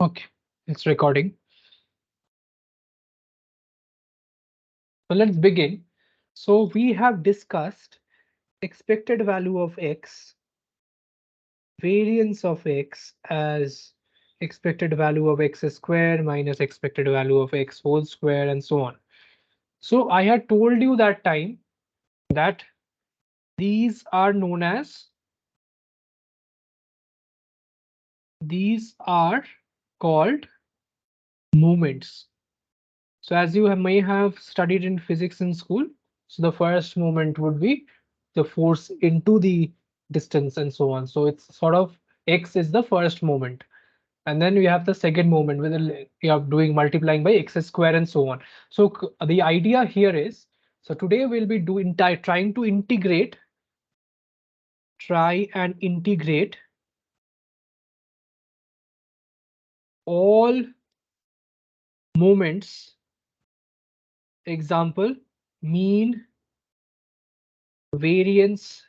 Okay, it's recording. So let's begin. So we have discussed expected value of x, variance of x as expected value of x square minus expected value of x whole square and so on. So I had told you that time that these are known as, these are called moments. So as you may have studied in physics in school, so the first moment would be the force into the distance and so on. So it's sort of x is the first moment. And then we have the second moment where you are doing multiplying by x square and so on. So the idea here is, so today we'll be doing trying to integrate, all moments, example, mean, variance,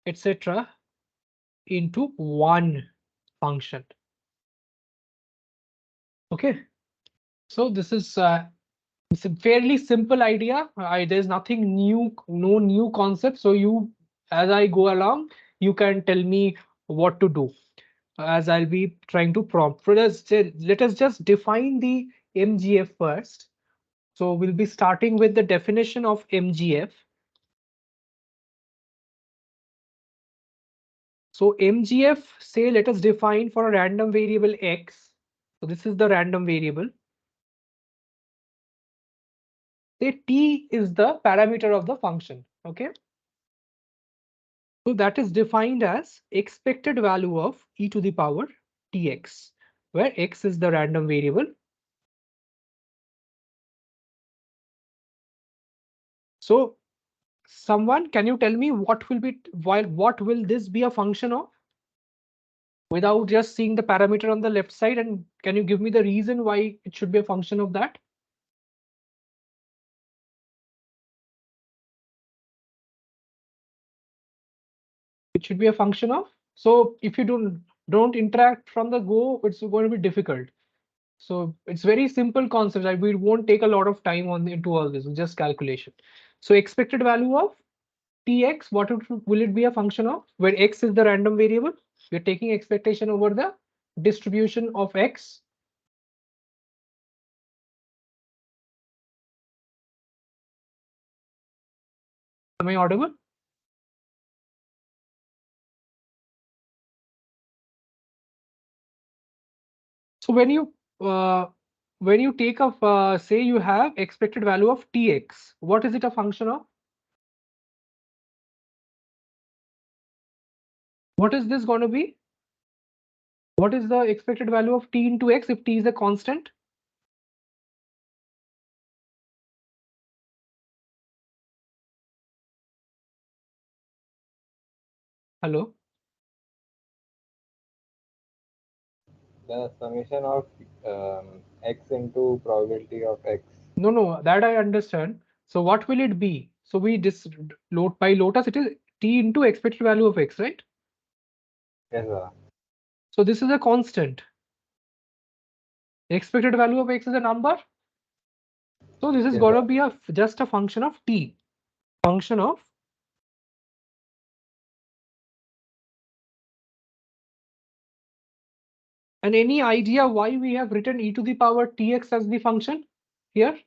etc. into one function. Okay, so this is it's a fairly simple idea. There's nothing new, no new concept. So you, as I go along, you can tell me what to do as I'll be trying to prompt. For us, let us just define the MGF first. So we'll be starting with the definition of MGF. So MGF, say, let us define for a random variable x. So this is the random variable. Say t is the parameter of the function. Okay. So that is defined as expected value of e to the power tx, where x is the random variable. So someone, can you tell me what will be, what will this be a function of? Without just seeing the parameter on the left side, and can you give me the reason why it should be a function of that? It should be a function of. So if you don't interact from the go, it's going to be difficult. So it's very simple concept. We won't take a lot of time on into all this, just calculation. So expected value of tx, what will it be a function of? Where x is the random variable, we're taking expectation over the distribution of x. Am I audible? So when you take a say you have expected value of tx, what is it a function of? What is this going to be? What is the expected value of t into x if t is a constant? Hello? The summation of x into probability of x. No, that I understand. So what will it be? So we by lotus, it is t into expected value of x, right? Yes, sir. So this is a constant. Expected value of x is a number. So this is Yes, going to sir. be just a function of t. Function of. And any idea why we have written e to the power tx as the function here?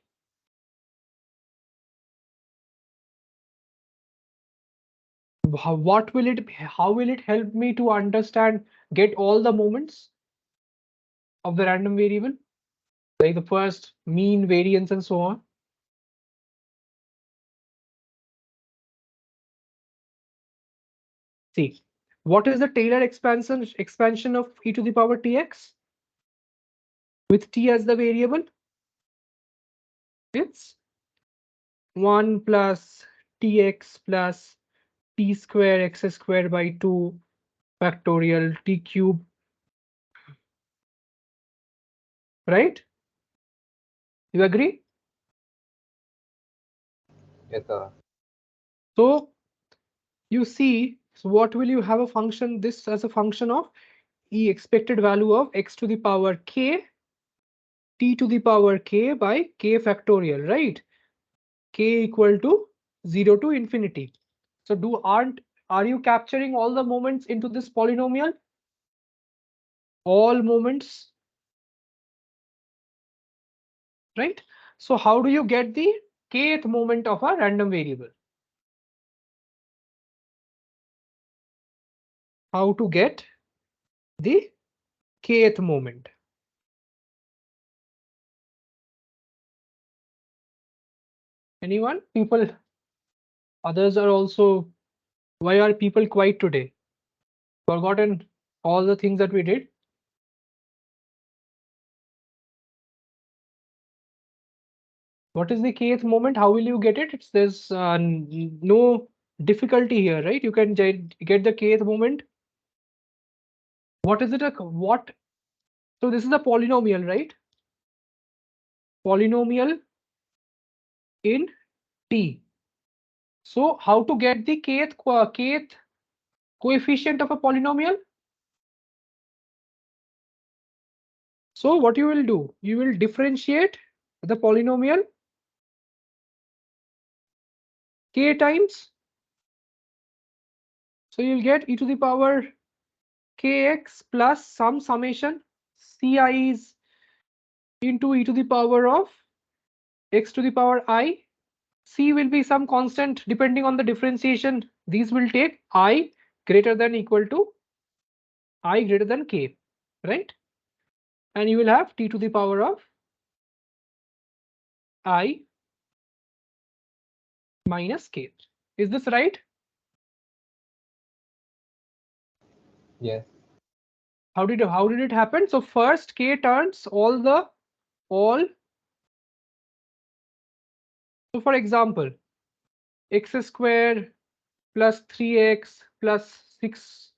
How will it help me to understand, get all the moments of the random variable, like the first, mean, variance, and so on? See, what is the Taylor expansion of e to the power tx with t as the variable? It's 1 plus tx plus t square x square by 2 factorial t cube, right? You agree? Yes, sir. So you see, so what will you have a function, this as a function of expected value of x to the power k t to the power k by k factorial, right? K equal to 0 to infinity. So are you capturing all the moments into this polynomial? All moments, right? So how do you get the kth moment of a random variable? How to get the kth moment? Anyone? People, others are also. Why are people quiet today? Forgotten all the things that we did? What is the kth moment? How will you get it? There's no difficulty here, right? You can get the kth moment. What is it? What? So this is a polynomial, right? Polynomial in T. So how to get the kth coefficient of a polynomial? So what you will do? You will differentiate the polynomial k times. So you'll get e to the power kx plus some summation ci's into e to the power of x to the power I. C will be some constant depending on the differentiation. These will take I greater than equal to I greater than k, right? And you will have t to the power of I minus k. Is this right? Yes. How did it happen? So first k turns all. So for example, x square plus 3x plus 6.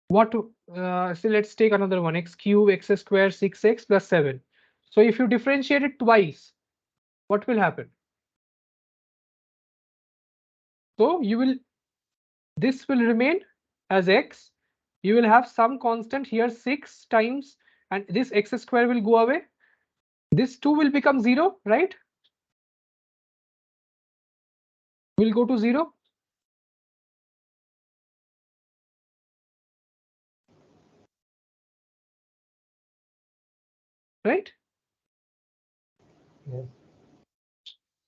What? So let's take another one. X cube x square 6x plus 7. So if you differentiate it twice, what will happen? So this will remain as x. You will have some constant here 6 times, and this x square will go away. This 2 will become 0, right? Will go to 0. Right? Yes.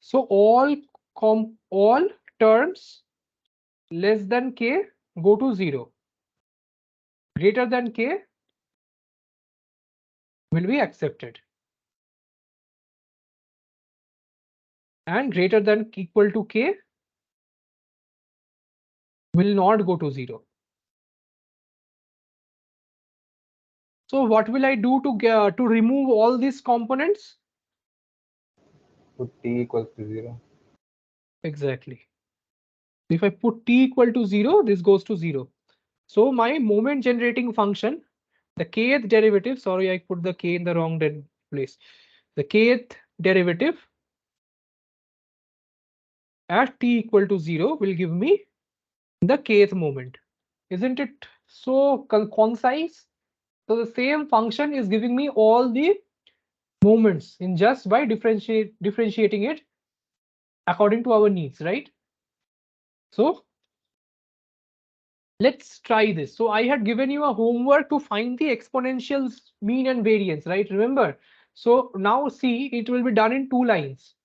So all terms less than k go to 0. Greater than k will be accepted. And greater than equal to k will not go to 0. So what will I do to remove all these components? Put t equals to 0. Exactly. If I put t equal to 0, this goes to 0. So my moment generating function, the kth derivative, sorry, I put the k in the wrong place. The kth derivative at t equal to 0 will give me the kth moment. Isn't it so concise? So the same function is giving me all the moments in just by differentiating it according to our needs, right? So let's try this. So I had given you a homework to find the exponentials mean and variance, right? Remember? So now see, it will be done in 2 lines.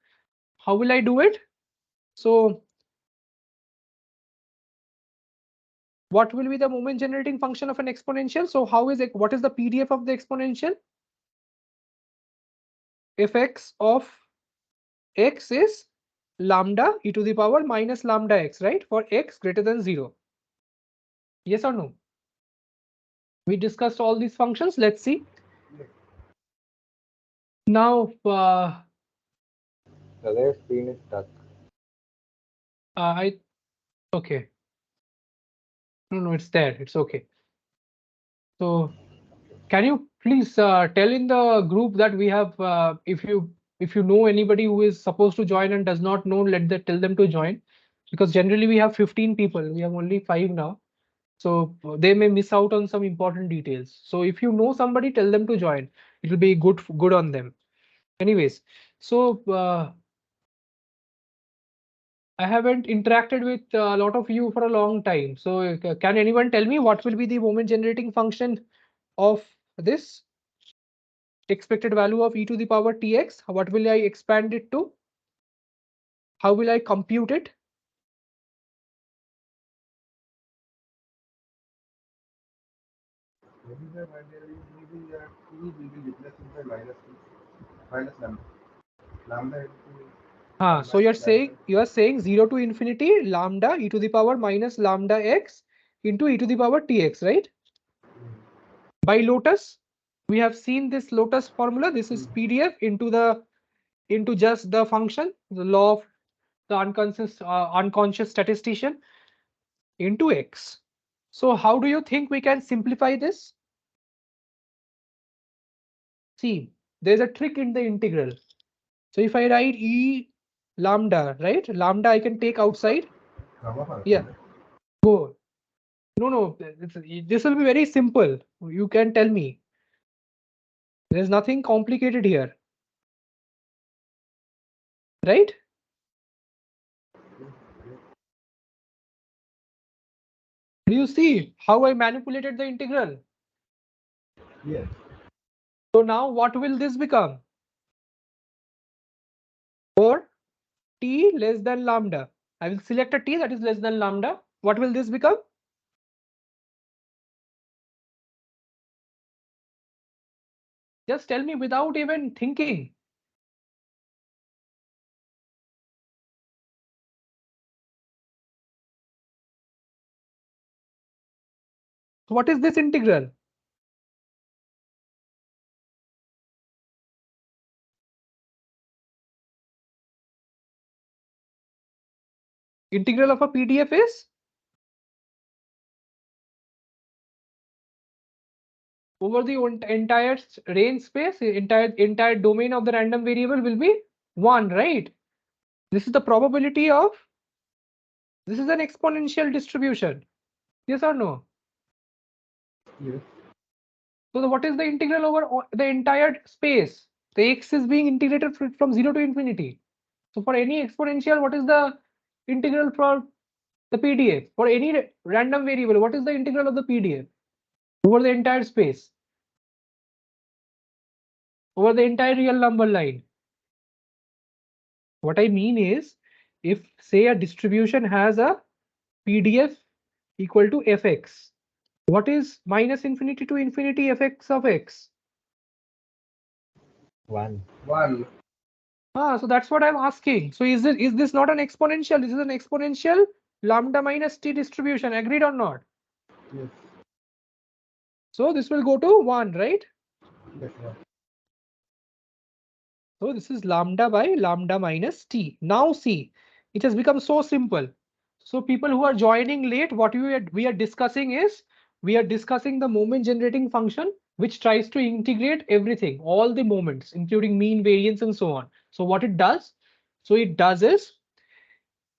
How will I do it? So what will be the moment generating function of an exponential? So how is it? What is the PDF of the exponential? If x of x is lambda e to the power minus lambda x, right? For x greater than 0. Yes or no? We discussed all these functions. Let's see. Now, The other screen is stuck. okay. No, it's there. It's okay. So can you please tell in the group that we have, if you know anybody who is supposed to join and does not know, tell them to join, because generally we have 15 people. We have only 5 now. So they may miss out on some important details. So if you know somebody, tell them to join. It will be good on them. Anyways, so I haven't interacted with a lot of you for a long time. So can anyone tell me what will be the moment generating function of this expected value of e to the power tx? What will I expand it to? How will I compute it? Maybe t will be replaced by minus t, minus lambda. Lambda into So you are saying 0 to infinity lambda e to the power minus lambda x into e to the power tx, right? By lotus, we have seen this lotus formula. This is PDF into just the function, the law of the unconscious statistician into x. So how do you think we can simplify this? See, there's a trick in the integral. So if I write e lambda, right? Lambda I can take outside. Yeah, go. No, this will be very simple. You can tell me. There's nothing complicated here, right? Do you see how I manipulated the integral? Yes. So now what will this become? For t less than lambda. I will select a t that is less than lambda. What will this become? Just tell me without even thinking. So what is this integral? Integral of a PDF is over the entire range space, entire domain of the random variable will be 1, right? This is the probability of, this is an exponential distribution. Yes or no? Yes. So what is the integral over the entire space? The x is being integrated from 0 to infinity. So for any exponential, what is the integral for the PDF? For any random variable, what is the integral of the PDF over the entire space? Over the entire real number line? What I mean is, if say a distribution has a PDF equal to fx, what is minus infinity to infinity fx of x? 1. 1. So that's what I'm asking. So is this not an exponential? This is an exponential lambda minus t distribution. Agreed or not? Yes. So this will go to 1, right? Yes. Yeah. So this is lambda by lambda minus t. Now see, it has become so simple. So people who are joining late, what we are discussing is, we are discussing the moment generating function, which tries to integrate everything, all the moments, including mean, variance, and so on. So what it does? So it does is,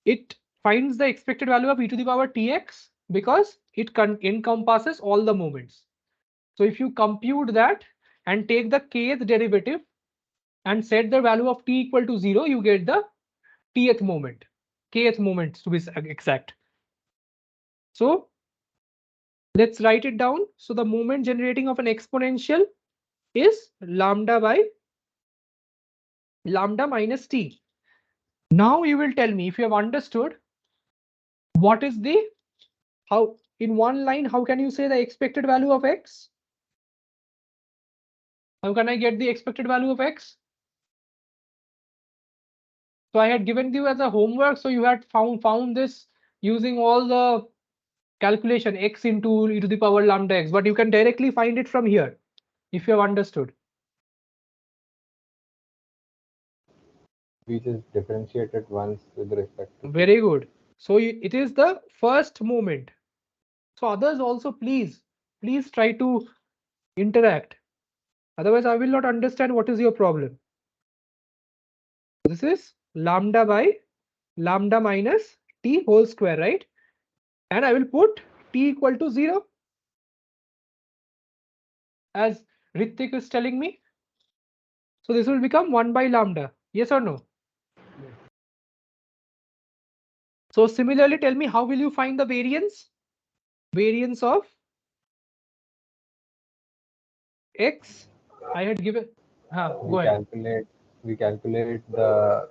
it finds the expected value of e to the power tx because it encompasses all the moments. So if you compute that and take the kth derivative and set the value of t equal to 0, you get the tth moment, kth moment to be exact. So let's write it down. So the moment generating of an exponential is lambda by lambda minus t. Now you will tell me if you have understood what is the, how in one line, how can you say the expected value of x? How can I get the expected value of x? So I had given you as a homework, so you had found this using all the calculation x into e to the power lambda x, but you can directly find it from here if you have understood. We just differentiated once with respect to t. Very good. So it is the first moment. So others also, please try to interact. Otherwise, I will not understand what is your problem. This is lambda by lambda minus t whole square, right? And I will put t equal to 0, as Ritik is telling me. So this will become 1 by lambda. Yes or no? So similarly, tell me, how will you find the variance? Variance of x. I had given. we Go ahead. calculate we calculate the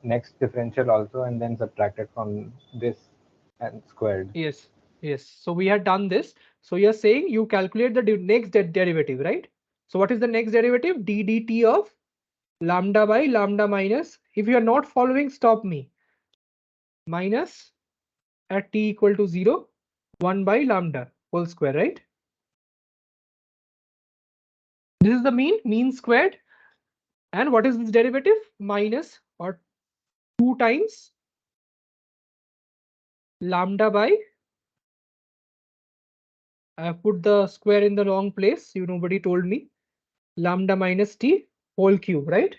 next differential also, and then subtract it from this and squared. Yes, yes. So we had done this. So you're saying you calculate the next derivative, right? So what is the next derivative? d dt of lambda by lambda minus. If you are not following, stop me. Minus at t equal to 0, 1 by lambda whole square, right? This is the mean squared. And what is this derivative? Minus or 2 times lambda by, I have put the square in the wrong place. Nobody told me. Lambda minus t whole cube, right?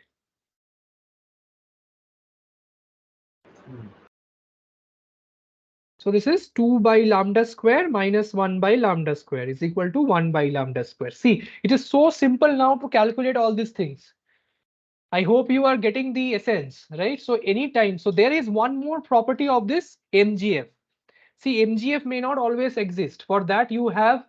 So this is 2 by lambda square minus 1 by lambda square is equal to 1 by lambda square. See, it is so simple now to calculate all these things. I hope you are getting the essence, right? So anytime, so there is one more property of this MGF. See, MGF may not always exist. For that, you have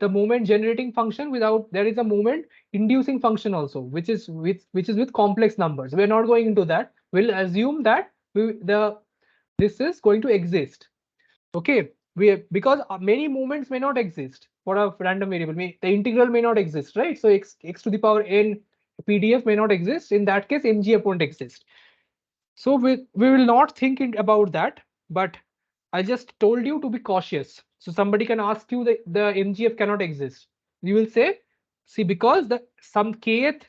the moment generating function without, there is a moment inducing function also, which is with complex numbers. We're not going into that. We'll assume that this is going to exist. Okay, because many moments may not exist for a random variable. The integral may not exist, right? So x to the power n PDF may not exist. In that case, MGF won't exist. So we will not think about that, but I just told you to be cautious. So somebody can ask you the MGF cannot exist. You will say, see, because the some kth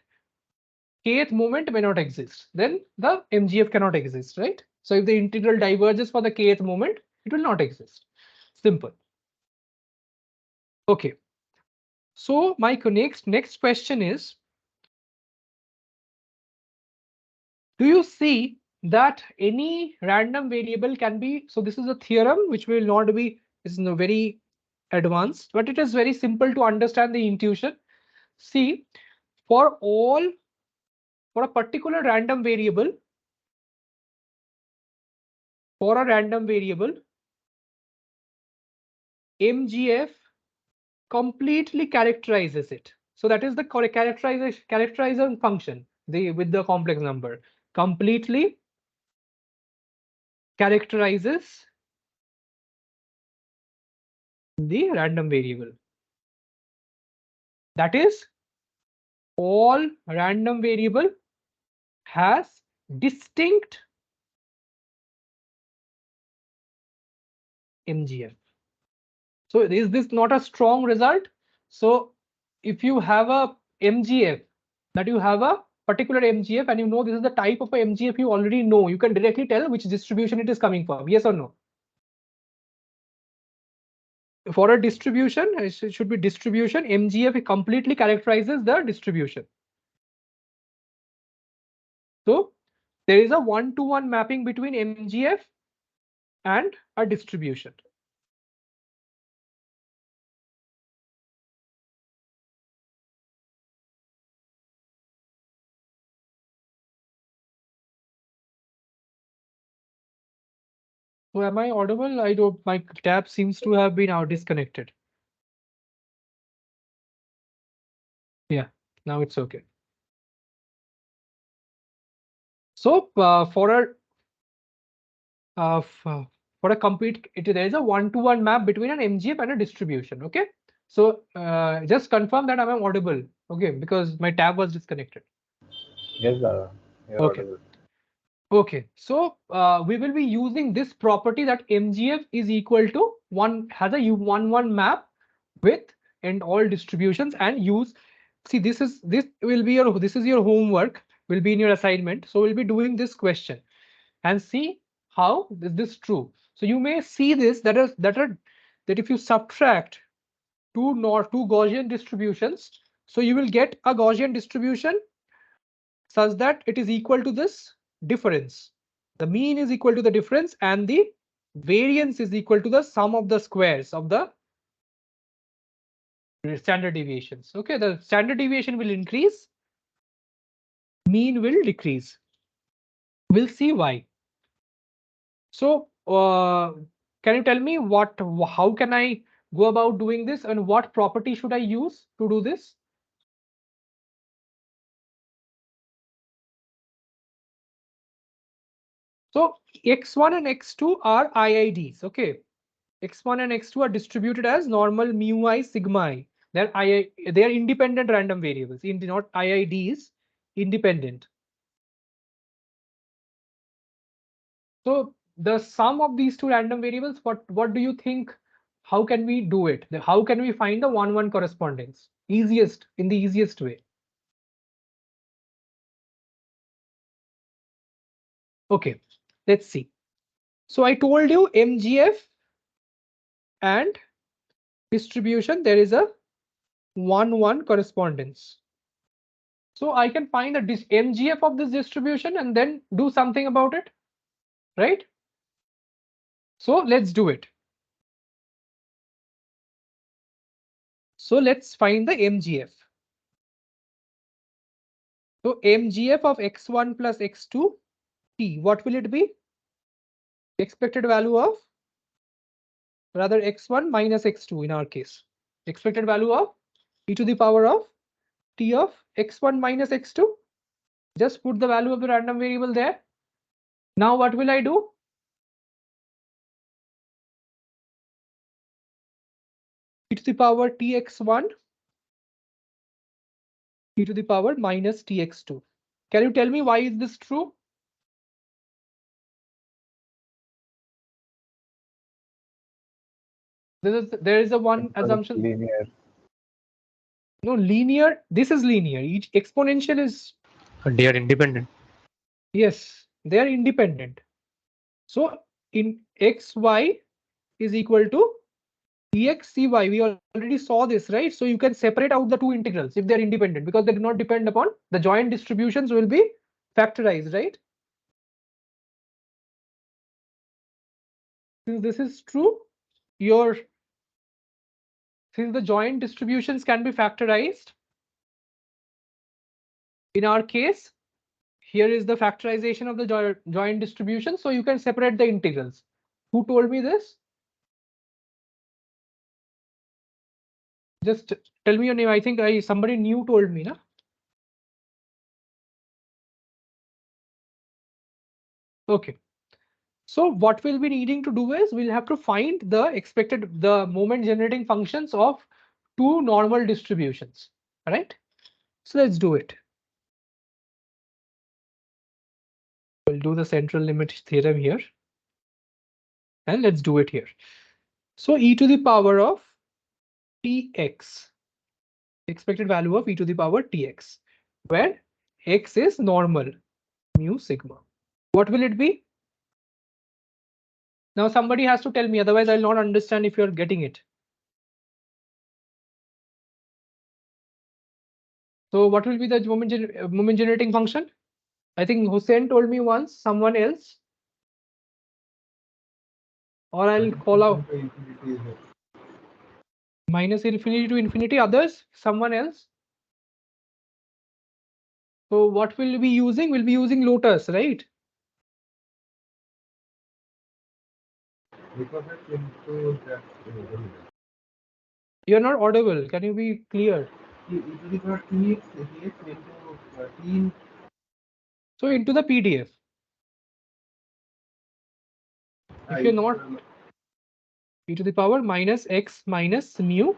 moment may not exist, then the MGF cannot exist, right? So if the integral diverges for the kth moment, it will not exist. Simple. Okay. So my next question is, do you see that any random variable can be, so this is a theorem which will not be, is very advanced, but it is very simple to understand the intuition. See, for a particular random variable, MGF completely characterizes it. So that is the characterization function, with the complex number, completely characterizes the random variable. That is, all random variable has distinct MGF. So is this not a strong result? So if you have a MGF, that you have a particular MGF and you know this is the type of a MGF, you already know, you can directly tell which distribution it is coming from. Yes or no? For a distribution, it should be distribution. MGF completely characterizes the distribution. So there is a one-to-one mapping between MGF and a distribution. So am I audible? I don't, my tab seems to have been now disconnected. Yeah, now it's okay. So for a complete, there is a one-to-one map between an MGF and a distribution. Okay, so just confirm that I'm audible. Okay, because my tab was disconnected. Yes, Dada, you're Okay. audible. Okay, so we will be using this property that MGF is equal to has a one-one map with and all distributions, and use. See, this is your homework, will be in your assignment. So we'll be doing this question and see how is this true. So you may see this that if you subtract two Gaussian distributions, so you will get a Gaussian distribution such that it is equal to this difference. The mean is equal to the difference, and the variance is equal to the sum of the squares of the standard deviations. Okay, the standard deviation will increase, mean will decrease. We'll see why. So can you tell me how can I go about doing this and what property should I use to do this? So x1 and x2 are IIDs. Okay, x1 and x2 are distributed as normal mu I sigma I. They are independent random variables, not IIDs, independent. So the sum of these two random variables, what do you think? How can we do it? How can we find the 1-1 correspondence? In the easiest way. Okay, let's see. So I told you MGF and distribution, there is a 1-1 correspondence. So I can find the MGF of this distribution and then do something about it, right? So let's do it. So let's find the MGF. So MGF of x1 plus x2 t, what will it be? Expected value of, rather x1 minus x2 in our case. Expected value of e to the power of t of x1 minus x2. Just put the value of the random variable there. Now what will I do? E to the power tx1 e to the power minus tx2. Can you tell me why is this true? There is a one Because it's assumption. linear. No, linear. This is linear. Each exponential is. They are independent. Yes, they are independent. So in xy is equal to dxcy. We already saw this, right? So you can separate out the two integrals if they're independent because they do not depend upon the joint distributions will be factorized, right? Since this is true, since the joint distributions can be factorized, in our case, here is the factorization of the joint distribution. So you can separate the integrals. Who told me this? Just tell me your name. I think somebody new told me, na? Okay. So what we'll be needing to do is we'll have to find the moment generating functions of two normal distributions. All right. So let's do it. We'll do the central limit theorem here. And let's do it here. So e to the power of tx, expected value of e to the power tx, where x is normal mu sigma. What will it be? Now somebody has to tell me, otherwise I'll not understand if you're getting it. So what will be the moment generating function? I think Hussein told me once, someone else. Or I'll call out minus infinity to infinity, others, someone else. So what will we be using? We'll be using Lotus, right? because it's into that You're not audible. Can you be clear? it will be for tx into t. So into the PDF. If you're not e to the power minus x minus mu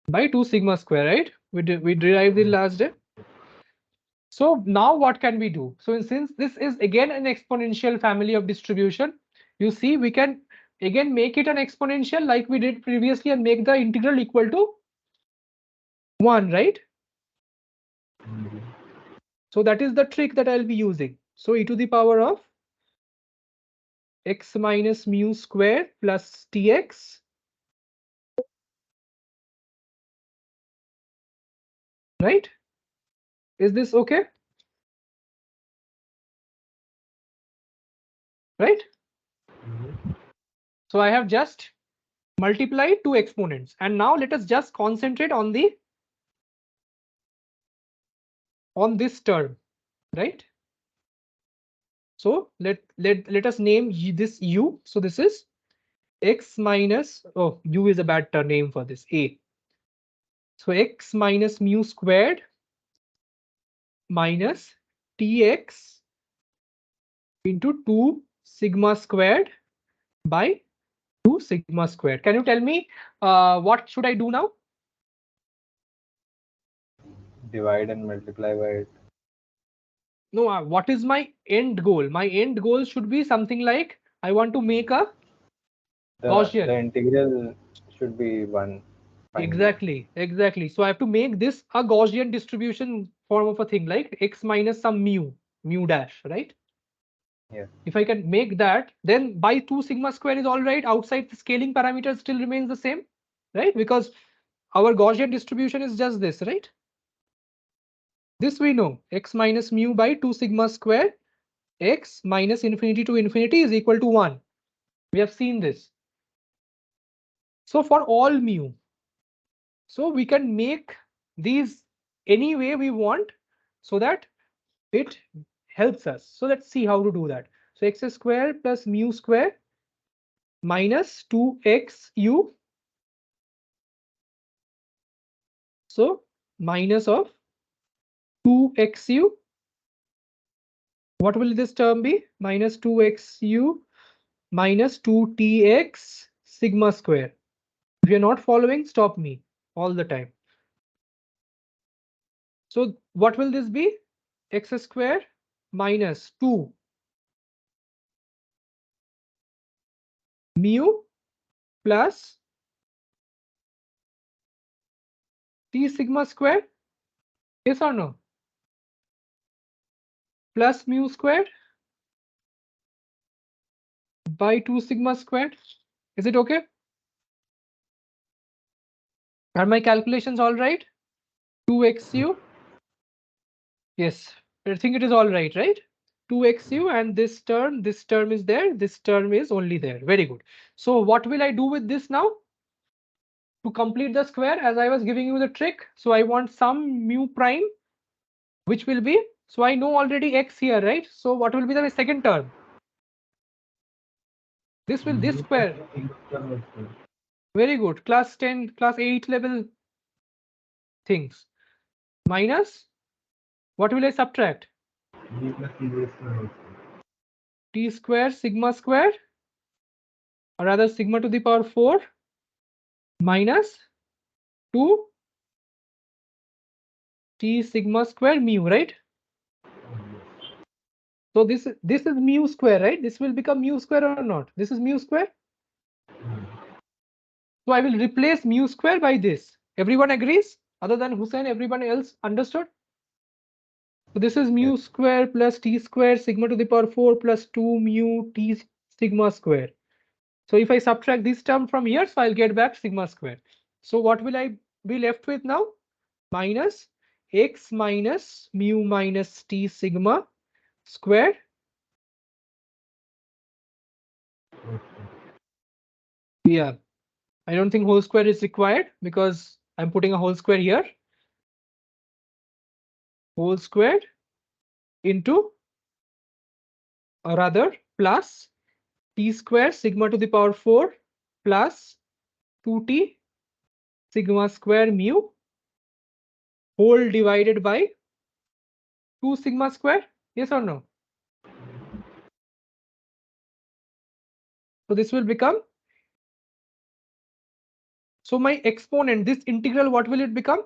by 2 sigma square, right? We derived it last day. So now what can we do? So since this is again an exponential family of distribution, you see we can again make it an exponential like we did previously and make the integral equal to 1, right? So that is the trick that I'll be using. So e to the power of x minus mu square plus tx right? Is this okay? Right? So I have just multiplied two exponents, and now let us just concentrate on this term, right? So let us name this u. So this is x minus, oh, u is a bad name for this, a. So x minus mu squared minus tx into 2 sigma squared by 2 sigma squared. Can you tell me what should I do now? Divide and multiply by it. No, what is my end goal? My end goal should be something like I want to make a The Gaussian. integral should be 1 finally. Exactly. So I have to make this a Gaussian distribution form of a thing like x minus some mu dash, right? Yes. If I can make that, then by 2 sigma square is all right. Outside the scaling parameter still remains the same, right? Because our Gaussian distribution is just this, right? This we know, x minus mu by 2 sigma square, x minus infinity to infinity is equal to 1. We have seen this. So for all mu, so we can make these any way we want so that it helps us. So let's see how to do that. So x square plus mu square minus 2xu. So minus of 2xu. What will this term be? Minus 2xu minus 2tx sigma square. If you're not following, stop me all the time. So what will this be? X square minus 2 mu plus t sigma square. Yes or no? Plus mu squared by 2 sigma squared. Is it okay? Are my calculations all right? 2xu. Yes, I think it is all right, right? 2xu, and this term is there, this term is only there. Very good. So what will I do with this now? To complete the square, as I was giving you the trick. So I want some mu prime, which will be, so I know already x here, right? So what will be the second term? This square. Very good. Class 10, class 8 level things. Minus, what will I subtract? b plus c raised to the T square sigma square, or rather sigma to the power 4 minus 2 t sigma square mu, right? So this is mu square, right? This will become mu square or not? This is mu square. So I will replace mu square by this. Everyone agrees? Other than Hussein, everyone else understood? So this is mu Yes. square plus t square sigma to the power 4 plus 2 mu t sigma square. So if I subtract this term from here, so I'll get back sigma square. So what will I be left with now? Minus x minus mu minus t sigma square. Yeah, I don't think whole square is required because I'm putting a whole square here. Whole squared into, or rather plus t square sigma to the power 4 plus 2t sigma square mu whole divided by 2 sigma square. Yes or no? So this will become, so my exponent, this integral, what will it become?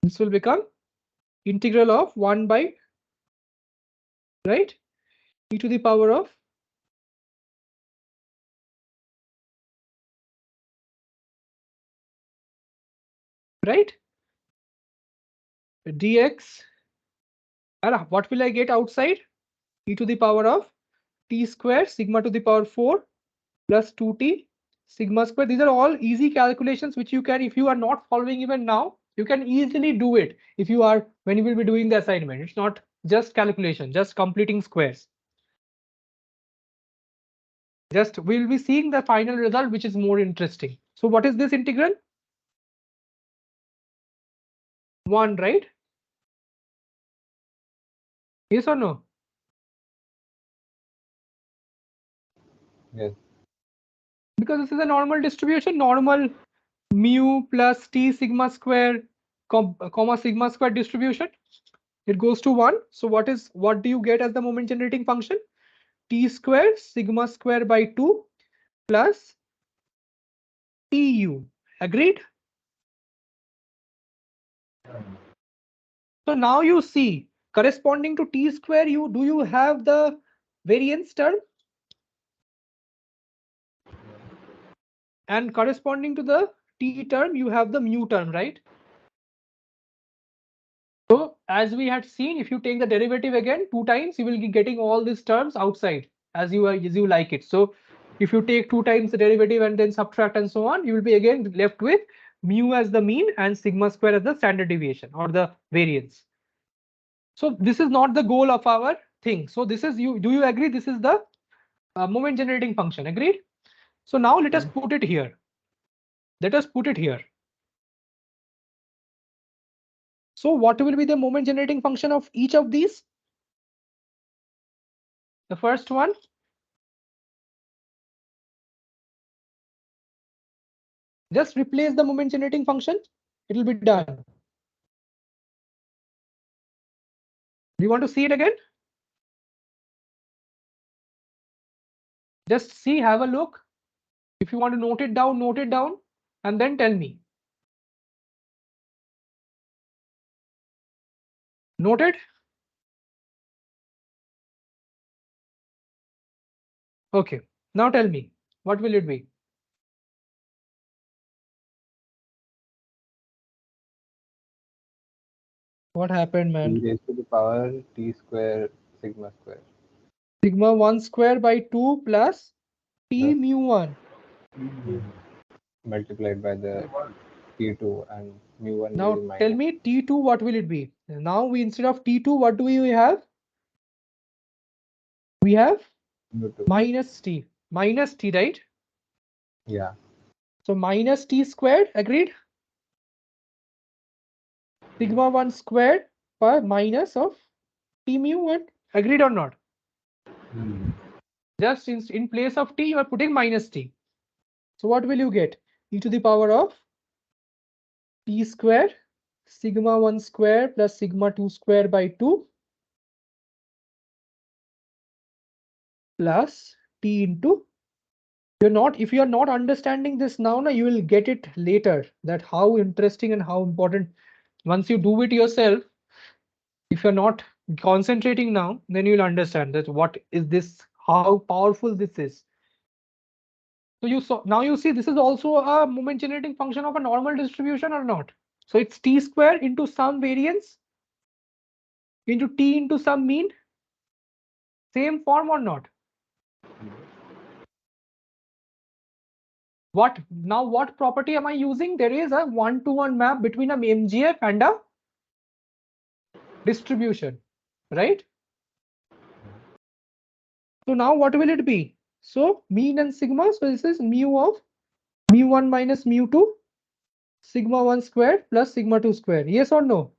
This will become integral of 1 by, right, e to the power of right dx, and what will I get outside? E to the power of t square sigma to the power 4 plus 2t sigma square. These are all easy calculations which you can, if you are not following even now, you can easily do it if you are, when you will be doing the assignment. It's not just calculation, just completing squares. Just we'll be seeing the final result, which is more interesting. So what is this integral? 1, right? Yes or no? Yes. Because this is a normal distribution, normal mu plus t sigma square comma sigma square distribution. It goes to 1. So what do you get as the moment generating function? T square sigma square by 2 plus tu. Agreed? So now you see, corresponding to t square, you have the variance term, and corresponding to the t term, you have the mu term, right? So as we had seen, if you take the derivative again 2 times, you will be getting all these terms outside as you like it. So if you take 2 times the derivative and then subtract and so on, you will be again left with mu as the mean and sigma square as the standard deviation or the variance. So this is not the goal of our thing. So this is you. Do you agree? This is the moment generating function. Agreed? So now let us put it here. Let us put it here. So what will be the moment generating function of each of these? The first one, just replace the moment generating function. It will be done. Do you want to see it again? Just see, have a look. If you want to note it down, and then tell me. Noted? Okay. Now tell me, what will it be? What happened, man? E raised to the power t square sigma square. Sigma 1 square by 2 plus t Plus mu 1. multiplied by the t2 and mu1 will Now be tell minus me T2, what will it be? Now we, instead of T2, what do we have? We have mu2. minus T. Minus T, right? Yeah. So minus T squared, agreed? Sigma 1 squared by minus of T mu 1, agreed or not? Just in place of T, you are putting minus T. So what will you get? E to the power of T square, sigma 1 square plus sigma 2 square by 2 plus T into, if you are not understanding this now, you will get it later, that how interesting and how important. Once you do it yourself, if you're not concentrating now, then you'll understand that what is this, how powerful this is. So you saw, now you see this is also a moment generating function of a normal distribution or not. So it's t square into some variance into t into some mean. Same form or not? What property am I using? There is a 1-to-1 map between an MGF and a distribution, right? So now what will it be? So mean and sigma. So this is mu of mu1 minus mu2 sigma 1 square plus sigma 2 square. Yes or no?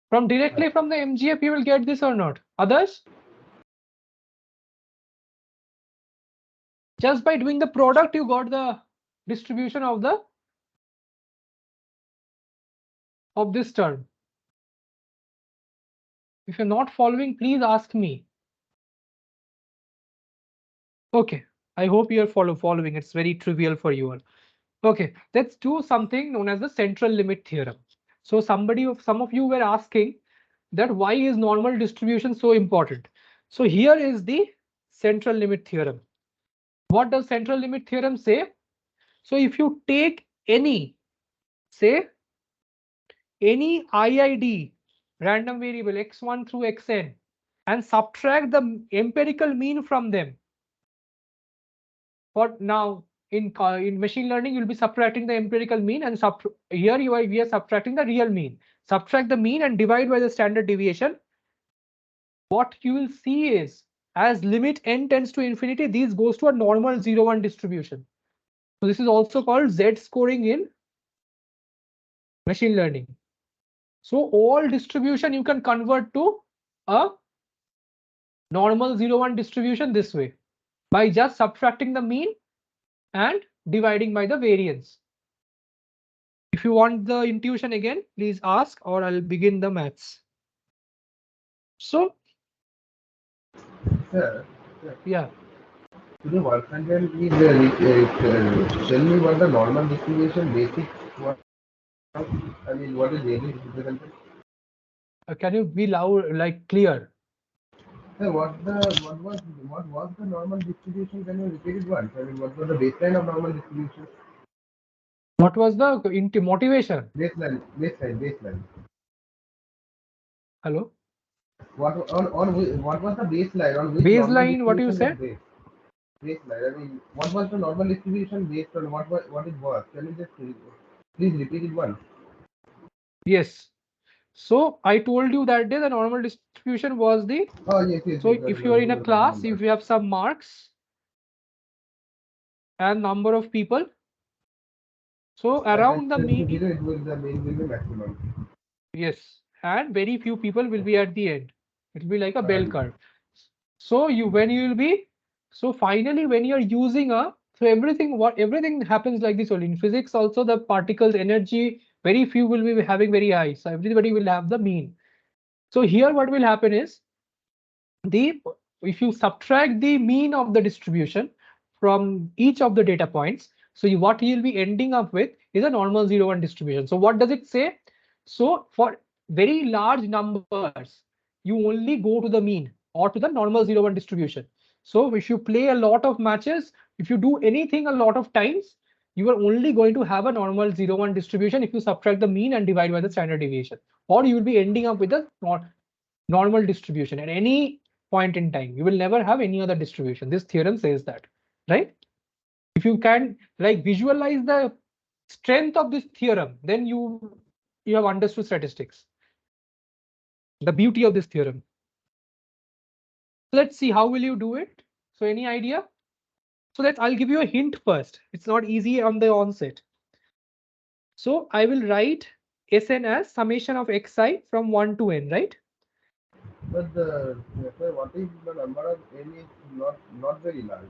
From directly from the MGF, you will get this or not? Others? Just by doing the product, you got the distribution of this term. If you're not following, please ask me. Okay, I hope you're following. It's very trivial for you all. Okay, let's do something known as the central limit theorem. So some of you were asking that why is normal distribution so important? So here is the central limit theorem. What does central limit theorem say? So if you take any, say, any IID random variable x1 through xn and subtract the empirical mean from them. For now, in machine learning, you'll be subtracting the empirical mean, and here we are subtracting the real mean. Subtract the mean and divide by the standard deviation. What you will see is, as limit n tends to infinity, these goes to a normal 0-1 distribution. So this is also called Z scoring in machine learning. So all distribution you can convert to a normal 0-1 distribution this way by just subtracting the mean and dividing by the variance. If you want the intuition again, please ask, or I'll begin the maths. So, Sir, yeah. could you once again please tell me what the normal distribution basic was? I mean, what is really represented? Can you be loud, like clear? Sir, what was the normal distribution? Can you repeat it once? I mean, what was the baseline of normal distribution? What was the motivation? Baseline. Hello? What was the baseline on which normal Baseline, what you distribution was said? based? Baseline. I mean, what was the normal distribution based on what it was? Can you just please repeat it once? Yes. So I told you that day the normal distribution was the. Oh yes. So That if you are in a was the class, number. if you have some marks and number of people, so That around the tends to mean, zero, it will the main will be maximum. yes, and very few people will be at the end. It will be like a bell And curve. So when you will be, so finally when you're using a, so everything happens like this only. In physics also, the particles energy, very few will be having very high. So everybody will have the mean. So here what will happen is, the if you subtract the mean of the distribution from each of the data points, so what you'll be ending up with is a normal 0-1 distribution. So what does it say? So for very large numbers, you only go to the mean or to the normal 0-1 distribution. So if you play a lot of matches, if you do anything a lot of times, you are only going to have a normal 0-1 distribution if you subtract the mean and divide by the standard deviation, or you will be ending up with a normal distribution at any point in time. You will never have any other distribution. This theorem says that, right? If you can like visualize the strength of this theorem, then you have understood statistics, the beauty of this theorem. Let's see, how will you do it? So any idea? So I'll give you a hint first. It's not easy on the onset. So I will write Sn as summation of xi from 1 to n, right? but sir, what if the number of n is not very large?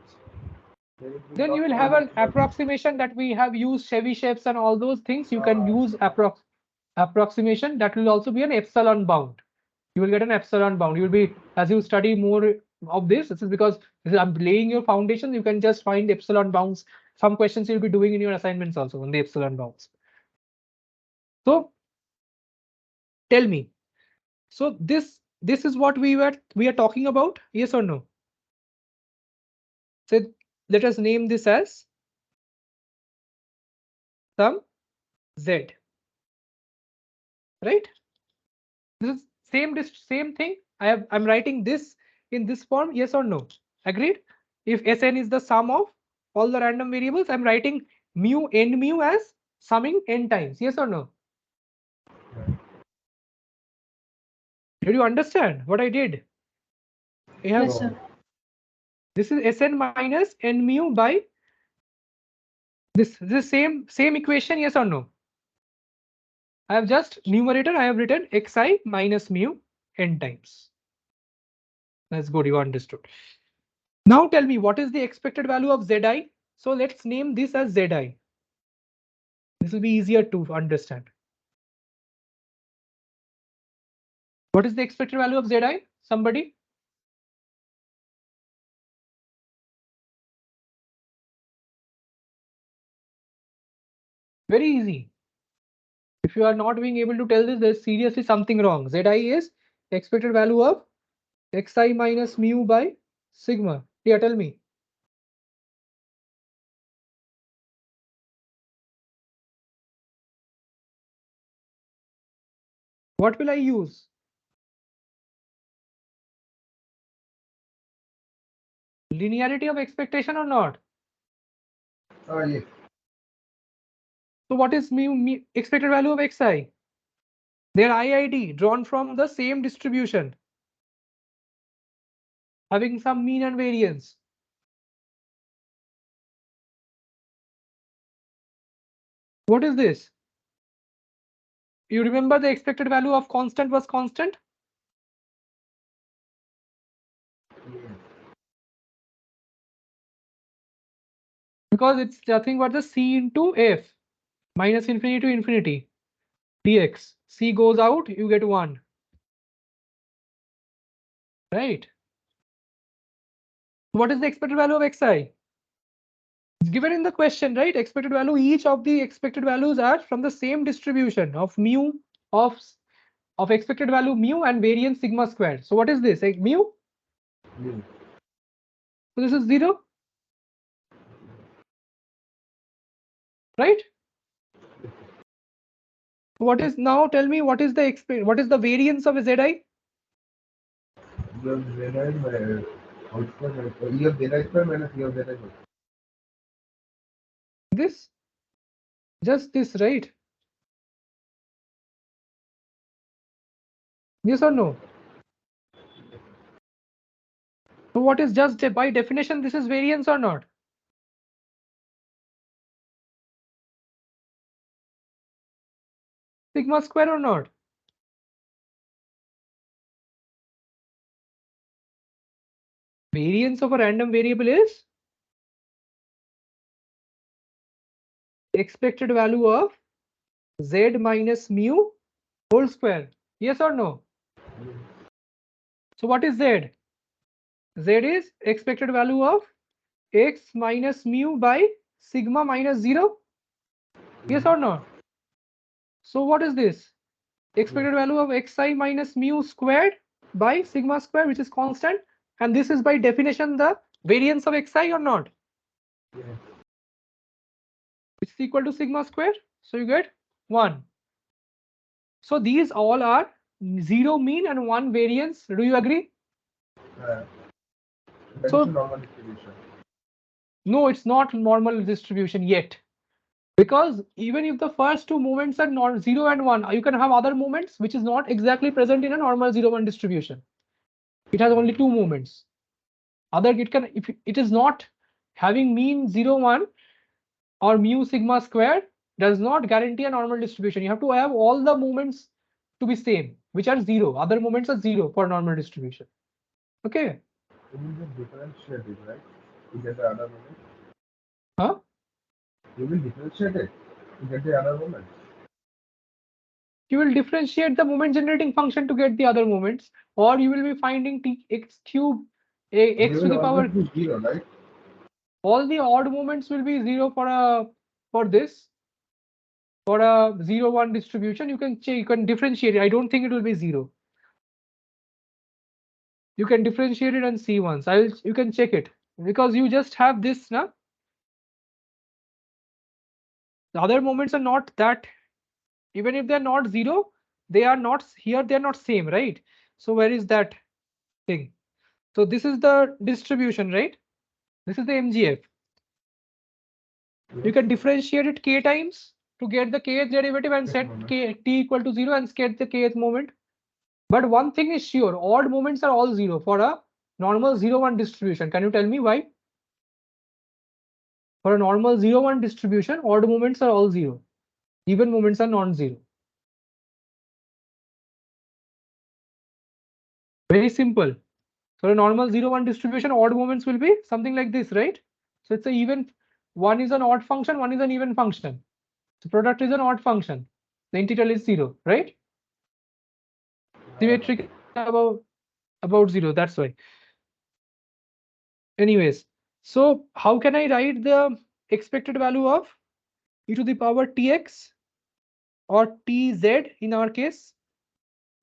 Then it will Then you not will follow have the an theorem. approximation that we have used Chevyshevs and all those things. You can Uh, use approximation. That will also be an epsilon bound. You will get an epsilon bound. You will be, as you study more of this is because I'm laying your foundation. You can just find epsilon bounds. Some questions you'll be doing in your assignments also on the epsilon bounds. So tell me. So this is what we are talking about. Yes or no? So let us name this as some z. Right? This is same thing. I'm writing this in this form. Yes or no? Agreed? If Sn is the sum of all the random variables, I'm writing mu n mu as summing n times. Yes or no? Did you understand what I did? I have, Yes, sir. this is Sn minus n mu by this same equation. Yes or no? I have just numerator. I have written xi minus mu n times. That's good. You understood. Now tell me, what is the expected value of Zi? So let's name this as Zi. This will be easier to understand. What is the expected value of Zi? Somebody? Very easy. If you are not being able to tell this, there's seriously something wrong. Zi is expected value of xi minus mu by sigma. Yeah, tell me. What will I use? Linearity of expectation or not? Yes. So what is mu expected value of xi? Their IID drawn from the same distribution, having some mean and variance. What is this? You remember the expected value of constant was constant? Yes. Because it's nothing but the c into f minus infinity to infinity dx. C goes out, you get 1. Right? What is the expected value of xi? It's given in the question, right? Expected value, each of the expected values are from the same distribution of mu of expected value mu and variance sigma squared. So what is this? Like mu? Yes. So this is 0, right? What is now? Tell me what is the variance of zi? You have Z I whole square minus, you have Z I square minus you have Z I whole. This, just this, right? Yes or no? So what is just by definition? This is variance or not? Sigma square or not? Variance of a random variable is expected value of z minus mu whole square. Yes or no? So what is z? Z is expected value of x minus mu by sigma minus 0. Yes or no? So what is this? Expected value of xi minus mu squared by sigma square, which is constant, and this is by definition the variance of xi or not? Yes. Which is equal to sigma square. So you get 1. So these all are 0 mean and 1 variance. Do you agree? Uh, that is a So normal distribution. no, it's not normal distribution yet. Because even if the first two moments are not 0 and 1, you can have other moments which is not exactly present in a normal 0-1 distribution. It has only two moments. Other it can, if it is not having mean 0, 1 or mu sigma square, does not guarantee a normal distribution. You have to have all the moments to be same, which are 0. Other moments are 0 for normal distribution. Okay. You will just differentiate it, right? To get the other moment. Huh? You will differentiate it to get the other moment. You will differentiate the moment generating function to get the other moments, or you will be finding t x cube They x to will the always power. be zero, right? All the odd moments will be 0 for this. For a 0-1 distribution, you can differentiate it. I don't think it will be 0. You can differentiate it and see once. You can check it because you just have this now. The other moments are not that. Even if they're not 0, they are not here. They're not same, right? So where is that thing? So this is the distribution, right? This is the MGF. You Yes. can differentiate it k times to get the kth derivative and That set moment. t equal to 0 and get the kth moment. But one thing is sure, odd moments are all 0 for a normal 0-1 distribution. Can you tell me why? For a normal 0-1 distribution, odd moments are all 0. Even moments are non-zero. Very simple. For a normal 0-1 distribution, odd moments will be something like this, right? So it's a even, one is an odd function, one is an even function. So product is an odd function. The integral is 0, right? Symmetric about 0, that's why. Anyways, so how can I write the expected value of e to the power tx or tz in our case?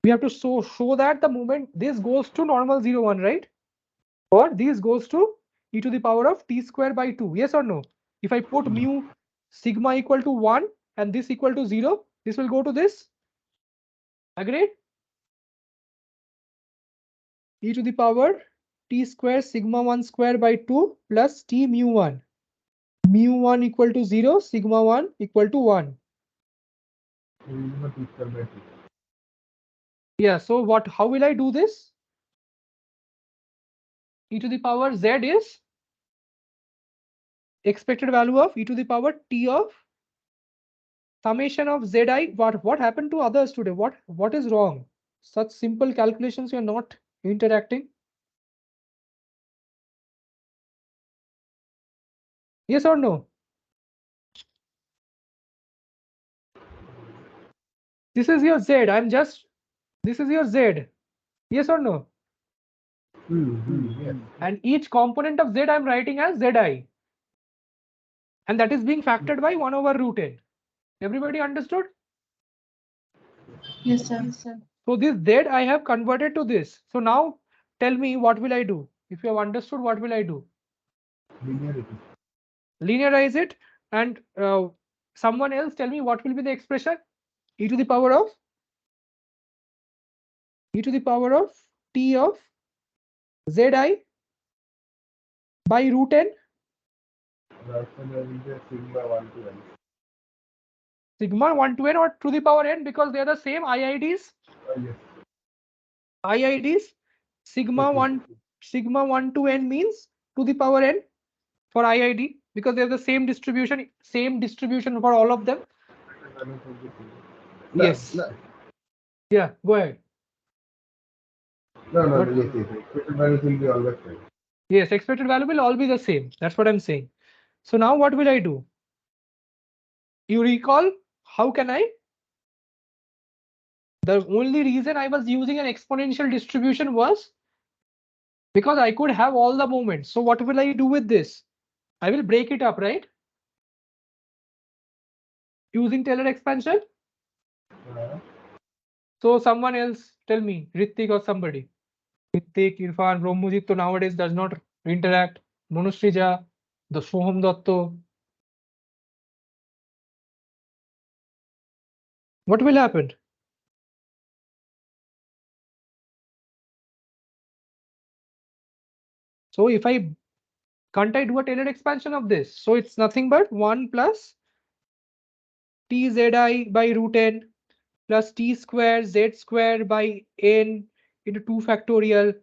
We have to show that the moment this goes to normal 0-1, right? Or this goes to e to the power of t square by 2. Yes or no? If I put mu sigma equal to 1 and this equal to 0, this will go to this. Agreed? E to the power t square sigma 1 square by 2 plus t mu 1 mu1 equal to 0, sigma 1 equal to 1. Yeah, so how will I do this? E to the power z is expected value of e to the power t of summation of zi. What happened to others today? What is wrong? Such simple calculations you're not interacting. Yes or no? This is your z. This is your z. Yes or no? Yes. And each component of z I'm writing as zi. And that is being factored by 1 over root n. Everybody understood? Yes, sir. So this z I have converted to this. So now tell me what will I do? If you have understood, what will I do? Linearity. Linearize it, and someone else tell me what will be the expression? E to the power of t of zi by root n. Sigma 1 to n or to the power n, because they are the same IIDs. Yes. IIDs. Sigma 1 to n means to the power n for IID, because they have the same distribution for all of them. Yes. Yeah, go ahead. No, yes. Expected values will be always same. Yes, expected value will all be the same. That's what I'm saying. So now what will I do? You recall, how can I? The only reason I was using an exponential distribution was because I could have all the moments. So what will I do with this? I will break it up, right? Using Taylor expansion. So someone else tell me, Ritik or somebody. Ritik, Irfan, Brahmujit nowadays does not interact. Manushrija, the Soham Datto. What will happen? So if can't I do a Taylor expansion of this? So it's nothing but 1 plus tzI by root n plus t square z square by n into 2 factorial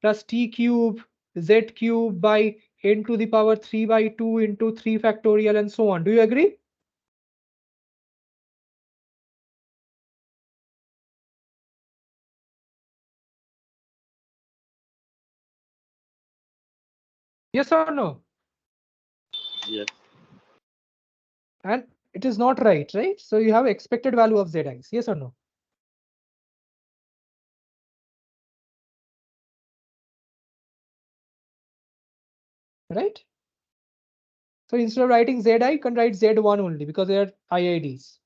plus t cube z cube by n to the power 3 by 2 into 3 factorial and so on. Do you agree? Yes or no? Yes. And it is not right? So you have expected value of zi's. Yes or no? Right? So instead of writing zi, you can write z1 only because they are IIDs.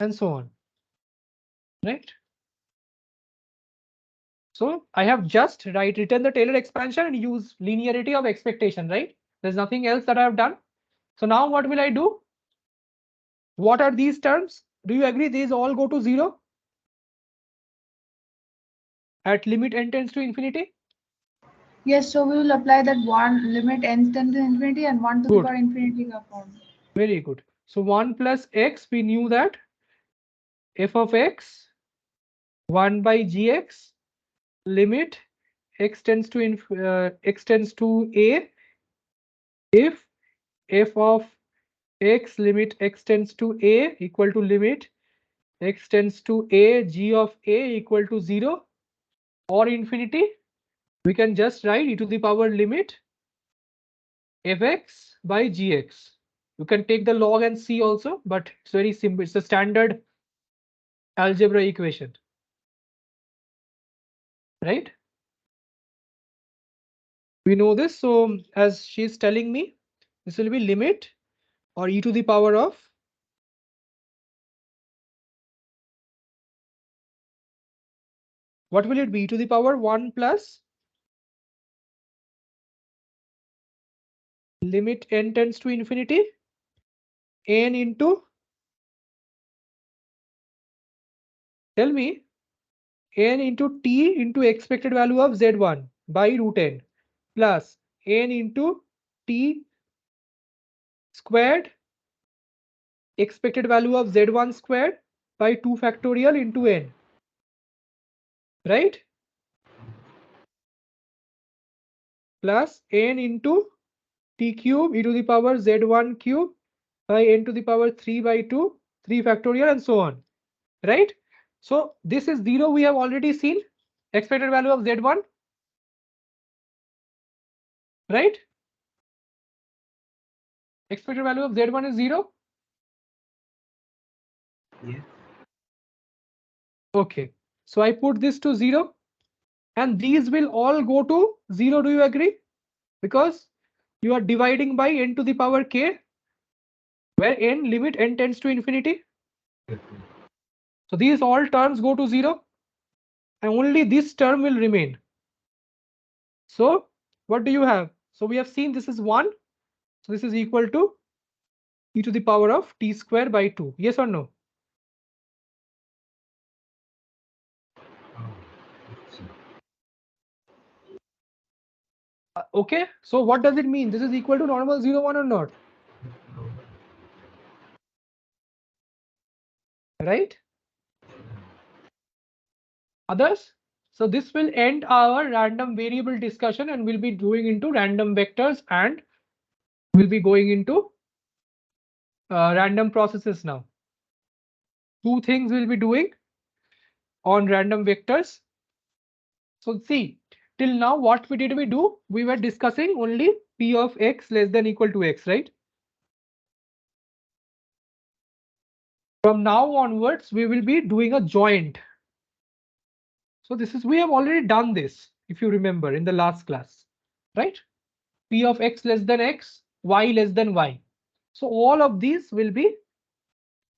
And so on. Right? So I have just written the Taylor expansion and use linearity of expectation, right? There's nothing else that I have done. So now what will I do? What are these terms? Do you agree these all go to 0? At limit n tends to infinity? Yes, so we will apply that one limit n tends to infinity and 1 to the Good. power infinity form. Very good. So 1 plus x, we knew that f of x 1 by gx limit x tends to a if f of x limit x tends to a equal to limit x tends to a g of a equal to 0 or infinity. We can just write e to the power limit fx by gx. You can take the log and see also, but it's very simple. It's a standard algebra equation, right? We know this. So as she's telling me, this will be limit or e to the power of what will it be? E to the power 1 plus limit n tends to infinity n into, tell me, n into t into expected value of z1 by root n plus n into t squared expected value of z1 squared by 2 factorial into n, right? Plus n into t cube e to the power z1 cube by n to the power 3 by 2, 3 factorial and so on, right? So this is 0, we have already seen expected value of z1, right? Expected value of z1 is 0. Yes. Okay, so I put this to 0 and these will all go to 0. Do you agree? Because you are dividing by n to the power k, where n limit n tends to infinity. So these all terms go to 0 and only this term will remain. So what do you have? So we have seen this is 1. So this is equal to e to the power of t square by 2. Yes or no? Okay. So what does it mean? This is equal to normal 0, 1 or not? Right? Others? So this will end our random variable discussion and we'll be doing into random vectors and we'll be going into random processes now. Two things we'll be doing on random vectors. So see, till now what we did we do? We were discussing only p of x less than equal to x, right? From now onwards, we will be doing a joint. So this is, we have already done this, if you remember, in the last class, right? P of x less than x, y less than y. So all of these will be,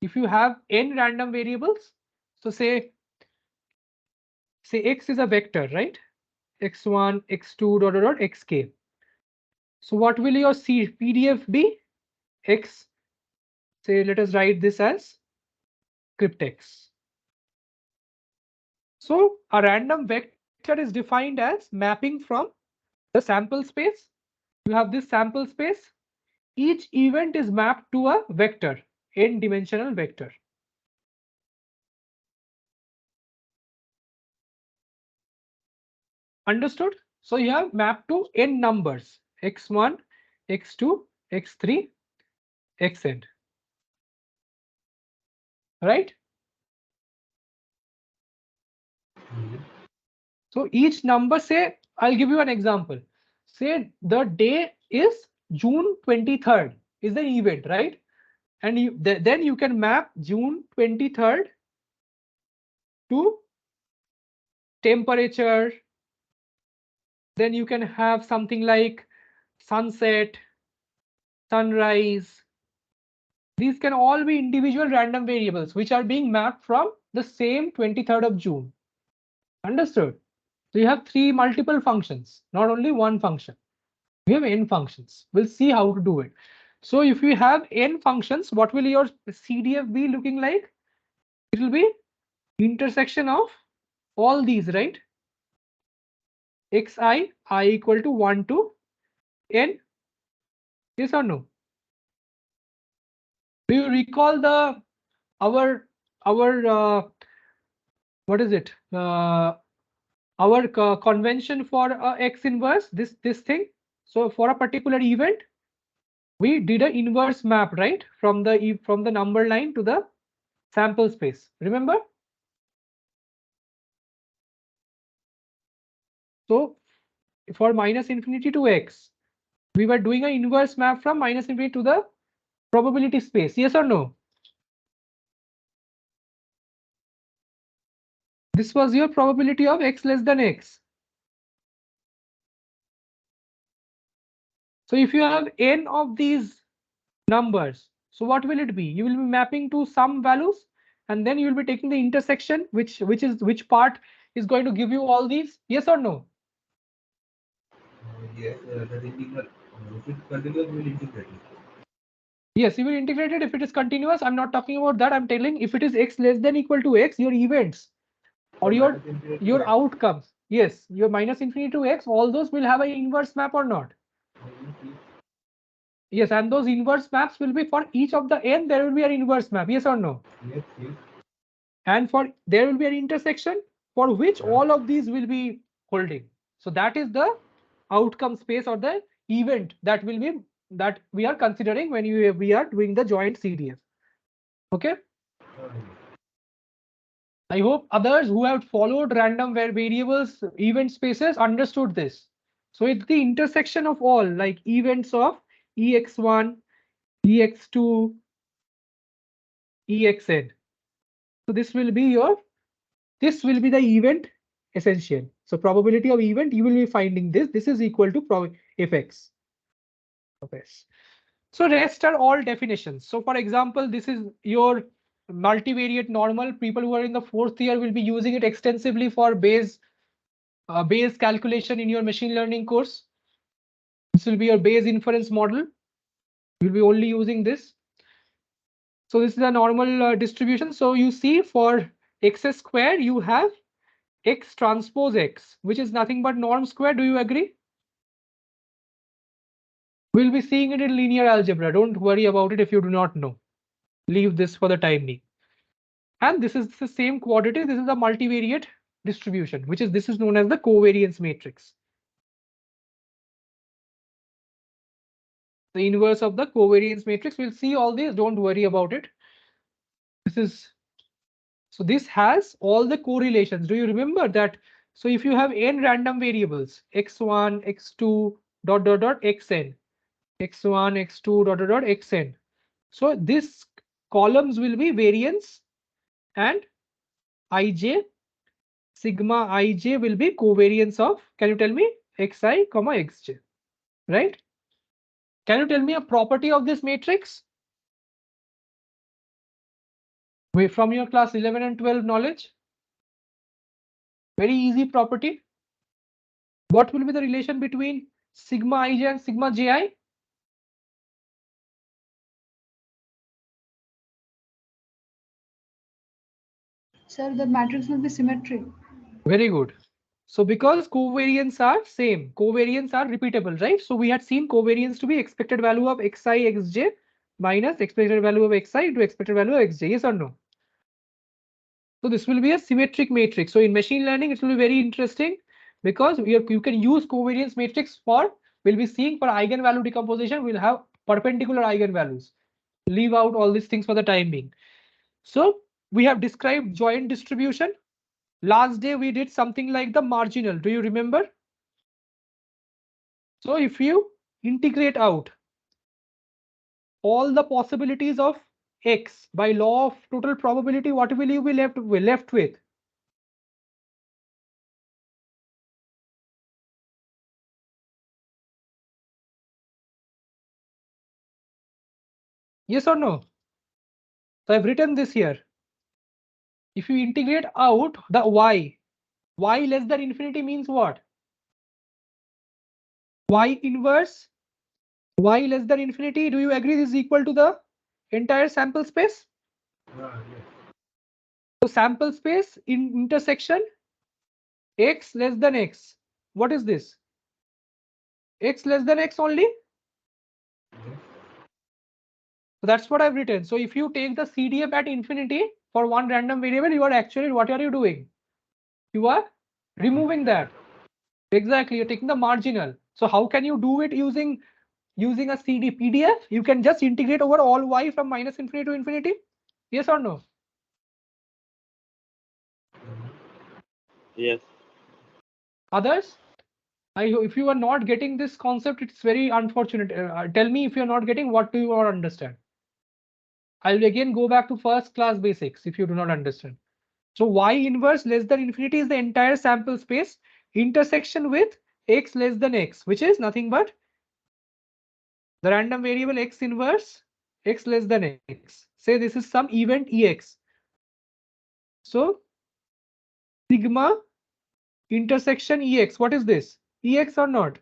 if you have n random variables, so say x is a vector, right? x1, x2, dot, dot, dot, xk. So what will your PDF be? X, say, let us write this as cryptex. So a random vector is defined as mapping from the sample space. You have this sample space. Each event is mapped to a vector, n-dimensional vector. Understood? So you have mapped to n numbers, x1, x2, x3, xn. Right? So each number, say, I'll give you an example. Say the day is June 23rd is the event, right? And then you can map June 23rd to temperature. Then you can have something like sunset, sunrise. These can all be individual random variables which are being mapped from the same 23rd of June. Understood? So you have multiple functions, not only one function. We have n functions. We'll see how to do it. So if you have n functions, what will your CDF be looking like? It will be intersection of all these, right? Xi, I equal to 1 to n. Yes or no? Do you recall our what is it? Our convention for x inverse, this thing. So for a particular event, we did an inverse map, right? From the number line to the sample space. Remember? So for minus infinity to x, we were doing an inverse map from minus infinity to the probability space. Yes or no? This was your probability of x less than x. So if you have n of these numbers, so what will it be? You will be mapping to some values and then you will be taking the intersection, which part is going to give you all these. Yes or no? Yes, that integral. If it's continuous, we'll integrate it. Yes, you will integrate it if it is continuous. I'm not talking about that. I'm telling if it is x less than equal to x, your events or your outcomes. Yes, your minus infinity to x, all those will have an inverse map or not. Yes, and those inverse maps will be for each of the n, there will be an inverse map, yes or no? Yes, yes. And for there will be an intersection for which Yeah. all of these will be holding. So that is the outcome space or the event that will be that we are considering when we are doing the joint CDF. Okay. I hope others who have followed random variables event spaces understood this. So it's the intersection of all like events of ex1, ex2, exn. So this will be the event essential. So probability of event, you will be finding this. This is equal to fx of s. So rest are all definitions. So for example, this is your multivariate normal. People who are in the 4th year will be using it extensively for Bayes calculation in your machine learning course. This will be your Bayes inference model. You'll be only using this. So this is a normal distribution. So you see for x square, you have x transpose x, which is nothing but norm square. Do you agree? We'll be seeing it in linear algebra. Don't worry about it if you do not know. Leave this for the time being. And this is the same quantity. This is a multivariate distribution, which is this is known as the covariance matrix. The inverse of the covariance matrix. We'll see all these. Don't worry about it. So this has all the correlations. Do you remember that? So if you have n random variables, x1, x2, dot dot dot xn, x1, x2, dot dot dot xn. So this columns will be variance and ij, sigma ij will be covariance of, can you tell me, xi comma xj, right? Can you tell me a property of this matrix? From your class 11 and 12 knowledge? Very easy property. What will be the relation between sigma ij and sigma ji? Sir, the matrix will be symmetric. Very good. So because covariants are same, covariants are repeatable, right? So we had seen covariance to be expected value of xi xj minus expected value of xi to expected value of xj. Yes or no? So this will be a symmetric matrix. So in machine learning, it will be very interesting because you can use covariance matrix for, we'll be seeing for eigenvalue decomposition, we'll have perpendicular eigenvalues. Leave out all these things for the time being. So we have described joint distribution. Last day we did something like the marginal. Do you remember? So if you integrate out all the possibilities of x by law of total probability, what will you be left with? Yes or no? So I've written this here. If you integrate out the y less than infinity means what? Y inverse y less than infinity. Do you agree this is equal to the entire sample space? Yes. So sample space in intersection x less than x. What is this? X less than x only. So that's what I've written. So if you take the CDF at infinity for one random variable, you are actually, what are you doing? You are removing that. Exactly, you're taking the marginal. So how can you do it using a CD PDF? You can just integrate over all y from minus infinity to infinity. Yes or no? Yes. Others? If you are not getting this concept, it's very unfortunate. Tell me if you're not getting, what do you not understand? I'll again go back to first class basics if you do not understand. So y inverse less than infinity is the entire sample space intersection with x less than x, which is nothing but the random variable x inverse x less than x. Say this is some event ex. So sigma intersection ex. What is this? Ex or not?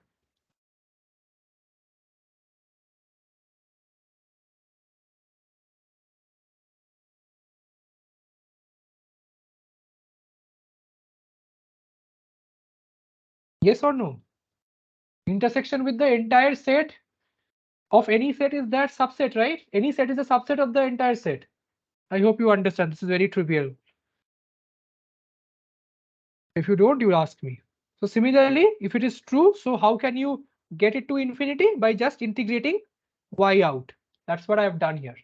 Yes or no? Intersection with the entire set of any set is that subset, right? Any set is a subset of the entire set. I hope you understand. This is very trivial. If you don't, you'll ask me. So similarly, if it is true, so how can you get it to infinity? By just integrating y out. That's what I have done here.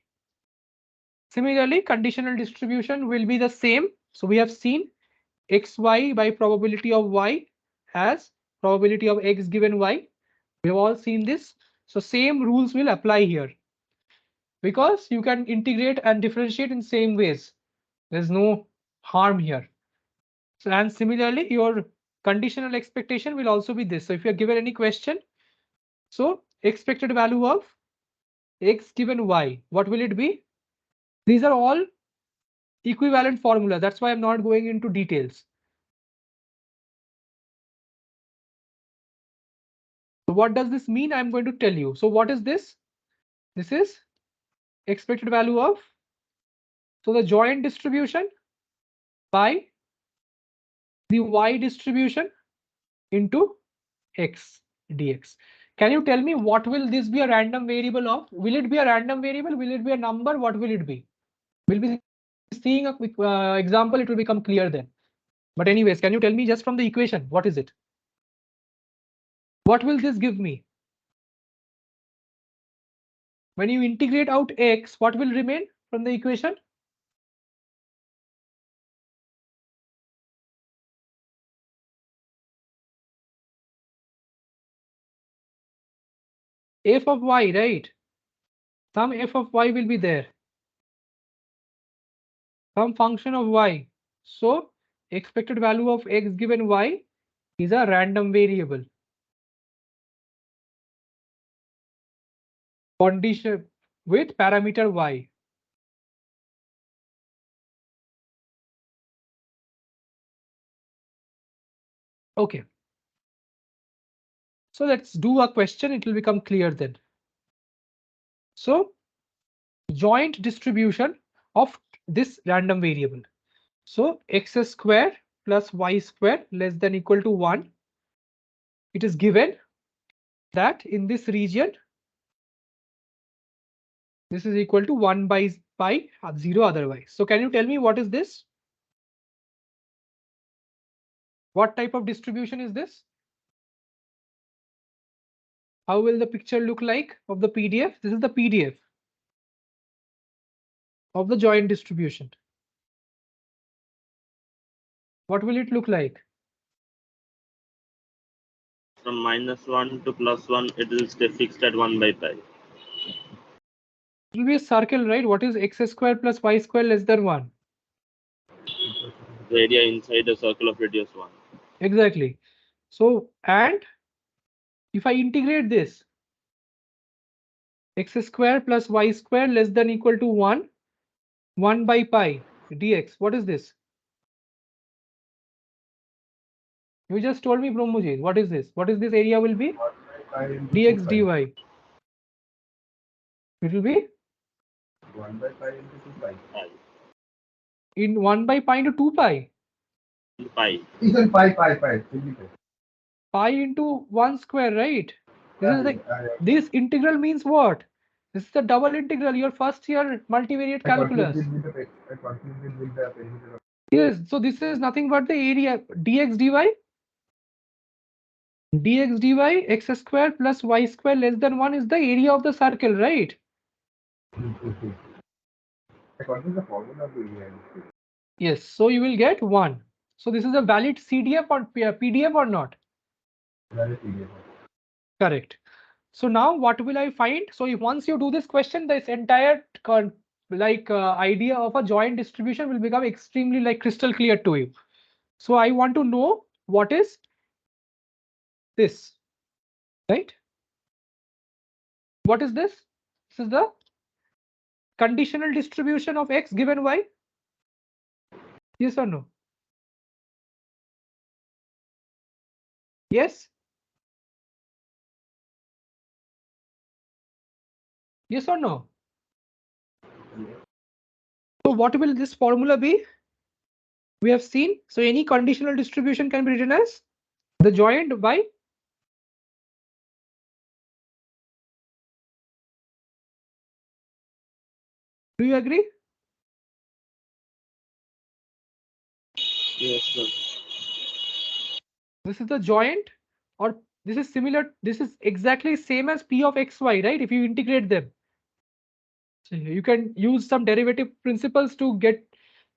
Similarly, conditional distribution will be the same. So we have seen xy by probability of y as probability of x given y. We have all seen this. So same rules will apply here, because you can integrate and differentiate in same ways. There's no harm here. So, and similarly, your conditional expectation will also be this. So if you're given any question, so expected value of x given y, what will it be? These are all equivalent formula. That's why I'm not going into details. So what does this mean? I'm going to tell you. So what is this? This is expected value of, so the joint distribution by the y distribution into x dx. Can you tell me what will this be a random variable of? Will it be a random variable? Will it be a number? What will it be? We'll be seeing a quick example. It will become clear then. But anyways, can you tell me just from the equation, what is it? What will this give me? When you integrate out x, what will remain from the equation? F of y, right? Some f of y will be there. Some function of y. So expected value of x given y is a random variable. Condition with parameter y. Okay. So let's do a question. It will become clear then. So joint distribution of this random variable. So x square plus y square less than equal to 1. It is given that in this region, this is equal to 1 by pi, 0 otherwise. So can you tell me what is this? What type of distribution is this? How will the picture look like of the PDF? This is the PDF of the joint distribution. What will it look like? From -1 to +1, it will stay fixed at 1 by pi. It will be a circle, right? What is x square plus y square less than 1? The area inside a circle of radius 1. Exactly. So, and if I integrate this, x square plus y square less than equal to 1 by pi dx. What is this? You just told me, Brahmujit. What is this? What is this area will be? 1 by pi into Dx 2 pi. dy. It will be 1 by pi into 2 pi. Pi. in 1 by pi into 2 pi. Pi. Even pi. Pi into 1 square, right? This is like, Yeah. this integral means what? This is the double integral, your first year multivariate calculus. I confused it with the perimeter. Yes, so this is nothing but the area dx dy. Dx dy x square plus y square less than 1 is the area of the circle, right? What is the formula of the area? Yes, so you will get 1. So this is a valid CDF or PDF or not? That is PDF. Correct. So now what will I find? So if once you do this question, this entire idea of a joint distribution will become extremely like crystal clear to you. So I want to know what is this, right? What is this? This is the conditional distribution of x given y. Yes or no? Yes? Yes or no? So what will this formula be? We have seen. So any conditional distribution can be written as the joint by Do you agree? Yes, sir. This is the joint, or this is similar. This is exactly same as P of xy, right? If you integrate them. So you can use some derivative principles to get.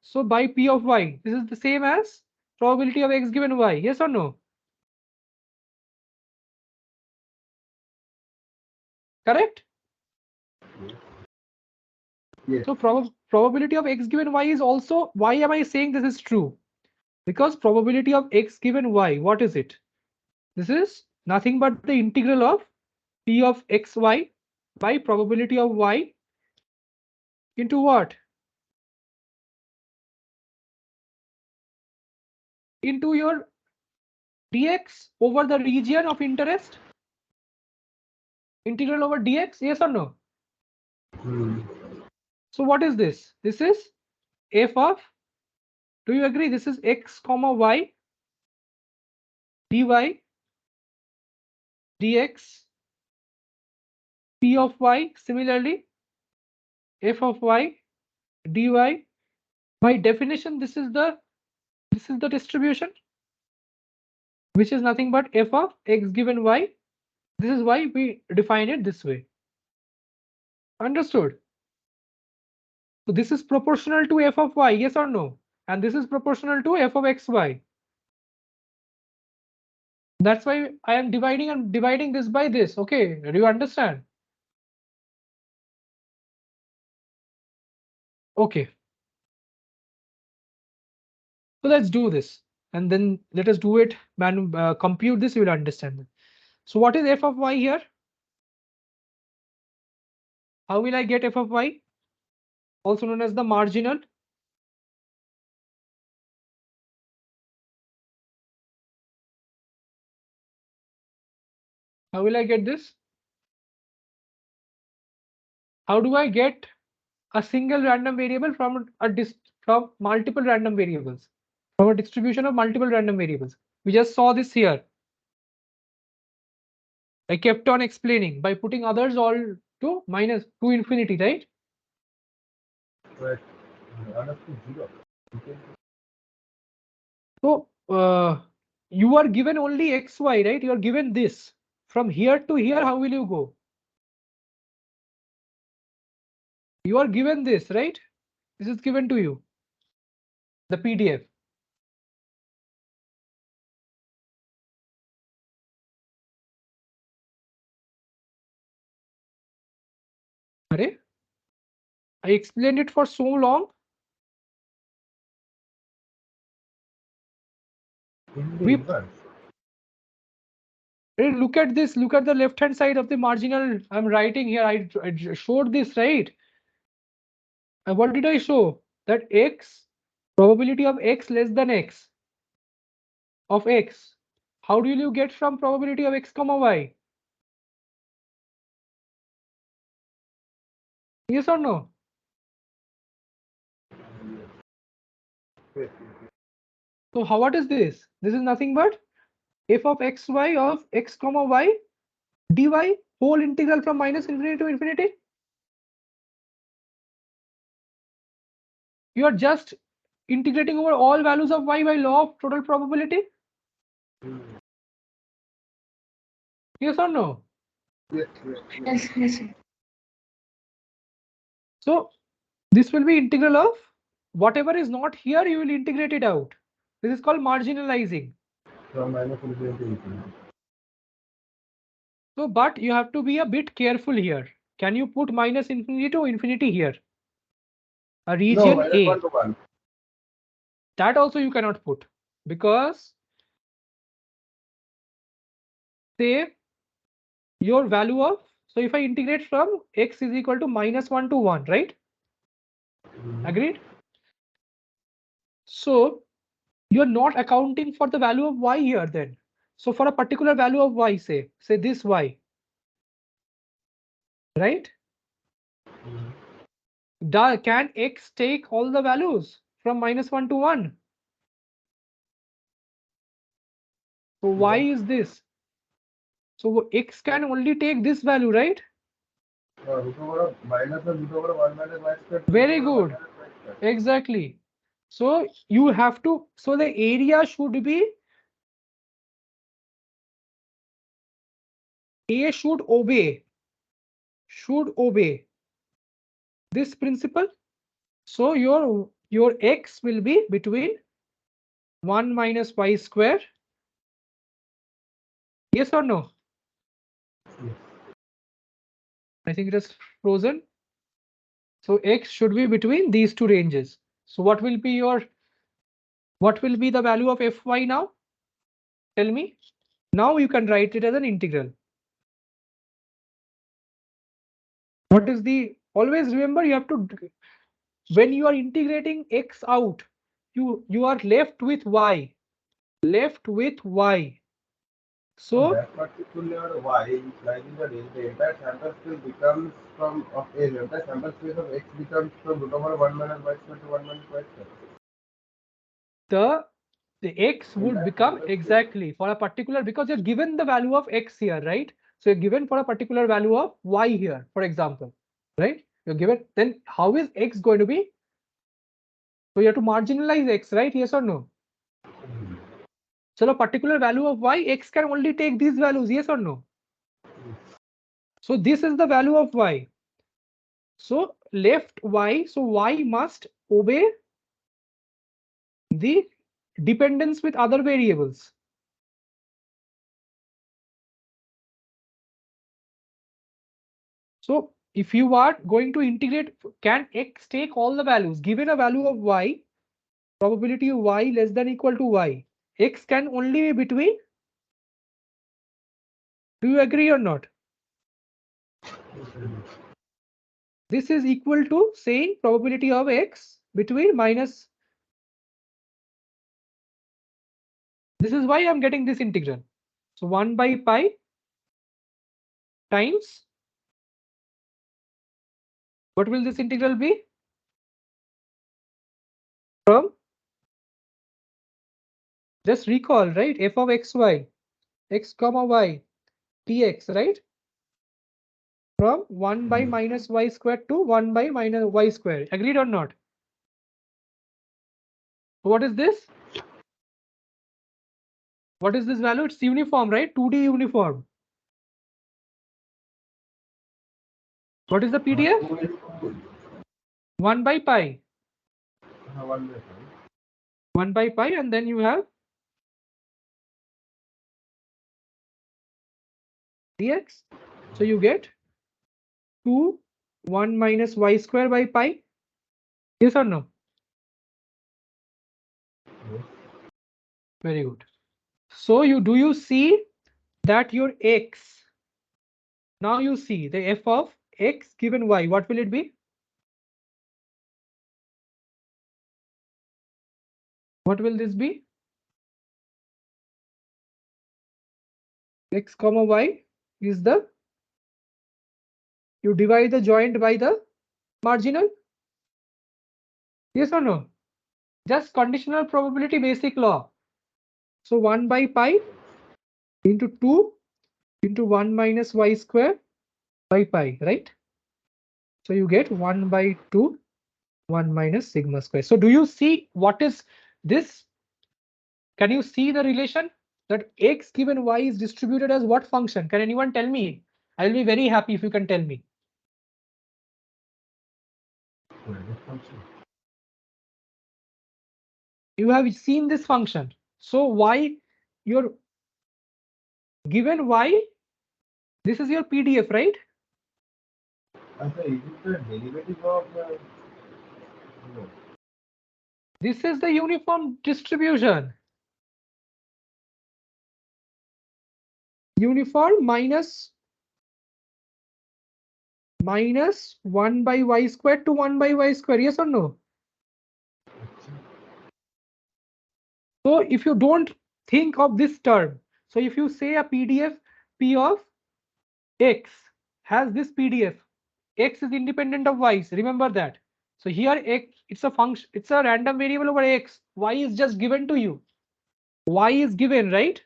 So by P of y, this is the same as probability of x given y. Yes or no? Correct? Yes. So probability of x given y is also, why am I saying this is true? Because probability of x given y, what is it? This is nothing but the integral of P of xy by probability of y into what? Into your dx over the region of interest. Integral over dx, yes or no? So what is this? This is f of, do you agree? This is x comma y dy dx P of y. Similarly, f of y dy. By definition, this is the distribution, which is nothing but f of x given y. This is why we define it this way. Understood? So this is proportional to f of y, yes or no? And this is proportional to f of xy. That's why I am dividing this by this. Okay, do you understand? Okay. So let's do this, and then let us do it. Compute this, you will understand it. So what is f of y here? How will I get f of y? Also known as the marginal. How will I get this? How do I get a single random variable from from multiple random variables, from a distribution of multiple random variables? We just saw this here. I kept on explaining by putting others all to minus to infinity, right? But up to 0. So you are given only xy, right? You are given this. From here to here, how will you go? You are given this, right? This is given to you, the PDF. Array? I explained it for so long. In the We inverse. look at this. Look at the left hand side of the marginal. I'm writing here. I showed this, right? And what did I show? That x, probability of x less than x of x. How do you get from probability of x comma y? Yes or no? Yes. So what is this? This is nothing but f of xy of x comma y dy whole integral from minus infinity to infinity. You are just integrating over all values of y by law of total probability. Yes or no? Yes. Yes, yes, sir. So this will be integral of whatever is not here, you will integrate it out. This is called marginalizing. From minus infinity to infinity. So, but you have to be a bit careful here. Can you put minus infinity to infinity here? A region No, minus A. 1 to 1. That also you cannot put, because say your value of, so if I integrate from x is equal to minus 1 to 1, right? Agreed? So you're not accounting for the value of y here then. So for a particular value of y, say this y, right? Can x take all the values from minus 1 to 1? So why is this? So x can only take this value, right? root over of minus or root over of 1 minus y square. Very Root over 1 good. minus y square. Exactly. So you have to, so the area should be, A should obey this principle. So your x will be between 1 minus y square. Yes or no? Yes. I think it is frozen. So x should be between these two ranges. So what will be the value of fy now? Tell me. Now you can write it as an integral. What is the, always remember you have to, when you are integrating x out, you are left with y. So So that particular y implies that the entire sample space becomes from of a the entire sample space of x becomes from root over 1 minus y square to 1 minus y square. the x would Entire become sample space. exactly for a particular, because you're given the value of x here, right? So you're given for a particular value of y here, for example, right? You're given, then how is x going to be? So you have to marginalize x, right? Yes or no? So a particular value of y, x can only take these values, yes or no? So this is the value of y. So left y, so y must obey the dependence with other variables. So if you are going to integrate, can x take all the values? Given a value of y, probability of y less than equal to y, x can only be between. Do you agree or not? This is equal to saying probability of x between minus. This is why I'm getting this integral. So 1 by pi times, what will this integral be? From, just recall, right? F of xy, x comma y, dx, right? From 1 by minus y squared to 1 by minus y squared. Agreed or not? What is this? What is this value? It's uniform, right? 2D uniform. What is the PDF? 1 by pi. 1 by 5. 1 by pi, and then you have dx. So you get 2 1 minus y square by pi. Yes or no? Very good. So you see that your x, now you see the f of x given y, what will it be? What will this be? X comma y is the, you divide the joint by the marginal. Yes or no? Just conditional probability basic law. So 1 by pi into 2 into 1 minus y square by pi, right? So you get 1 by 2, 1 minus sigma square. So do you see what is this? Can you see the relation that x given y is distributed as what function? Can anyone tell me? I'll be very happy if you can tell me. You have seen this function. So y, your given y, this is your PDF, right? And so is it the derivative of no. This is the uniform distribution. Uniform minus 1 by y squared to 1 by y square. Yes or no? So if you don't think of this term, so if you say a PDF P of x has this PDF, x is independent of y. Remember that. So here x, it's a function, it's a random variable over x. Y is just given to you. Y is given, right?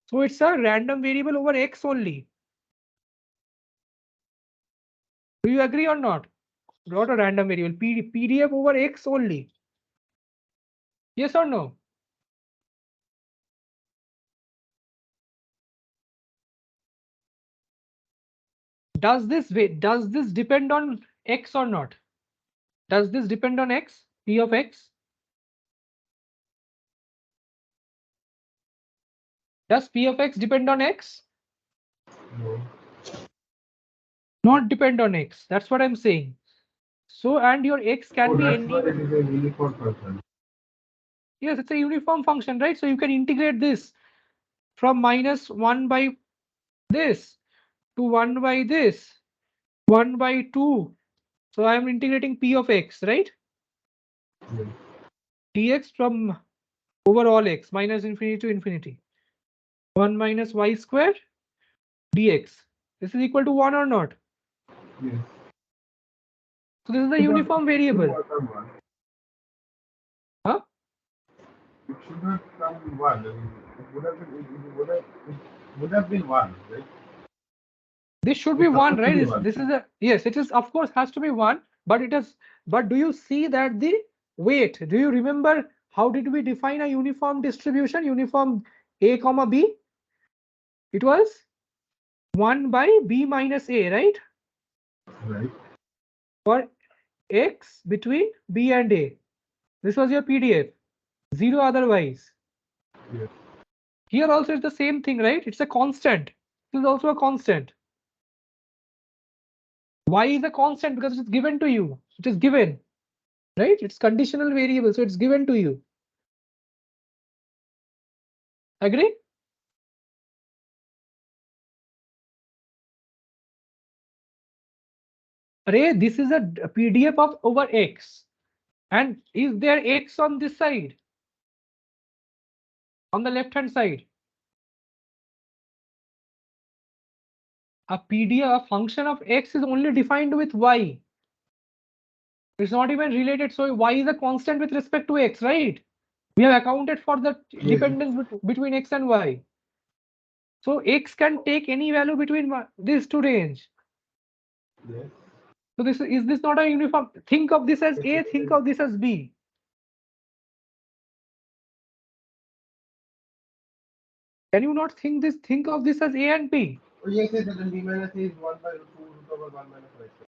So it's a random variable over x only. Do you agree or not? Not a random variable, PDF over X only. Yes or no? Does this depend on X or not? Does this depend on X, P of X? Does P of X depend on X? No. Not depend on X. That's what I'm saying. So, and your X can be That's any. why it is a uniform function. Yes, it's a uniform function, right? So you can integrate this from -1 by this to 1 by this, 1 by 2. So I am integrating P of X, right? Yes. Dx from over all x minus infinity to infinity. 1 minus y square dx. This is equal to 1 or not? Yes. So this is the Should not- uniform should variable. not come one. Huh? It should not come one. I mean, it would have been. It would have been one, right? This should be It's 1, supposed to right? be This, one. this is a, yes, it is, of course, has to be 1, but it is, but do you see that the weight? Do you remember how did we define a uniform distribution? Uniform a comma b? It was 1 by b minus a, right? Right. For x between b and a. This was your PDF. 0 otherwise. Yes. Here also it's the same thing, right? It's a constant. This is also a constant. Y is a constant because it's given to you. It is given, right? It's conditional variable, so it's given to you. Agree? Array, this is a PDF of over X. And is there X on this side? On the left hand side? A PDF, a function of X is only defined with Y. It's not even related. So Y is a constant with respect to X, right? We have accounted for the dependence between X and Y. So X can take any value between these two range. Yes. So this is this not a uniform? Think of this as A, think of this as B. Can you not think of this as A and B? Oh, yes, yes, then b minus a is 1 by 2 root over 1 minus y square.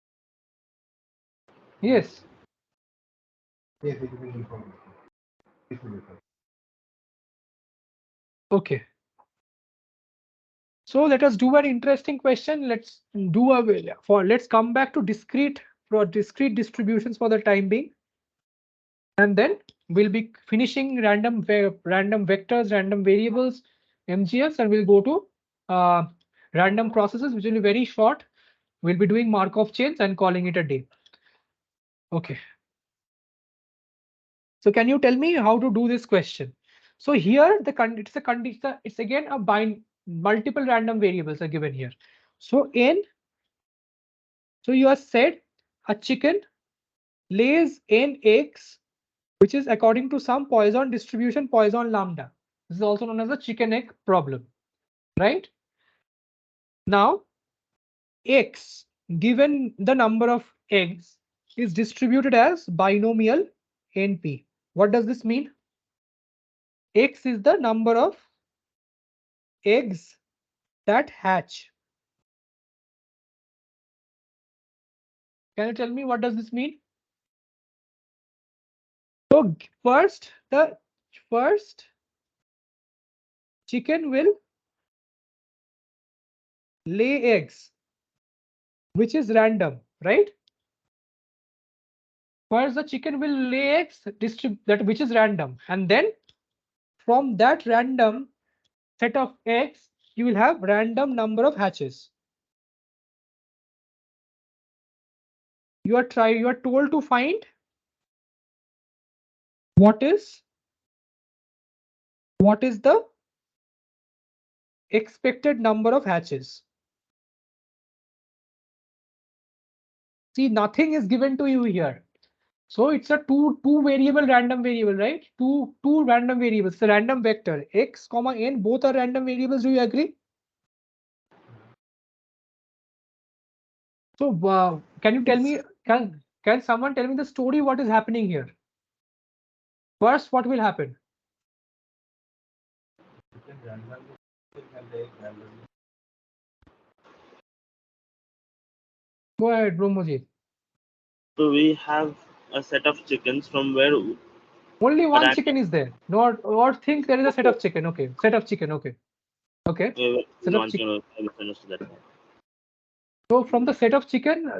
Yes. Yes, it is a uniform. It will be fine. Okay. So let us do an interesting question. Let's do let's come back to discrete distributions for the time being. And then we'll be finishing random vectors, random variables, MGFs, and we'll go to random processes, which will be very short. We'll be doing Markov chains and calling it a day. Okay. So can you tell me how to do this question? So here it's again a multiple random variables are given here. So so you have said a chicken lays n eggs, which is according to some Poisson distribution, Poisson lambda. This is also known as the chicken egg problem, right? Now, x given the number of eggs is distributed as binomial np. What does this mean? X is the number of eggs that hatch. Can you tell me what does this mean? So the first chicken will lay eggs, which is random, right? First, the chicken will lay eggs, which is random, and then from that random set of eggs, you will have random number of hatches. You are told to find what is the expected number of hatches. See, nothing is given to you here. So it's a two variable random variable, right? Two random variables. The random vector x comma n, both are random variables. Do you agree? So can you tell me, can someone tell me the story what is happening here? First, what will happen? Go ahead, Brahmajit. So we have a set of chickens from where Only one random- chicken is there. Not or think there is a set of chicken. Okay, set of chicken. Okay, okay. Set of one chicken. chicken, I misunderstood that. So from the set of chicken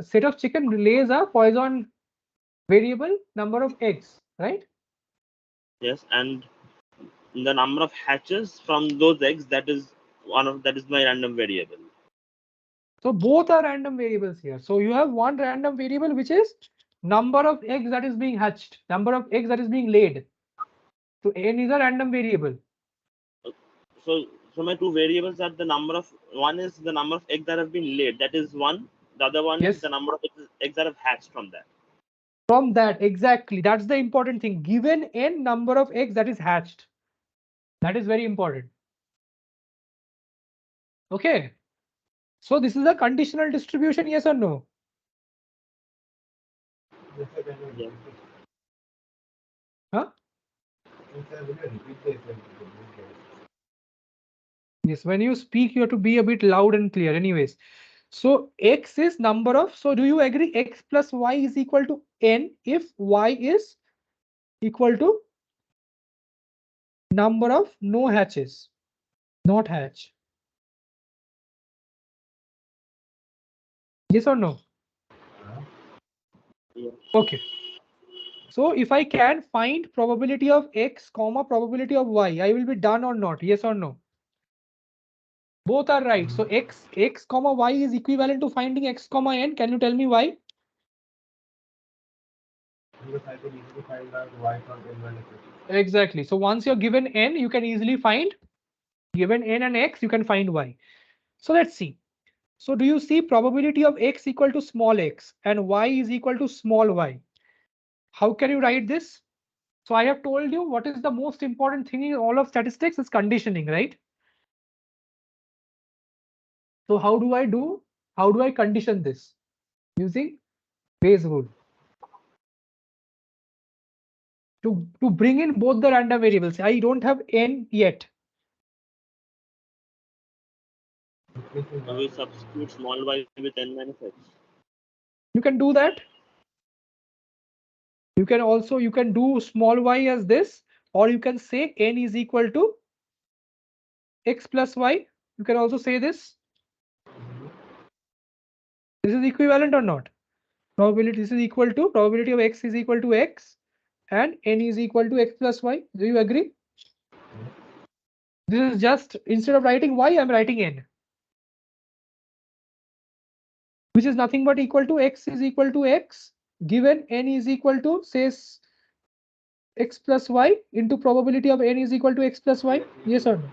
lays a Poisson variable number of eggs, right? Yes, and the number of hatches from those eggs, that is my random variable. So both are random variables here. So you have one random variable which is number of eggs that is being hatched, number of eggs that is being laid. So n is a random variable. So my two variables are the number of, one is the number of eggs that have been laid, that is one. The other one is Yes. the number of eggs that have hatched from that. From that, exactly. That's the important thing. Given n number of eggs that is hatched. That is very important. Okay. So this is a conditional distribution, yes or no? Yeah. Huh? Yes, when you speak, you have to be a bit loud and clear. Anyways, so x is number of, so do you agree x plus y is equal to n if y is equal to number of no hatches, not hatch? Yes or no? Yeah. Okay. So if I can find probability of x comma probability of y, I will be done or not? Yes or no? Both are right. So x comma y is equivalent to finding x comma n. Can you tell me why? Exactly. So once you're given n, you can easily find, given n and x, you can find y. So let's see. So do you see probability of x equal to small x and y is equal to small y? How can you write this? So I have told you what is the most important thing in all of statistics is conditioning, right? So how do I do? How do I condition this? Using Bayes rule. To bring in both the random variables. I don't have n yet. So we substitute small y with n minus x. You can do that. You can do small y as this, or you can say n is equal to x plus y. You can also say this. This is equivalent or not? Probability, this is equal to probability of x is equal to x and n is equal to x plus y. Do you agree? This is just, instead of writing y, I'm writing n, which is nothing but equal to x is equal to x given n is equal to says x plus y into probability of n is equal to x plus y. Yes or no?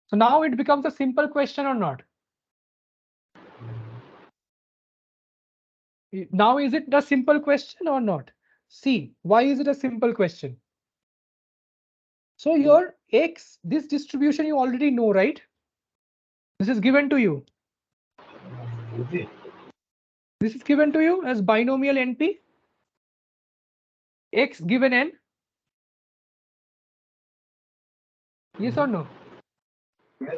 So now it becomes a simple question or not? Now is it a simple question or not? See, why is it a simple question? So your x, this distribution you already know, right? This is given to you. This is given to you as binomial NP. X given n. Yes or no? Yes.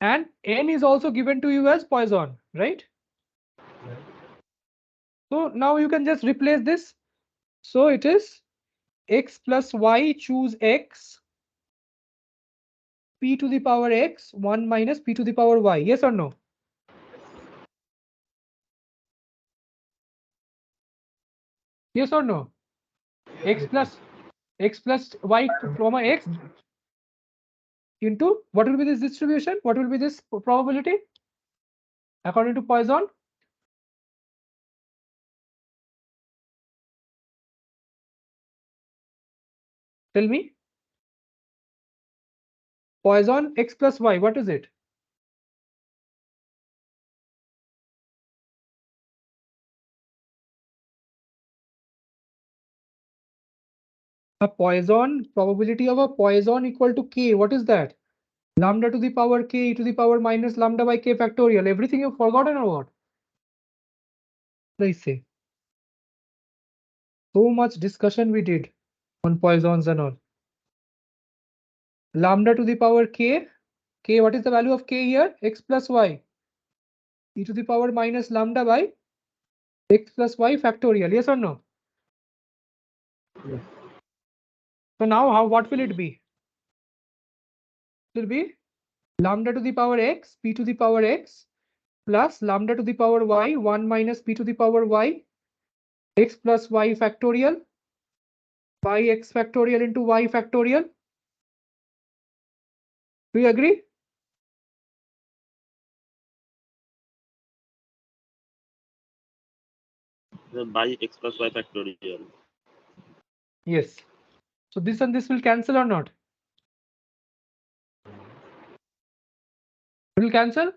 And n is also given to you as Poisson, right? So now you can just replace this. So it is x plus y, choose x, p to the power x, 1 minus p to the power y. Yes or no? Yes or no? X plus y comma x into what will be this distribution? What will be this probability according to Poisson? Tell me. Poisson x plus y, what is it? A Poisson, probability of a Poisson equal to k. What is that? Lambda to the power k e to the power minus lambda by k factorial. Everything you've forgotten or what? I say. So much discussion we did on Poissons and all. Lambda to the power k. K, what is the value of k here? X plus y. E to the power minus lambda by x plus y factorial. Yes or no? Yes. So now what will it be? It will be lambda to the power x, p to the power x, plus lambda to the power y, 1 minus p to the power y, x plus y factorial, by x factorial into y factorial. Do you agree? By x plus y factorial. Yes. So this and this will cancel or not? It will cancel.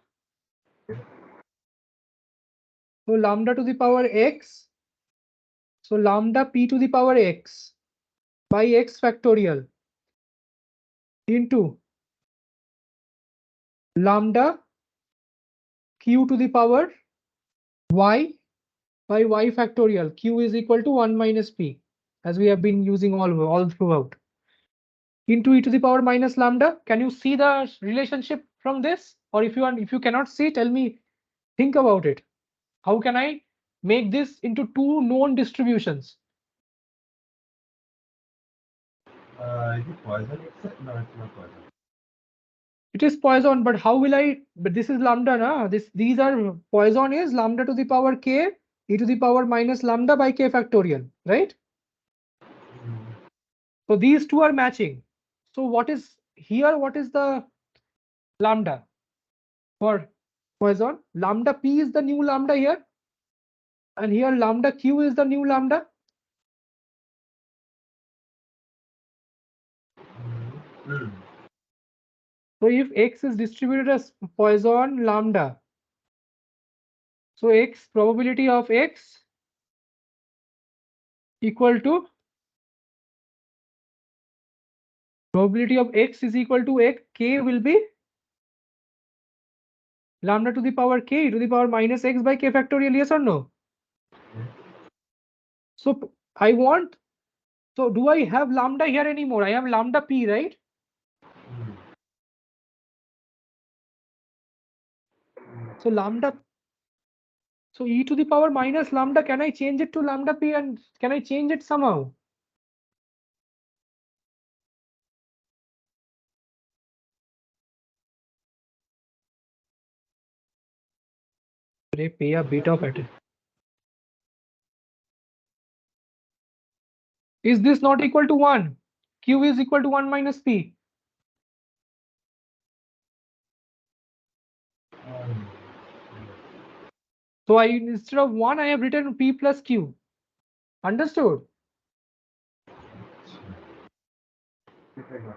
So lambda to the power x. So lambda p to the power x by x factorial into lambda q to the power y by y factorial. Q is equal to 1 minus p, as we have been using all throughout. Into e to the power minus lambda. Can you see the relationship from this? Or if you cannot see, tell me, think about it. How can I make this into two known distributions? Is it Poisson itself? No, it's not Poisson. It is Poisson, but how will I? But this is lambda, na? These are Poisson is lambda to the power k e to the power minus lambda by k factorial, right? So these two are matching. So what is here? What is the lambda for Poisson? Lambda p is the new lambda here, and here lambda q is the new lambda. So if x is distributed as Poisson lambda, so x probability of x equal to probability of x is equal to x, k will be lambda to the power k to the power minus x by k factorial. Yes or no? So I want, so do I have lambda here anymore? I have lambda p, right? So lambda, so e to the power minus lambda, can I change it to lambda p, and can I change it somehow? Pay a bit of it. Is this not equal to 1? Q is equal to 1 minus p. So I, instead of 1, I have written p plus q. Understood?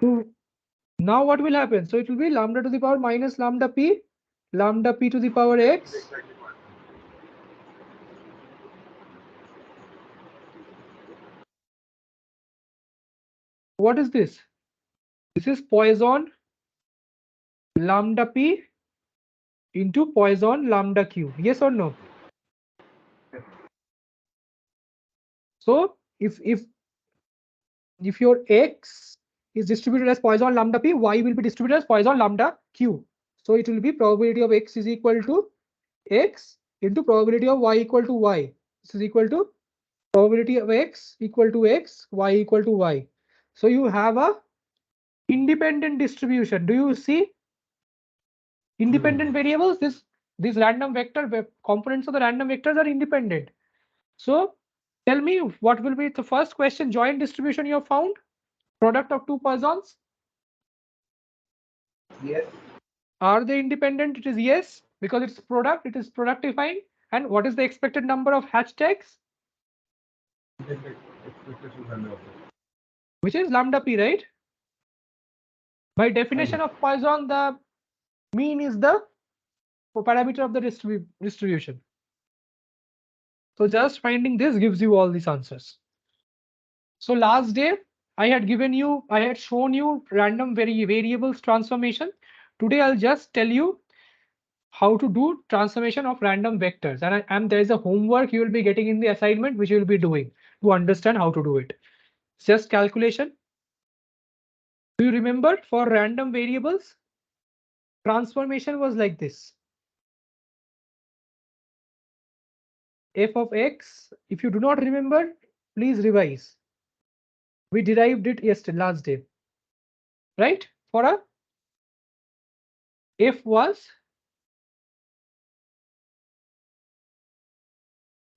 So now what will happen? So it will be lambda to the power minus lambda p to the power x. What is this? This is Poisson lambda p into Poisson lambda q. Yes or no? So if your x is distributed as Poisson lambda p, y will be distributed as Poisson lambda q. So it will be probability of x is equal to x into probability of y equal to y. This is equal to probability of x equal to x, y equal to y. So you have a independent distribution. Do you see independent variables? These random vector components of the random vectors are independent. So tell me, what will be the first question? Joint distribution you have found? Product of two Poissons? Yes. Are they independent? It is yes, because it's product, it is productifying. And what is the expected number of hashtags? Which is lambda p, right? By definition of Poisson, the mean is the parameter of the distribution. So just finding this gives you all these answers. So last day, I had shown you random variables transformation. Today I'll just tell you how to do transformation of random vectors. And there is a homework you will be getting in the assignment, which you will be doing to understand how to do it. It's just calculation. Do you remember for random variables, transformation was like this. F of x, if you do not remember, please revise. We derived it yesterday, last day, right? For a f was,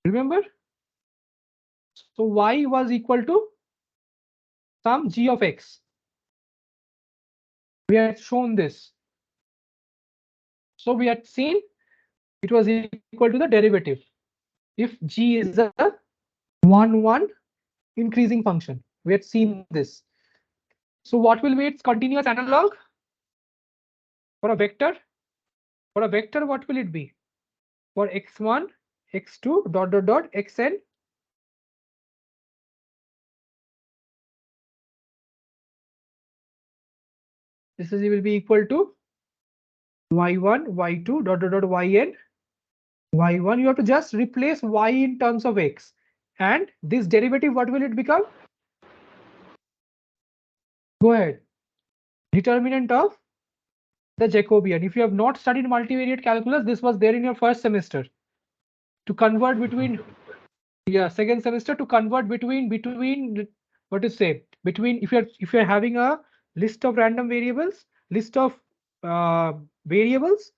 remember? So y was equal to some g of x. We had shown this. So we had seen it was equal to the derivative. If g is a 1 increasing function, we had seen this. So what will be its continuous analog for a vector? For a vector, what will it be? For x1, x2, dot dot dot, xn. This is will be equal to y1, y2, dot dot dot, yn, y1. You have to just replace y in terms of x, and this derivative, what will it become? Go ahead. Determinant of the Jacobian. If you have not studied multivariate calculus, this was there in your first semester. To convert between, yeah, second semester, to convert between what to say, between, if you're having a list of random variables, list of variables,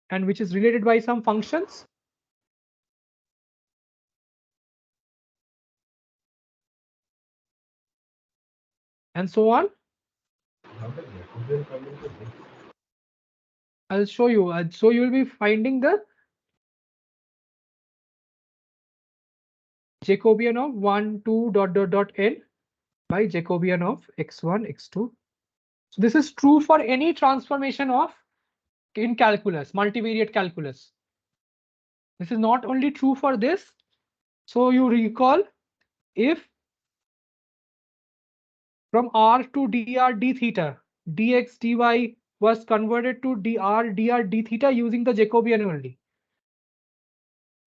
and which is related by some functions, and so on. I'll show you. So you will be finding the Jacobian of 1, 2, dot dot dot n by Jacobian of x1, x2. So this is true for any transformation of in calculus, multivariate calculus. This is not only true for this. So you recall, if from r to dr d theta, dx dy was converted to dr d theta using the Jacobian only.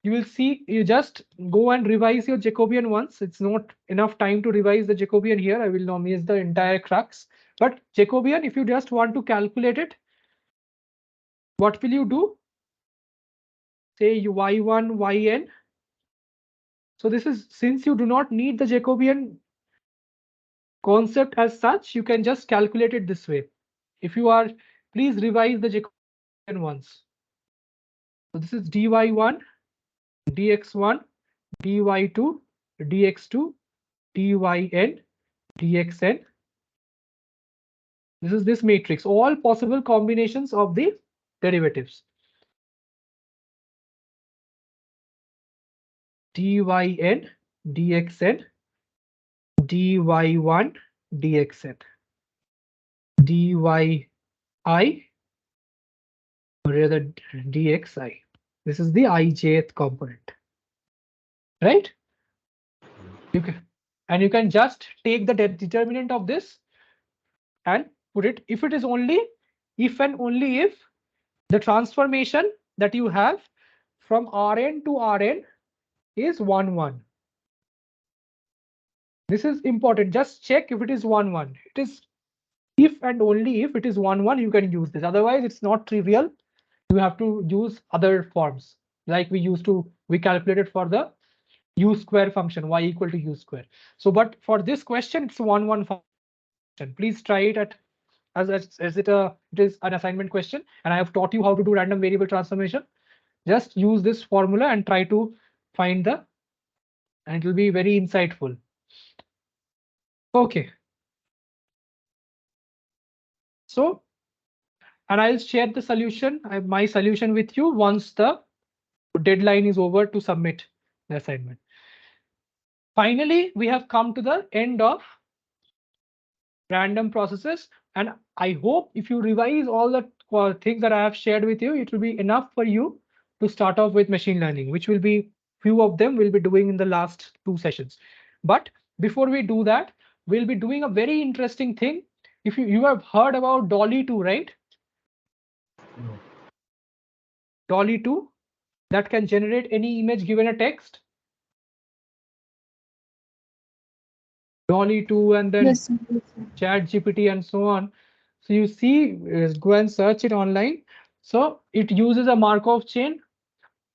You will see, you just go and revise your Jacobian once. It's not enough time to revise the Jacobian here. I will not miss the entire crux. But Jacobian, if you just want to calculate it, what will you do? Say y1, yn. So this is, since you do not need the Jacobian concept as such, you can just calculate it this way. If you are, please revise the Jacobian once. So this is dy1, dx1, dy2, dx2, dyn, dxn. This is this matrix, all possible combinations of the derivatives. dyn, dxn, dy1, dxn, dyi, or rather dxi. This is the ijth component, right? And you can just take the determinant of this and put it, if it is only, if and only if the transformation that you have from Rn to Rn is 1, 1. This is important. Just check if it is 1, 1. It is if and only if it is 1, 1, you can use this. Otherwise, it's not trivial. You have to use other forms like we calculated for the u square function, y equal to u square. So, but for this question, it's 1, 1 function. Please try it at as it is an assignment question, and I have taught you how to do random variable transformation. Just use this formula and try to find the, and it will be very insightful. Okay. So, and I'll share the solution, my solution with you once the deadline is over to submit the assignment. Finally, we have come to the end of random processes, and I hope if you revise all the things that I have shared with you, it will be enough for you to start off with machine learning, which will be few of them will be doing in the last 2 sessions. But before we do that, we'll be doing a very interesting thing. If you have heard about Dolly 2, right? Dolly 2 that can generate any image given a text. Dolly 2 and then Yes, sir. Yes, sir. Chat GPT and so on. So you see, go and search it online. So it uses a Markov chain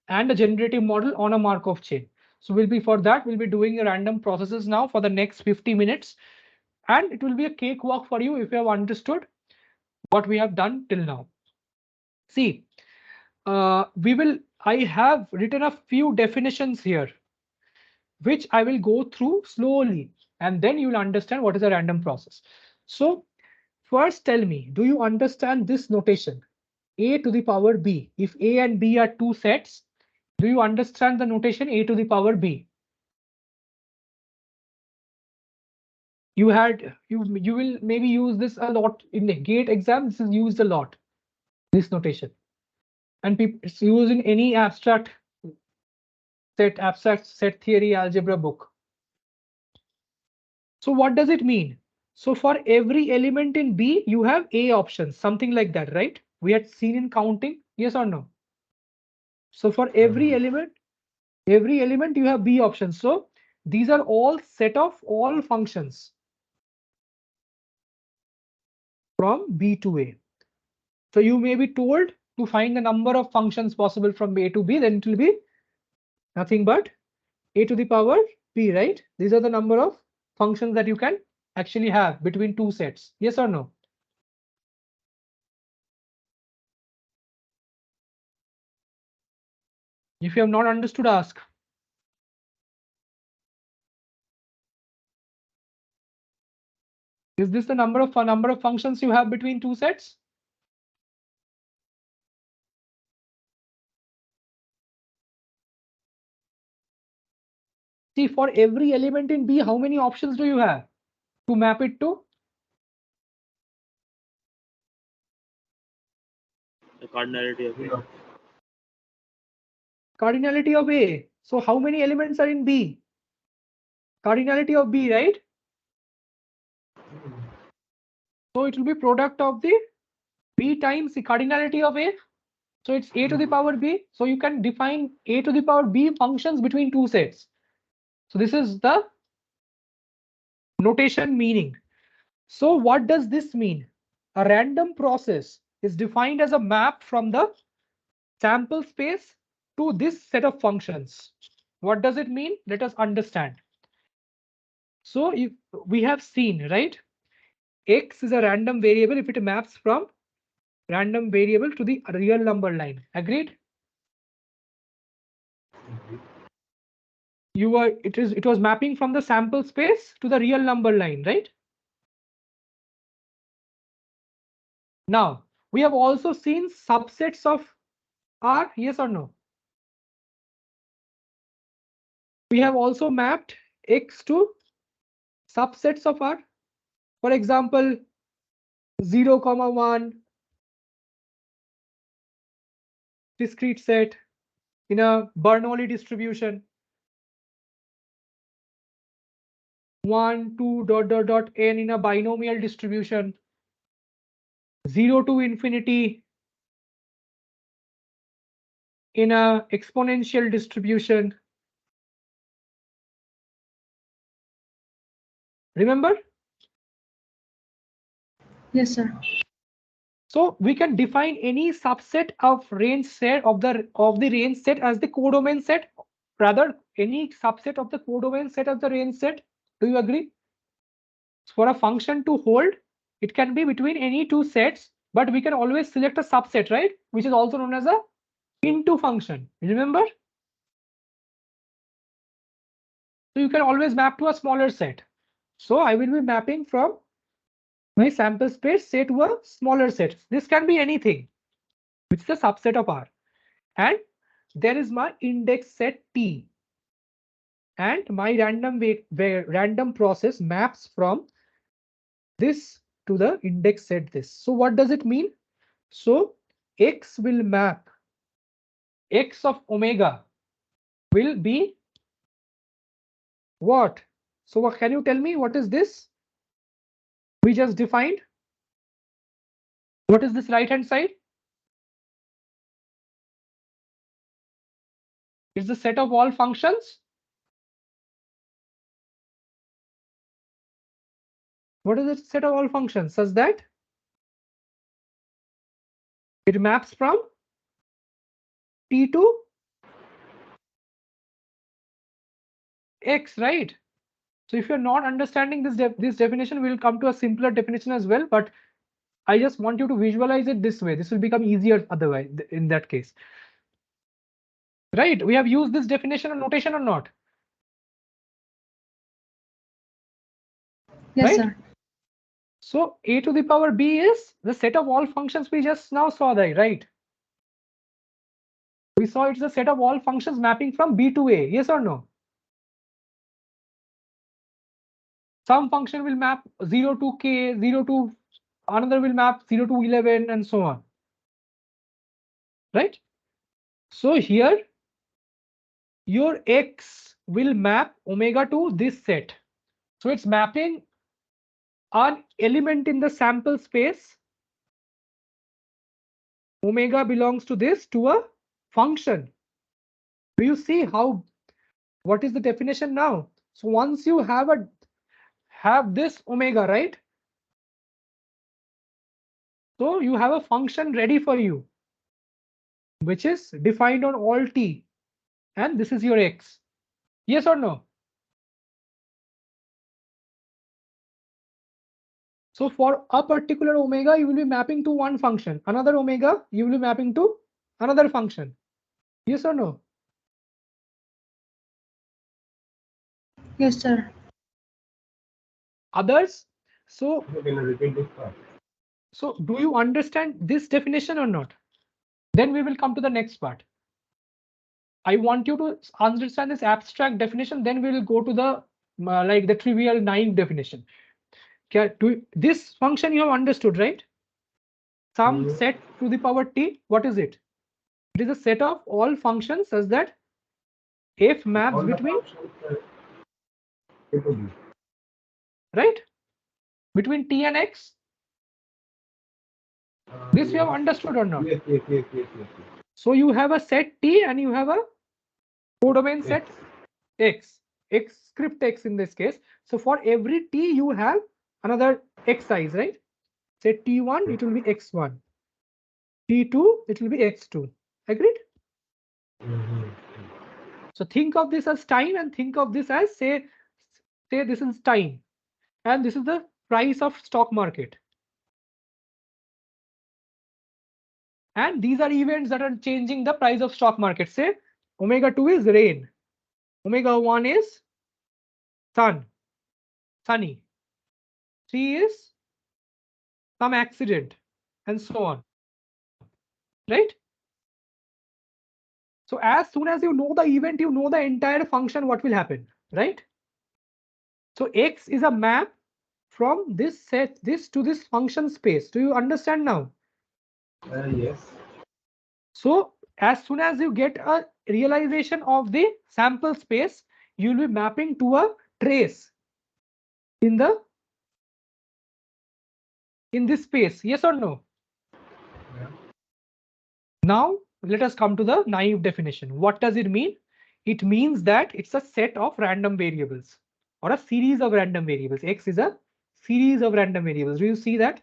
and a generative model on a Markov chain. So for that, we'll be doing random processes now for the next 50 minutes. And it will be a cakewalk for you if you have understood what we have done till now. See, I have written a few definitions here, which I will go through slowly, and then you will understand what is a random process. So first tell me, do you understand this notation? A to the power B. If A and B are two sets, do you understand the notation A to the power B? You will maybe use this a lot in the GATE exam. This is used a lot, this notation. And it's used in any abstract set theory algebra book. So what does it mean? So for every element in B, you have A options, something like that, right? We had seen in counting, yes or no? So for every element you have B options. So these are all set of all functions from B to A. So you may be told to find the number of functions possible from A to B, then it will be nothing but A to the power B, right? These are the number of functions that you can actually have between two sets. Yes or no? If you have not understood, ask. Is this the number of functions you have between two sets? See, for every element in B, how many options do you have to map it to? The cardinality of A. Cardinality of A. So how many elements are in B? Cardinality of B, right? So it will be product of the B times the cardinality of A. So it's A to the power B. So you can define A to the power B functions between two sets. So this is the notation meaning. So what does this mean? A random process is defined as a map from the sample space to this set of functions. What does it mean? Let us understand. So if we have seen, right? X is a random variable if it maps from random variable to the real number line. Agreed? It was mapping from the sample space to the real number line, right? Now we have also seen subsets of R, yes or no? We have also mapped X to subsets of R. For example, 0, 1 discrete set in a Bernoulli distribution. 1, 2, n in a binomial distribution. 0 to infinity in a exponential distribution. Remember? Yes, sir. So we can define any subset of range set of the range set as the codomain set. Rather, any subset of the codomain set as the range set. Do you agree? For a function to hold, it can be between any two sets, but we can always select a subset, right? Which is also known as a into function. Remember? So you can always map to a smaller set. So I will be mapping from my sample space say to a smaller set. This can be anything, which is a subset of R. And there is my index set T. And my random process maps from this to the index set this. So what does it mean? So X will map X of omega will be what? So what can you tell me? What is this? we just defined. What is this right hand side? It's the set of all functions. What is the set of all functions such that it maps from t to x, right? So if you're not understanding this definition, we'll come to a simpler definition as well. But I just want you to visualize it this way. This will become easier otherwise in that case. Right? We have used this definition or notation or not? Yes, Right? sir. So a to the power b is the set of all functions we just now saw there, right? We saw it's a set of all functions mapping from b to a. Yes or no? Some function will map 0 to k, 0 to another will map 0 to 11 and so on. Right? So here your x will map omega to this set. So it's mapping an element in the sample space. Omega belongs to this to a function. Do you see how, what is the definition now? So once you have this omega, right? So you have a function ready for you, which is defined on all t, and this is your x. Yes or no? So for a particular omega, you will be mapping to one function. Another omega, you will be mapping to another function. Yes or no? Yes, sir. Others? So, Can you repeat this part? so do you understand this definition or not? Then we will come to the next part. I want you to understand this abstract definition. Then we will go to the like the trivial naive definition. Okay, this function you have understood, right? Some set to the power t. What is it? It is a set of all functions such that f maps between, right, between t and x. This you have understood or not? Yes. So you have a set t and you have a codomain set x script x in this case. So for every t you have another x size, right? Say t1, it will be x1. t2, it will be x2. Agreed? So think of this as time and think of this as say this is time and this is the price of stock market. And these are events that are changing the price of stock market. Say omega 2 is rain. Omega 1 is sunny. 3 is some accident and so on. Right? So as soon as you know the event, you know the entire function, what will happen, right? So x is a map from this set, this to this function space. Do you understand now? Yes. So as soon as you get a realization of the sample space, you will be mapping to a trace in this space. Yes or no? Yeah. Now let us come to the naive definition. What does it mean? It means that it's a set of random variables or a series of random variables. X is a series of random variables. Do you see that?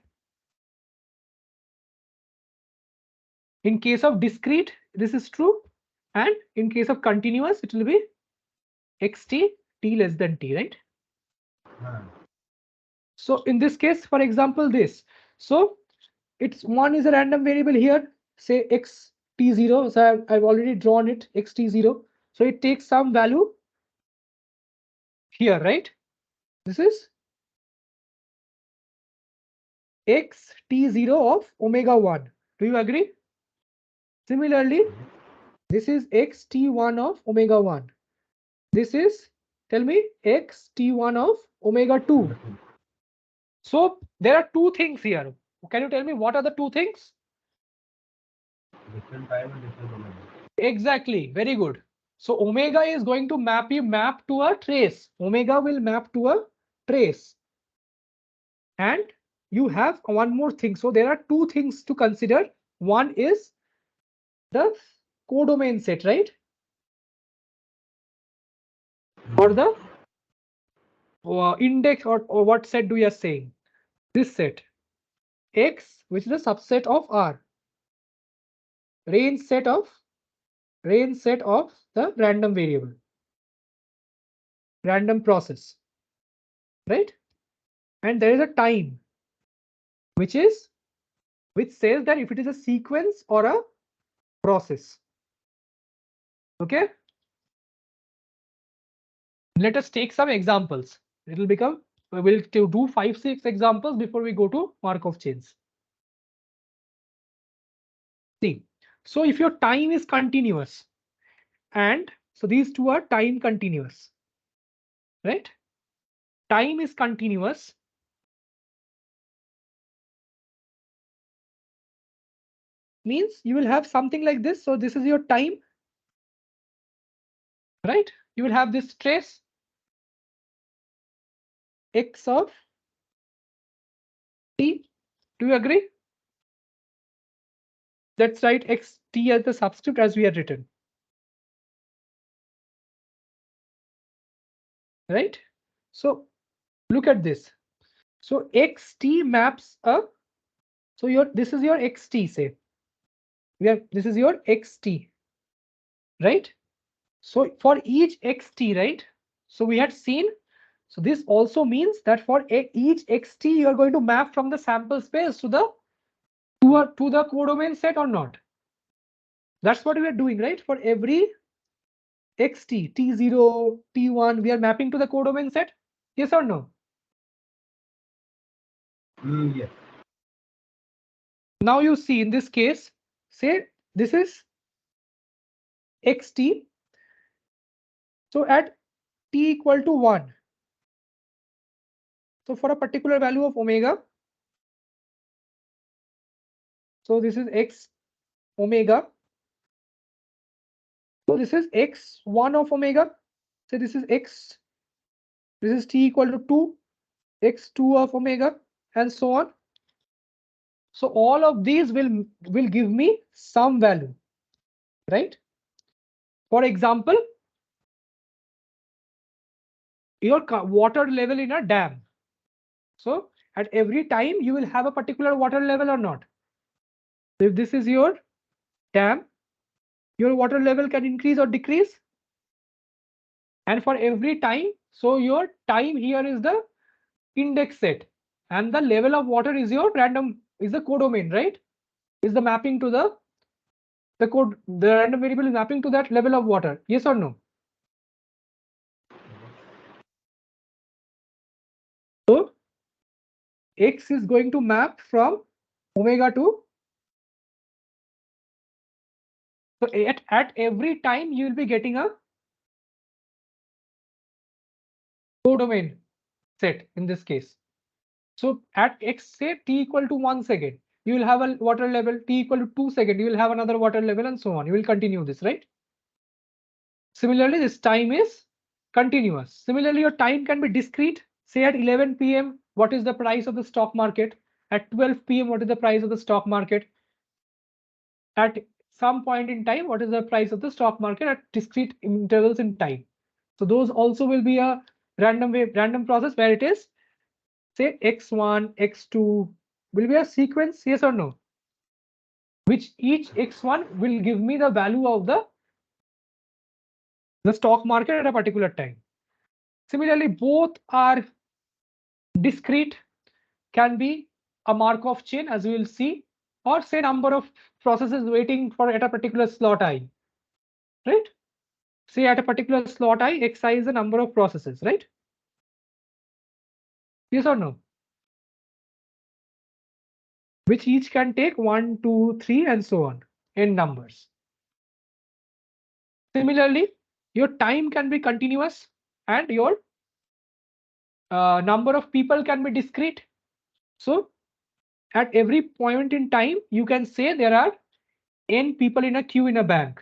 In case of discrete, this is true. And in case of continuous, it will be xt, t less than t, right? So in this case, for example, this. So it's one is a random variable here, say xt0. So I've already drawn it, xt0. So it takes some value here, right? This is xt0 of omega 1. Do you agree? Similarly, this is xt1 of omega 1. This is, tell me, xt1 of omega 2. So there are two things here. Can you tell me what are the two things? Different time and different omega. Exactly. Very good. So omega is going to map to a trace. Omega will map to a trace. And you have one more thing. So there are two things to consider. One is the codomain set, right? Or the index, or what set do you are saying? This set X, which is a subset of R, range set of the random variable, random process, right? And there is a time, which says that if it is a sequence or a process. Okay. Let us take some examples. It'll become, we'll do 5-6 examples before we go to Markov chains. See, so if your time is continuous, and so these two are time continuous, right? Time is continuous. Means you will have something like this. So this is your time, right? You will have this trace x of t. Do you agree? Let's write xt as the subscript as we had written. Right? So look at this. So xt maps up. So this is your xt, say. This is your xt, right? So for each xt, right? So we had seen. So this also means that for each xt, you are going to map from the sample space to the codomain set or not. That's what we are doing, right? For every xt, t0, t1, we are mapping to the codomain set. Yes or no? Yes. Now you see in this case, say this is xt. So at t equal to 1, so for a particular value of omega, so this is x omega. So this is x1 of omega. So this is x. This is t equal to 2, x2 of omega, and so on. So all of these will give me some value, right? For example, your water level in a dam. So at every time you will have a particular water level or not. If this is your dam, your water level can increase or decrease. And for every time, so your time here is the index set, and the level of water is your is the codomain, right? Is the mapping to the random variable is mapping to that level of water. Yes or no? So x is going to map from omega to. So at every time you will be getting a codomain set in this case. So at x, say t equal to 1 second, you will have a water level. T equal to 2 seconds, you will have another water level, and so on. You will continue this, right? Similarly, this time is continuous. Similarly, your time can be discrete. Say at 11 p.m., what is the price of the stock market? At 12 p.m., what is the price of the stock market? At some point in time, what is the price of the stock market at discrete intervals in time? So those also will be a random process where it is, say, x1, x2 will be a sequence, yes or no? Which each x1 will give me the value of the stock market at a particular time. Similarly, both are discrete, can be a Markov chain, as we will see, or say number of processes waiting for at a particular slot I, right? Say at a particular slot I, xi is the number of processes, right? Yes or no? Which each can take 1, 2, 3, and so on in numbers. Similarly, your time can be continuous and your number of people can be discrete. So at every point in time, you can say there are n people in a queue in a bank.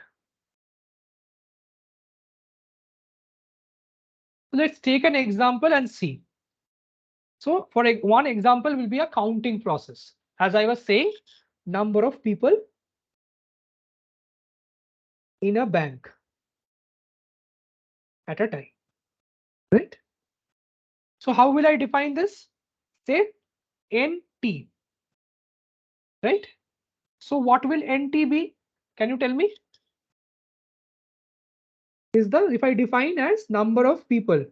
Let's take an example and see. So for one example will be a counting process. As I was saying, number of people in a bank at a time, right? So how will I define this? Say NT, right? So what will NT be? Can you tell me? Is the, if I define as number of people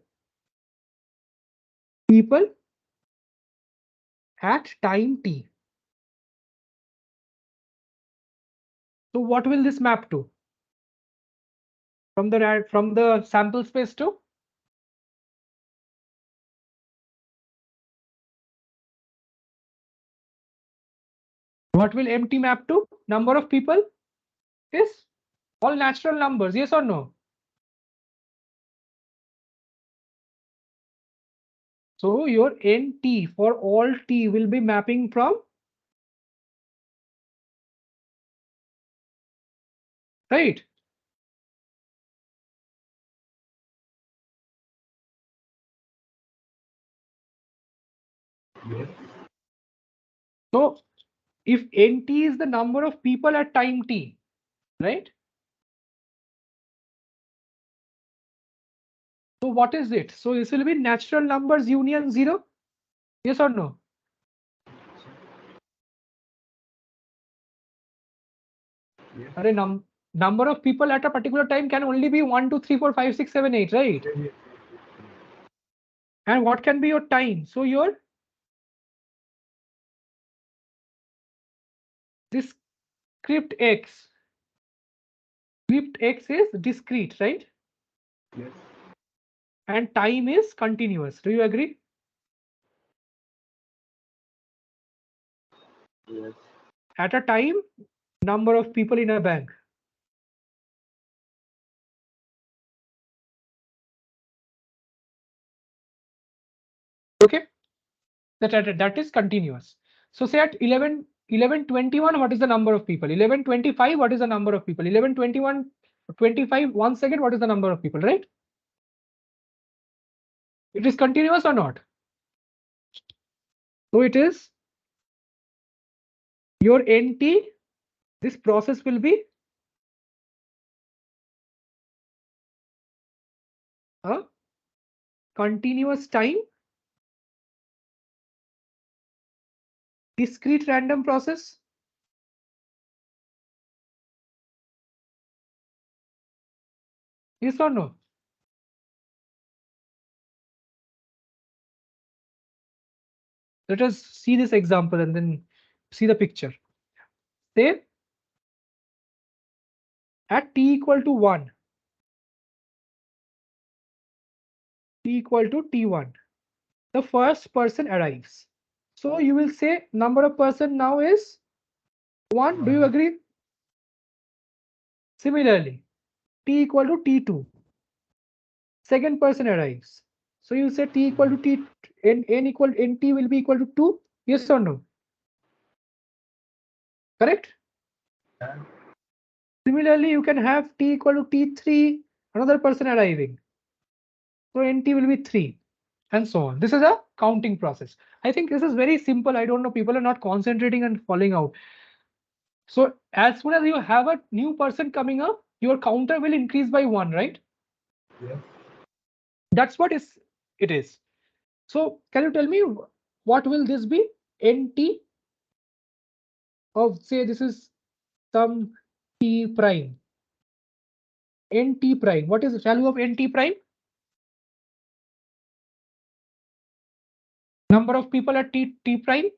at time t. So what will this map to? From the sample space to? What will MT map to? Number of people is all natural numbers, yes or no? So your NT for all t will be mapping from, right? Yes. So if NT is the number of people at time t, right? So what is it? So this will be natural numbers union 0, yes or no? Yes. Number of people at a particular time can only be 1, 2, 3, 4, 5, 6, 7, 8, right? Yes. And what can be your time? So your this script x is discrete, right? Yes. And time is continuous. Do you agree? Yes. At a time, number of people in a bank. Okay, that is continuous. So say at 11:21, what is the number of people? 11:25, what is the number of people? 11:21, 25, 1 second, what is the number of people, right? It is continuous or not? So it is your NT, this process will be a continuous time, discrete random process. Yes or no? Let us see this example and then see the picture. Say at t equal to 1, t equal to t1, the first person arrives. So you will say number of person now is 1. Do you agree? Similarly, t equal to t2, second person arrives. So you say t equal to t, n equal nt will be equal to 2. Yes or no? Correct? Yeah. Similarly, you can have t equal to t3, another person arriving. So nt will be 3 and so on. This is a counting process. I think this is very simple. I don't know, people are not concentrating and falling out. So as soon as you have a new person coming up, your counter will increase by 1, right? Yes. That's what it is. So can you tell me what will this be? NT of, say, this is some t prime. NT prime. What is the value of NT prime? Number of people at t prime?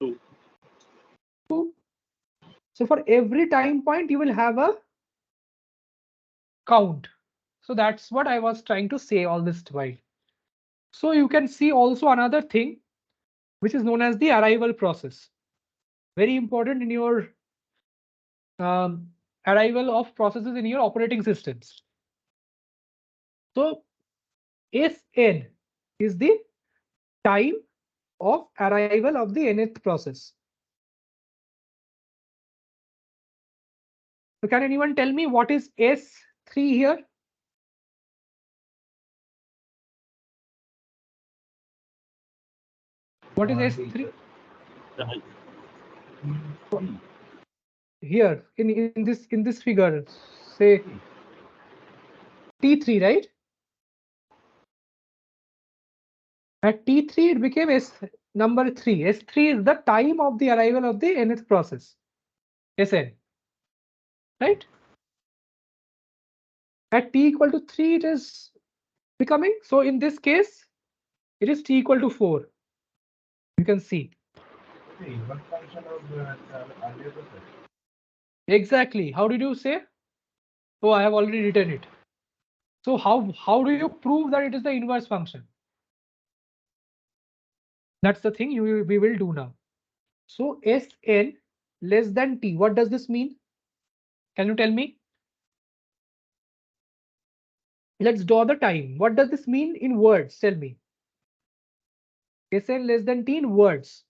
2. 2. So for every time point, you will have a count. So that's what I was trying to say all this while. So you can see also another thing, which is known as the arrival process. Very important in your arrival of processes in your operating systems. So Sn is the time of arrival of the nth process. So can anyone tell me what is S3 here? What is S3? Right. Here in this figure, say T3, right? At T3 it became number 3. S3 is the time of the arrival of the nth process. Sn. Right? At t equal to 3 it is becoming, so in this case it is t equal to 4. You can see. Exactly. How did you say? Oh, I have already written it. So how do you prove that it is the inverse function? That's the thing we will do now. So Sn less than t. What does this mean? Can you tell me? Let's draw the time. What does this mean in words? Tell me. Sn less than t in words.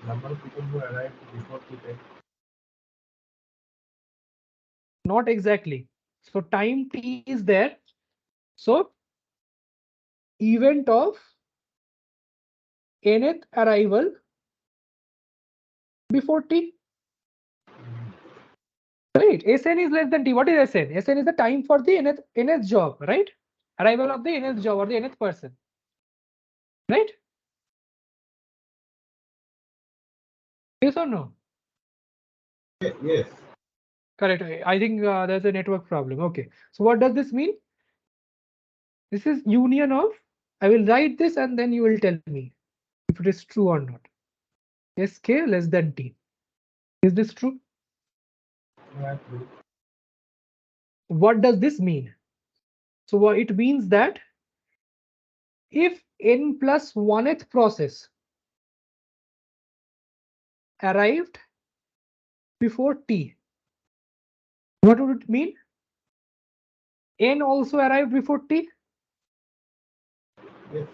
Number of people who arrived before T10. Not exactly. So time t is there. So event of nth arrival before t. Right. Sn is less than t. What is Sn? Sn is the time for the nth job, right? Arrival of the nth job or the nth person. Right? Yes or no? Yes. Correct. I think there's a network problem. Okay. So what does this mean? This is union of, I will write this and then you will tell me if it is true or not. Sk less than t. Is this true? Yeah, true. What does this mean? So it means that if n plus 1th process arrived before t, what would it mean? N also arrived before t. Yes.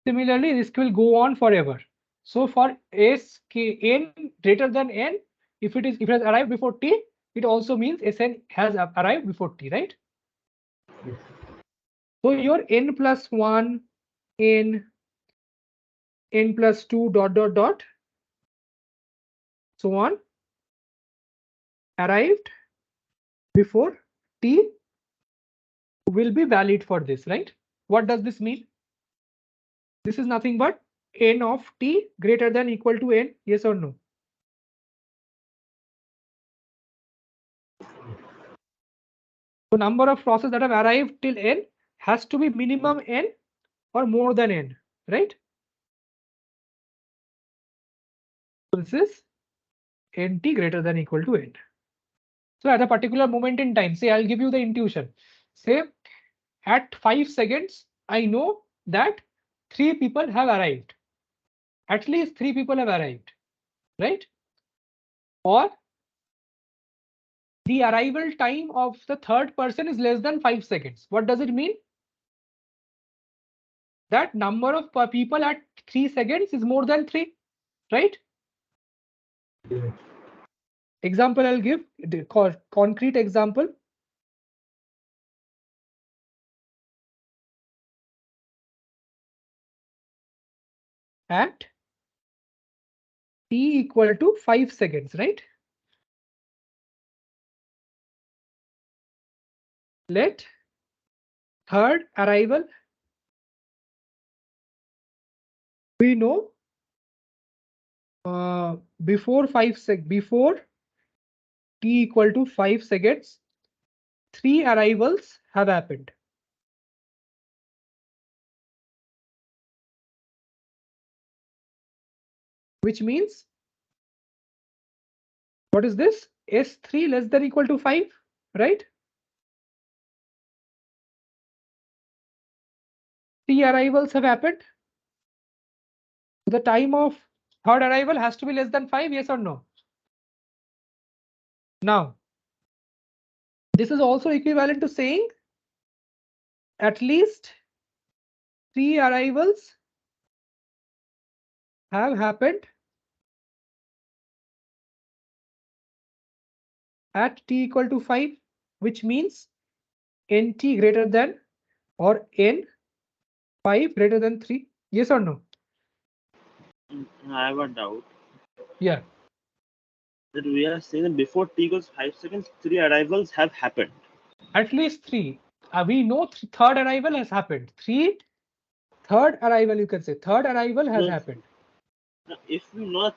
Similarly, this will go on forever. So for n greater than n, if it has arrived before t, it also means Sn has arrived before t, right? Yes. So your n plus 1, n plus 2 dot dot dot so on arrived before t will be valid for this, right? What does this mean? This is nothing but n of t greater than equal to n, yes or no? So number of processes that have arrived till n has to be minimum n or more than n, right? So this is nt greater than equal to n. So at a particular moment in time, say I'll give you the intuition. Say at 5 seconds, I know that 3 people have arrived. At least 3 people have arrived, right? Or the arrival time of the third person is less than 5 seconds. What does it mean? That number of people at 3 seconds is more than 3, right? Yes. Example I'll give, the concrete example. At t equal to 5 seconds, right? Let third arrival we know before t equal to 5 seconds, 3 arrivals have happened. Which means, what is this? S3 less than equal to 5, right? 3 arrivals have happened. The time of third arrival has to be less than 5, yes or no? Now, this is also equivalent to saying at least 3 arrivals have happened at t equal to 5, which means nt greater than or n5 greater than 3? Yes or no? I have a doubt Yeah. that we are saying that before t equals 5 seconds, 3 arrivals have happened. At least 3. We know third arrival has happened. Third arrival, you can say. Third arrival has No, happened. now, if we know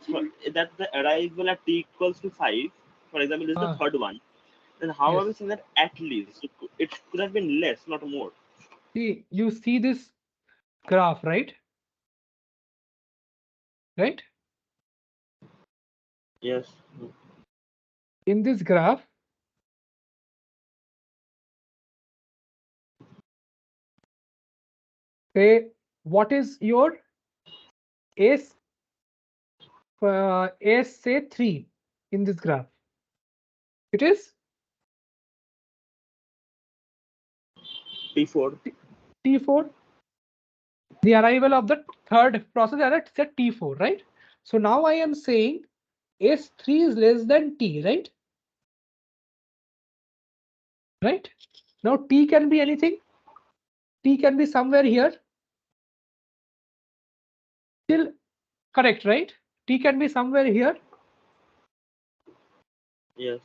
that the arrival at t equals to 5, for example, this is the third one, then how are we Yes. saying that at least? It could have been less, not more. See, you see this graph, right? Right? Yes. In this graph, say what is your S say 3 in this graph? It is T4. T4. The arrival of the third process at set T4, right? So now I am saying S3 is less than T, right? Right? Now T can be anything. T can be somewhere here. Still correct, right? T can be somewhere here. Yes.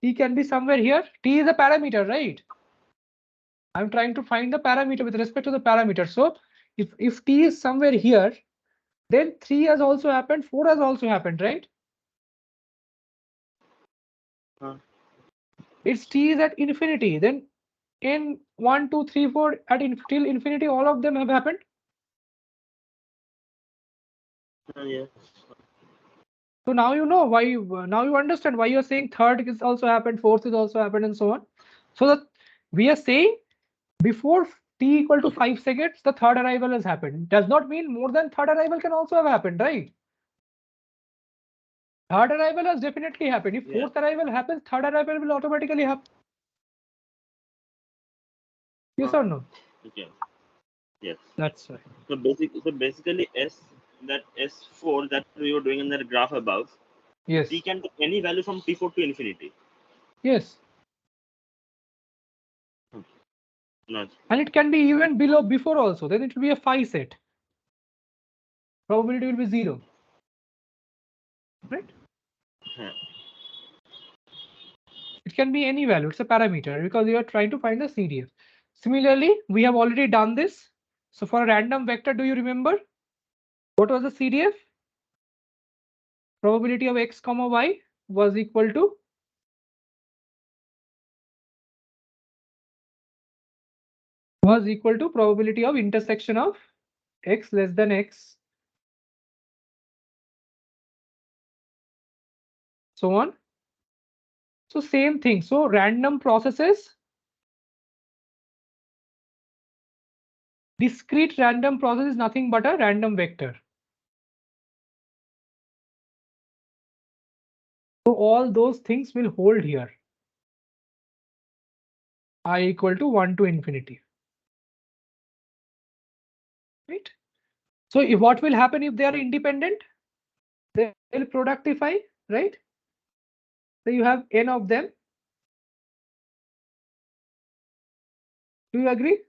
T can be somewhere here. T is a parameter, right? I'm trying to find the parameter with respect to the parameter. So if T is somewhere here, then 3 has also happened, 4 has also happened, right? Its T is at infinity. Then in 1, 2, 3, 4 at till infinity, all of them have happened. Yes. So now you know why. Now you understand why you're saying third is also happened, fourth is also happened, and so on. So that we are saying before t equal to 5 seconds, the third arrival has happened. Does not mean more than third arrival can also have happened, right? Third arrival has definitely happened. If fourth arrival happens, third arrival will automatically happen. Yes or no? Okay. Yes. That's right. So basically that S4 that we were doing in that graph above, Yes. t can take any value from T4 to infinity. Yes. No. And it can be even below before also. Then it will be a 5 set. Probability will be 0. Right? Yeah. It can be any value. It's a parameter because you are trying to find the CDF. Similarly, we have already done this. So for a random vector, do you remember what was the CDF? Probability of x comma y was equal to probability of intersection of x less than x, so on. So same thing. So random processes, discrete random process is nothing but a random vector. So all those things will hold here. I equal to 1 to infinity. Right? So if what will happen if they are independent? They will productify, right? So you have n of them. Do you agree?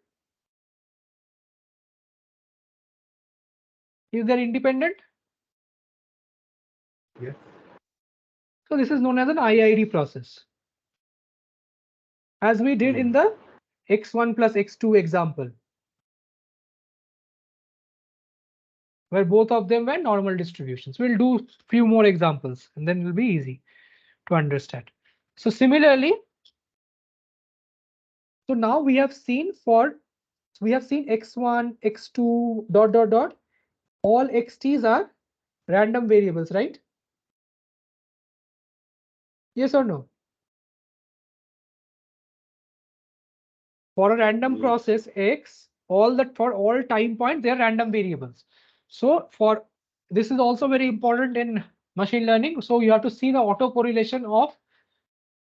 If they're independent? Yes. So this is known as an IID process. As we did in the x1 plus x2 example, where both of them were normal distributions. We'll do few more examples and then it will be easy to understand. So similarly, so now we have seen x1, x2, dot, dot, dot. All xt's are random variables, right? Yes or no? For a random process x, for all time points, they are random variables. So for this is also very important in machine learning. So you have to see the autocorrelation of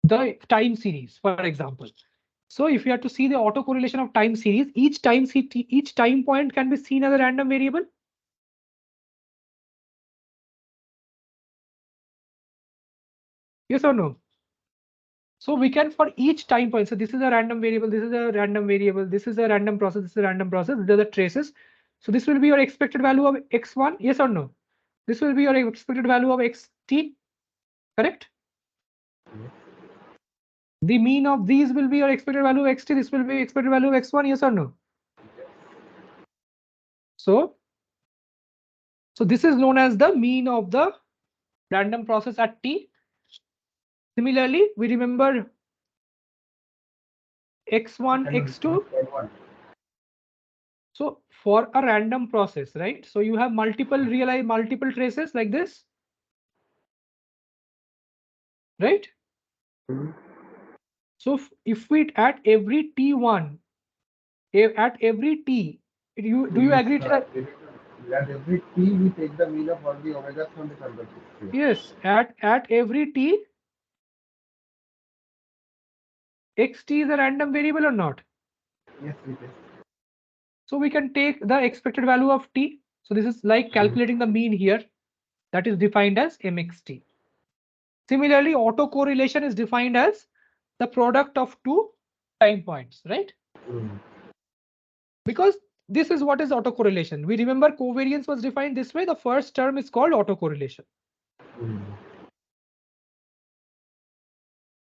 the time series, for example. So if you have to see the autocorrelation of time series, each time point can be seen as a random variable. Yes or no? So we can for each time point. So this is a random variable, this is a random variable, this is a random process, this is a random process, these are the traces. So this will be your expected value of x1, yes or no? This will be your expected value of xt, correct? The mean of these will be your expected value of xt, this will be expected value of x1, yes or no? So this is known as the mean of the random process at t. Similarly, we remember x1, x2. So for a random process, right? So you have multiple traces like this, right? So if we at every t1, at every t, do you agree to that? At every t, we take the mean of all the omegas from the sample space. Yes, at every t, xt is a random variable or not? Yes, it is. So we can take the expected value of t. So this is like calculating the mean here. That is defined as mxt. Similarly, autocorrelation is defined as the product of two time points, right? Because this is what is autocorrelation. We remember covariance was defined this way. The first term is called autocorrelation.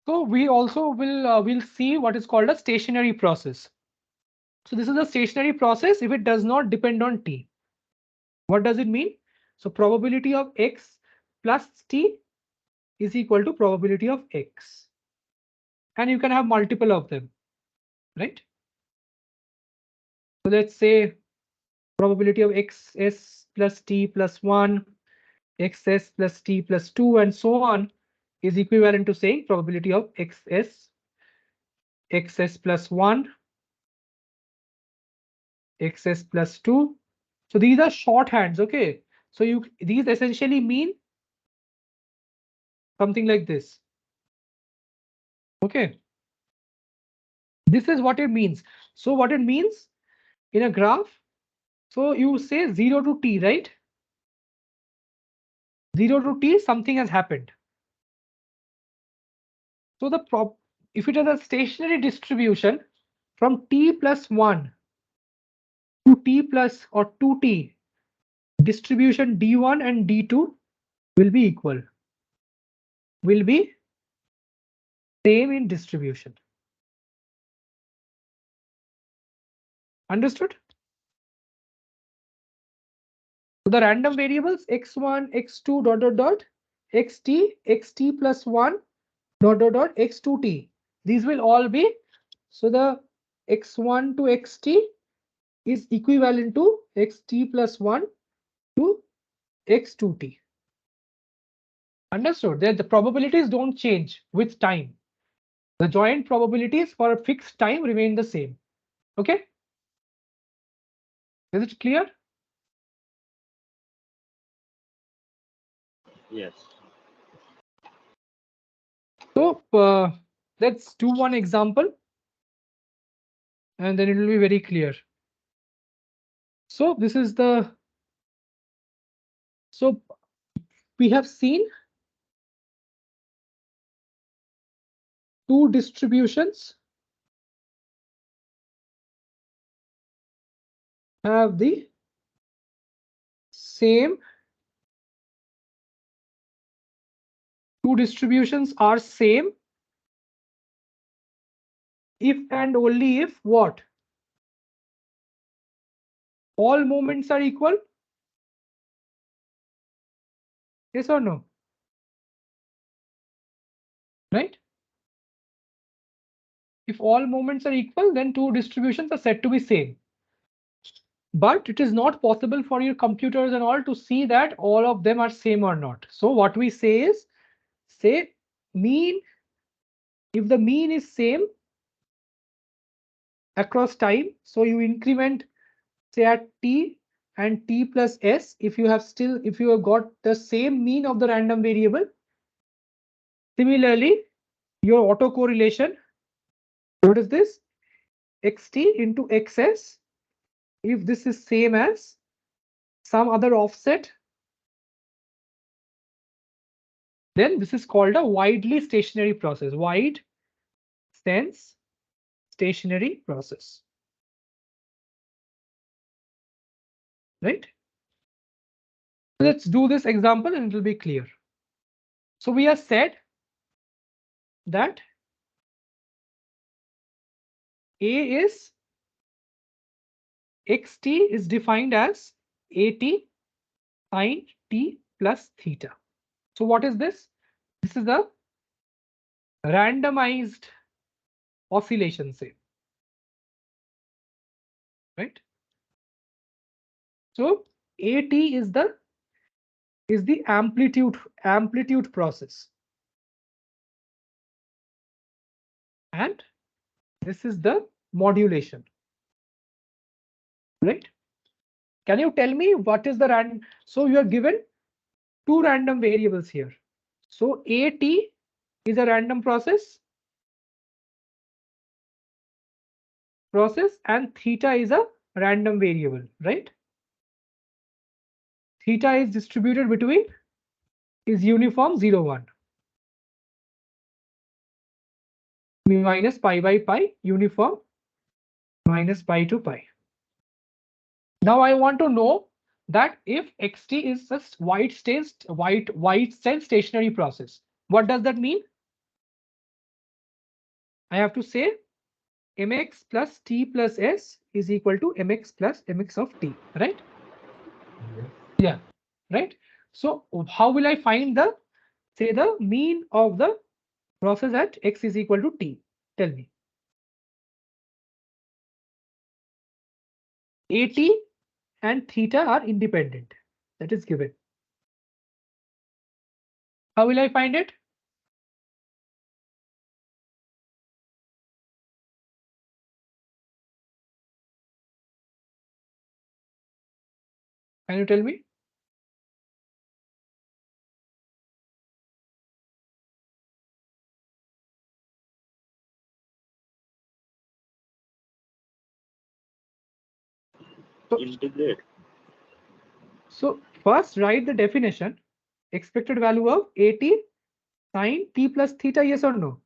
So we also will see what is called a stationary process. So this is a stationary process if it does not depend on t. What does it mean? So probability of x plus t is equal to probability of x. And you can have multiple of them, right? So let's say probability of xs plus t plus 1, xs plus t plus 2, and so on is equivalent to saying probability of xs plus 1, xs plus 2. So these are shorthands, okay? So these essentially mean something like this. Okay. This is what it means. So what it means in a graph, so you say 0 to t, right? 0 to t, something has happened. So if it is a stationary distribution from t plus 1 to t plus or 2t, distribution d1 and d2 will be equal, will be same in distribution. Understood? So the random variables x1, x2 dot dot dot, xt plus 1 dot dot dot x2t. These will all be, so the x1 to xt is equivalent to xt plus 1 to x2t. Understood? That the probabilities don't change with time. The joint probabilities for a fixed time remain the same. Okay? Is it clear? Yes. So let's do one example and then it will be very clear. So this is the, so we have seen two distributions have the same, two distributions are same if and only if what? All moments are equal. Yes or no? Right? If all moments are equal, then two distributions are said to be same. But it is not possible for your computers and all to see that all of them are same or not. So what we say is, say mean, if the mean is same across time, so you increment say at t and t plus s, if you have got the same mean of the random variable. Similarly, your autocorrelation, what is this? xt into xs, if this is same as some other offset, then this is called a widely stationary process. Wide sense stationary process. Right? Let's do this example and it will be clear. So we have said that A is xt is defined as at sine t plus theta. So what is this? This is a randomized oscillation, say. Right? So at is the amplitude process. And this is the modulation. Right? Can you tell me what is the random? So you are given two random variables here. So at is a random process and theta is a random variable, right? Theta is distributed between is uniform 0, 1. Minus pi by pi, uniform minus pi to pi. Now I want to know that if xt is just white cell stationary process, what does that mean? I have to say mx plus t plus s is equal to mx plus mx of t, right? Yeah, right. So how will I find the mean of the process at x is equal to t? Tell me. At and theta are independent. That is given. How will I find it? Can you tell me? Integrate. So first write the definition. Expected value of at sine t plus theta, yes or no?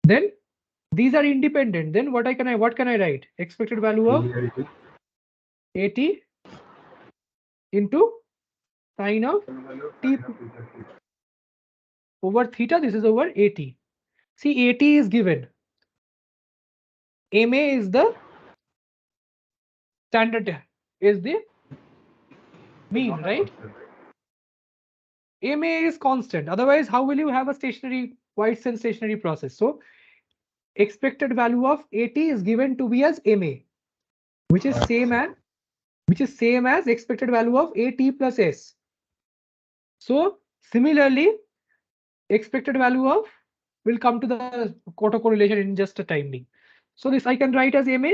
Then these are independent. Then what can I write? Expected value of at into sine of t over theta. This is over at. See, at is given. Ma is the standard, is the mean, right? Ma is constant. Otherwise, how will you have a stationary white cell stationary process? So expected value of at is given to be as ma, which is same as expected value of at plus s. So similarly, expected value of will come to the autocorrelation in just a time being. So this I can write as ma.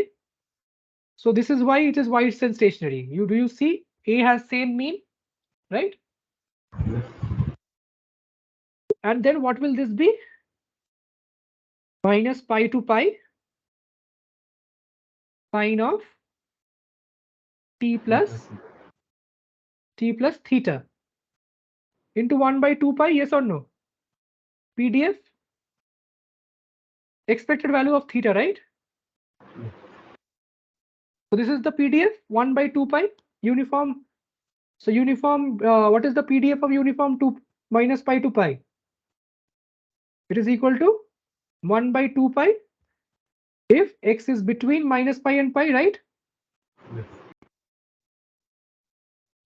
So this is why it is white cell stationary. Do you see A has same mean, right? Yes. And then what will this be? Minus pi to pi sine of t plus theta into 1 by 2 pi, yes or no? PDF expected value of theta, right? So this is the PDF 1 by 2 pi uniform. So uniform, what is the PDF of uniform 2 minus pi to pi? It is equal to 1 by 2 pi if x is between minus pi and pi, right? Yes.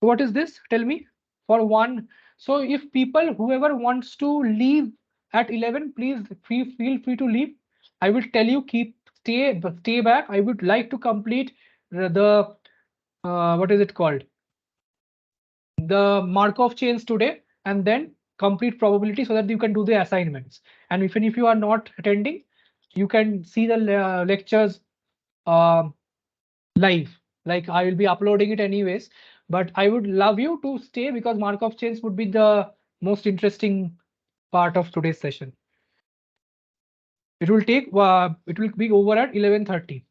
What is this? Tell me. For one. So if whoever wants to leave at 11, please feel free to leave. I will tell you stay back. I would like to complete the what is it called? The Markov chains today, and then complete probability so that you can do the assignments. And even if you are not attending, you can see the lectures live. Like I will be uploading it anyways, but I would love you to stay because Markov chains would be the most interesting part of today's session. It will be over at 11:30.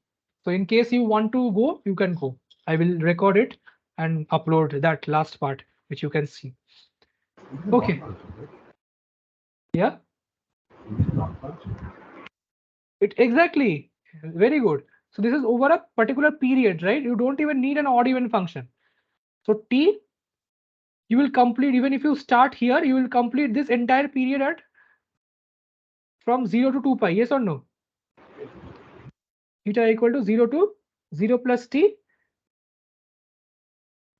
So in case you want to go, you can go. I will record it and upload that last part, which you can see. Okay. Yeah. It exactly. Very good. So this is over a particular period, right? You don't even need an odd even function. So t, you will complete, even if you start here, you will complete this entire period at from 0 to 2 pi. Yes or no? Theta equal to 0 to 0 plus t,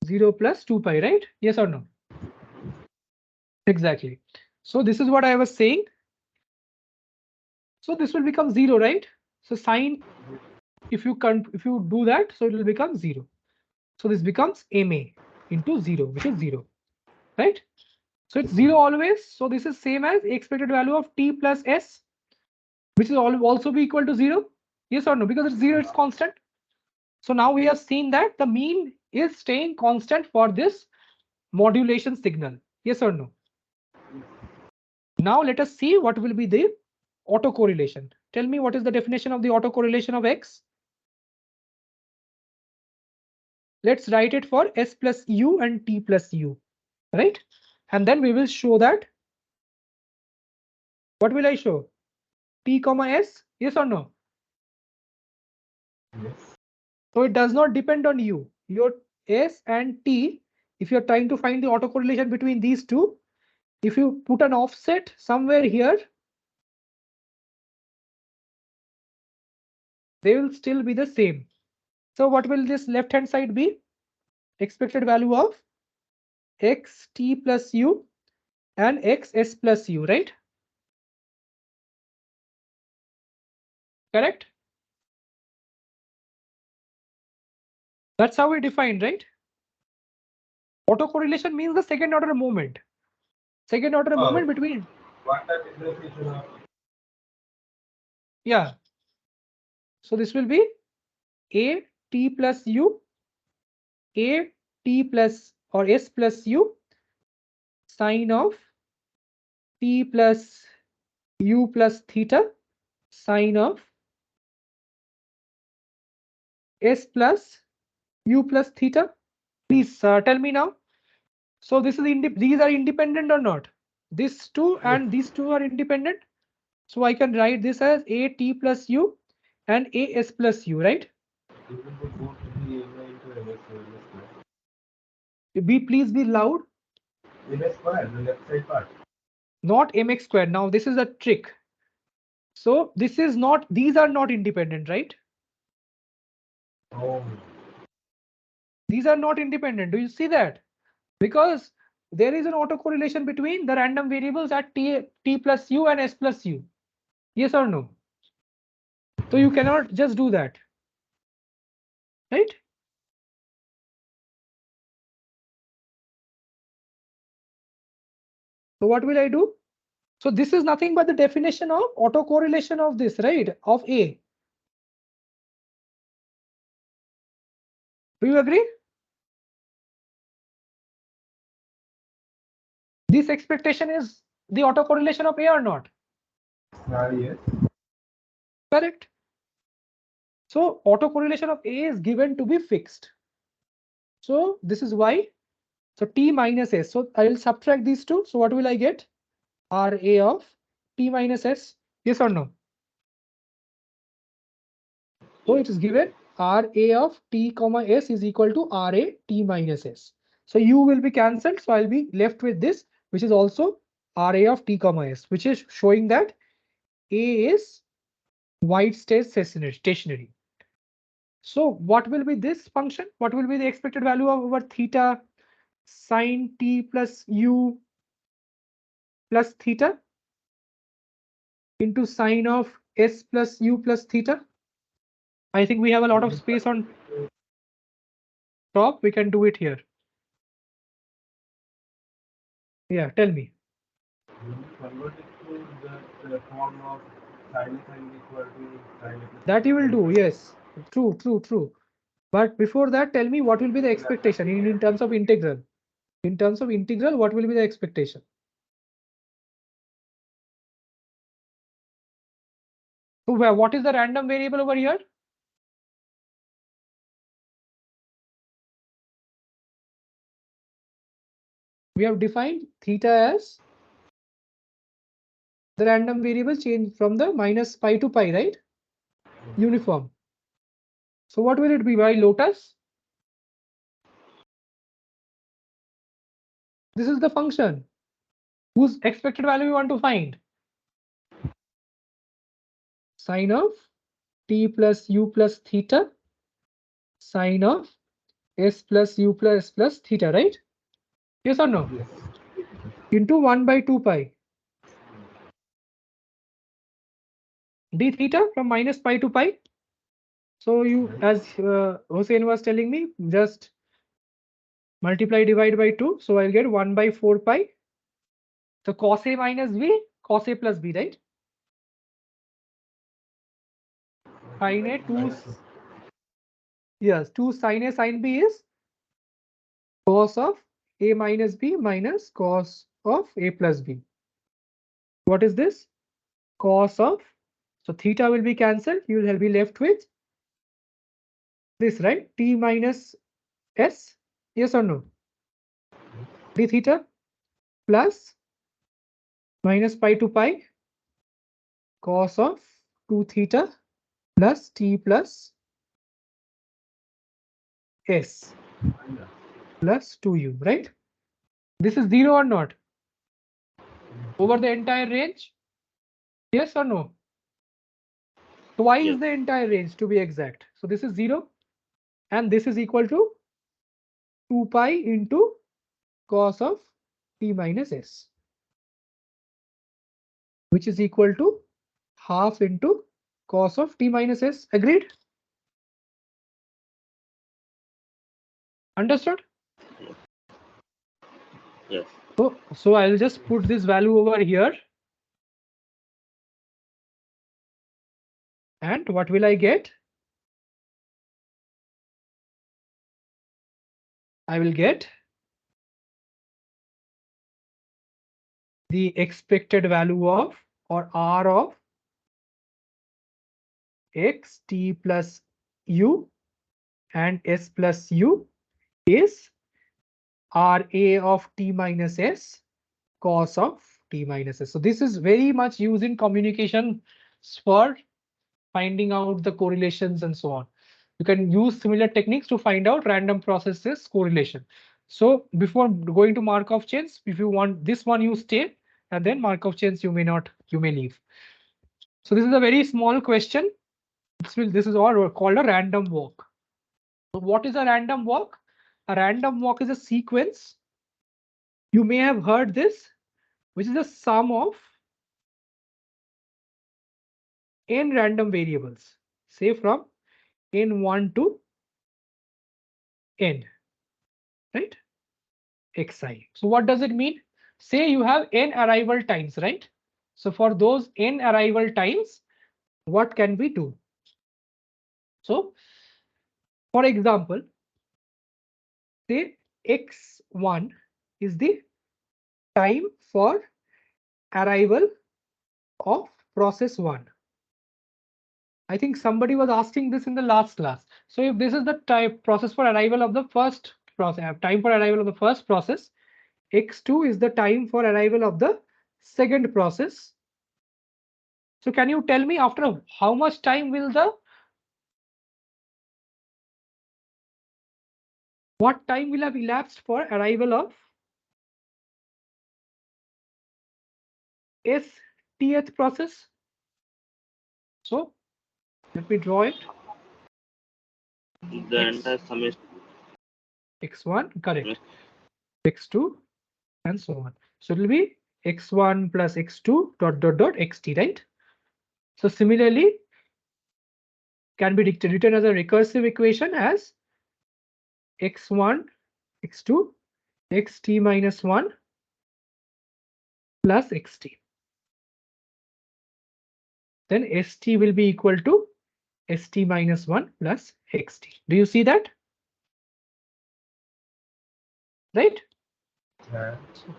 0 plus 2 pi, right? Yes or no? Exactly. So this is what I was saying. So this will become 0, right? So sine, if you do that, so it will become 0. So this becomes ma into 0, which is 0, right? So it's 0 always. So this is same as expected value of t plus s, which is also be equal to 0. Yes or no? Because it's 0, it's constant. So now we have seen that the mean is staying constant for this modulation signal. Yes or no? Now let us see what will be the autocorrelation. Tell me what is the definition of the autocorrelation of x? Let's write it for s plus u and t plus u, right? And then we will show that. What will I show? T comma s, yes or no? Yes. So it does not depend on you. Your s and t, if you're trying to find the autocorrelation between these two, if you put an offset somewhere here, they will still be the same. So what will this left hand side be? Expected value of x t plus u and x s plus u, right? Correct? That's how we define, right? Autocorrelation means the second order movement. Second order movement between. What the differentiation of? Yeah. So this will be a t plus u, a t plus or s plus u, sine of t plus u plus theta, sine of s plus u plus theta. Please tell me now. So this is these are independent or not? These two and these two are independent. So I can write this as a t plus u and a s plus u, right? You can put both the ma into ms square. Please be loud. Ms square, the left side part. Not mx squared. Now this is a trick. So this is not, these are not independent, right? Oh. These are not independent. Do you see that? Because there is an autocorrelation between the random variables at t plus u and s plus u. Yes or no? So you cannot just do that, right? So what will I do? So this is nothing but the definition of autocorrelation of this, right? Of A. Do you agree? This expectation is the autocorrelation of A or not? Yes. Correct. So autocorrelation of A is given to be fixed. So this is why. So t minus s. So I will subtract these two. So what will I get? RA of t minus s. Yes or no? So it is given RA of t comma s is equal to RA t minus s. So u will be cancelled. So I'll be left with this, which is also RA of t comma s, which is showing that A is white state stationary. So what will be this function? What will be the expected value of our theta sine t plus u plus theta into sine of s plus u plus theta? I think we have a lot of space on top. We can do it here. Yeah, tell me. Convert it to the form of sin equal to sin That you will do, yes. True, true, true. But before that, tell me what will be the expectation in terms of integral. In terms of integral, what will be the expectation? So what is the random variable over here? We have defined theta as The random variable change from the minus pi to pi, right? Uniform. So what will it be by lotus? This is the function whose expected value we want to find. Sine of t plus u plus theta, sine of s plus u plus theta, right? Yes or no? Yes. Into 1 by 2 pi. D theta from minus pi to pi. So you, as Hussein was telling me, just multiply, divide by 2. So I'll get 1 by 4 pi. So cos A minus B, cos A plus B, right? Sine A 2, yes, 2 sine A sine B is cos of A minus B minus cos of A plus B. What is this? Cos of, so theta will be cancelled. You will be left with this, right? T minus S, yes or no? D theta plus minus pi to pi cos of 2 theta plus T plus S plus 2u, right? This is 0 or not? Over the entire range? Yes or no? Twice Yes. the entire range to be exact. So this is 0 and this is equal to 2 pi into cos of T minus S, which is equal to half into cos of T minus S. Agreed? Understood? Yes. So I'll just put this value over here. And what will I get? I will get the expected value of, or R of, x t plus u and s plus u is R a of t minus s cos of t minus s. So this is very much used in communication for finding out the correlations and so on. You can use similar techniques to find out random processes correlation. So before going to Markov chains, if you want this one, you stay, and then Markov chains you may not, you may leave. So this is a very small question. This is all called a random walk. So what is a random walk? A random walk is a sequence. You may have heard this, which is the sum of n random variables, say from n1 to n, right? Xi. So what does it mean? Say you have n arrival times, right? So for those n arrival times, what can we do? So for example, say x1 is the time for arrival of process 1. I think somebody was asking this in the last class. So if this is the type process for arrival of the first process, time for arrival of the first process, x2 is the time for arrival of the second process. So can you tell me after how much time will what time will have elapsed for arrival of STth process? So let me draw it. The X, entire summation. x1, correct. X2 and so on. So it will be x1 plus x2 dot dot dot xt, right? So similarly, can be written as a recursive equation as x1, x2, xt minus 1 plus xt. Then st will be equal to st minus 1 plus xt. Do you see that? Right? Yeah.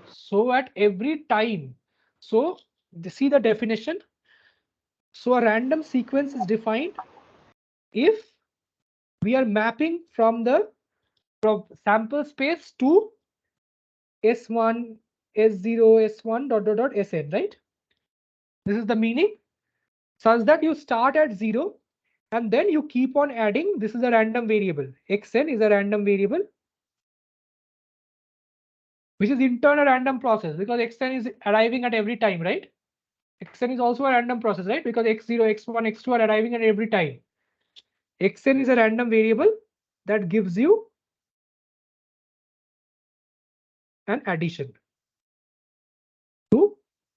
So at every time, so see the definition. So a random sequence is defined if we are mapping from sample space to S1, S0, S1 dot dot dot Sn, right? This is the meaning, such that you start at 0 and then you keep on adding. This is a random variable. Xn is a random variable, which is in turn a random process because xn is arriving at every time, right? Xn is also a random process, right? Because x0, x1, x2 are arriving at every time. Xn is a random variable that gives you an addition to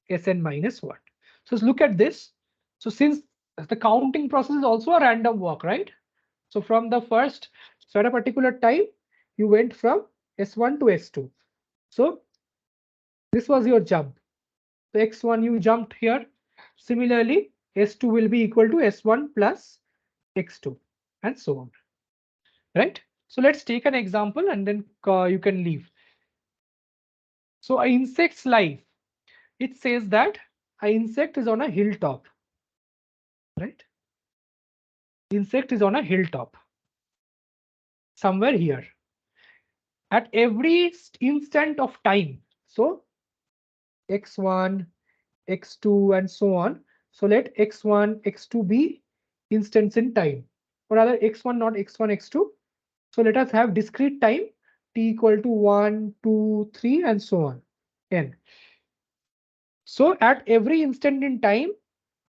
Sn minus 1. So look at this. So since the counting process is also a random walk, right? So from the first, so at a particular time, you went from S1 to S2. So this was your jump. So X1 you jumped here. Similarly, S2 will be equal to S1 plus X2 and so on, right? So let's take an example and then you can leave. So an insect's life, it says that an insect is on a hilltop, right? Insect is on a hilltop somewhere here. At every instant of time, so x1, x2, and so on. So let x1, x2 be instants in time, or rather x1, not x1, x2. So let us have discrete time t equal to 1, 2, 3, and so on, n. So at every instant in time,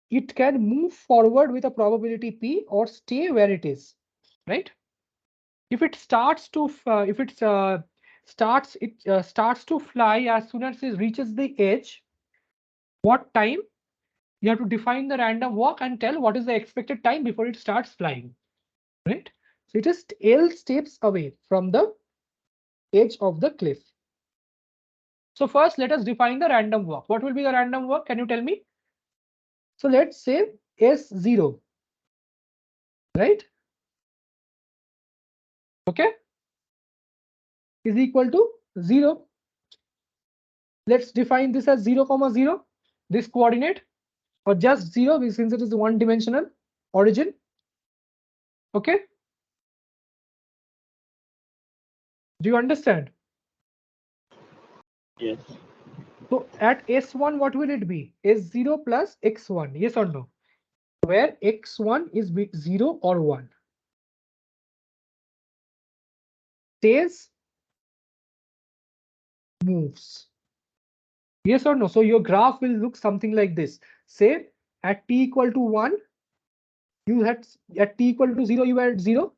it can move forward with a probability p or stay where it is, right? If it starts to starts to fly as soon as it reaches the edge, what time? You have to define the random walk and tell what is the expected time before it starts flying, right? So it is L steps away from the edge of the cliff. So first, let us define the random walk. What will be the random walk? Can you tell me? So let's say S0, right? Okay, is equal to 0. Let's define this as 0, 0, this coordinate, or just 0 since it is one dimensional origin. Okay, do you understand? Yes. So at S1, what will it be? S0 plus X1, yes or no? Where X1 is 0 or 1. Stays, moves. Yes or no? So your graph will look something like this. Say at t equal to 1, you had at t equal to 0, you were at 0.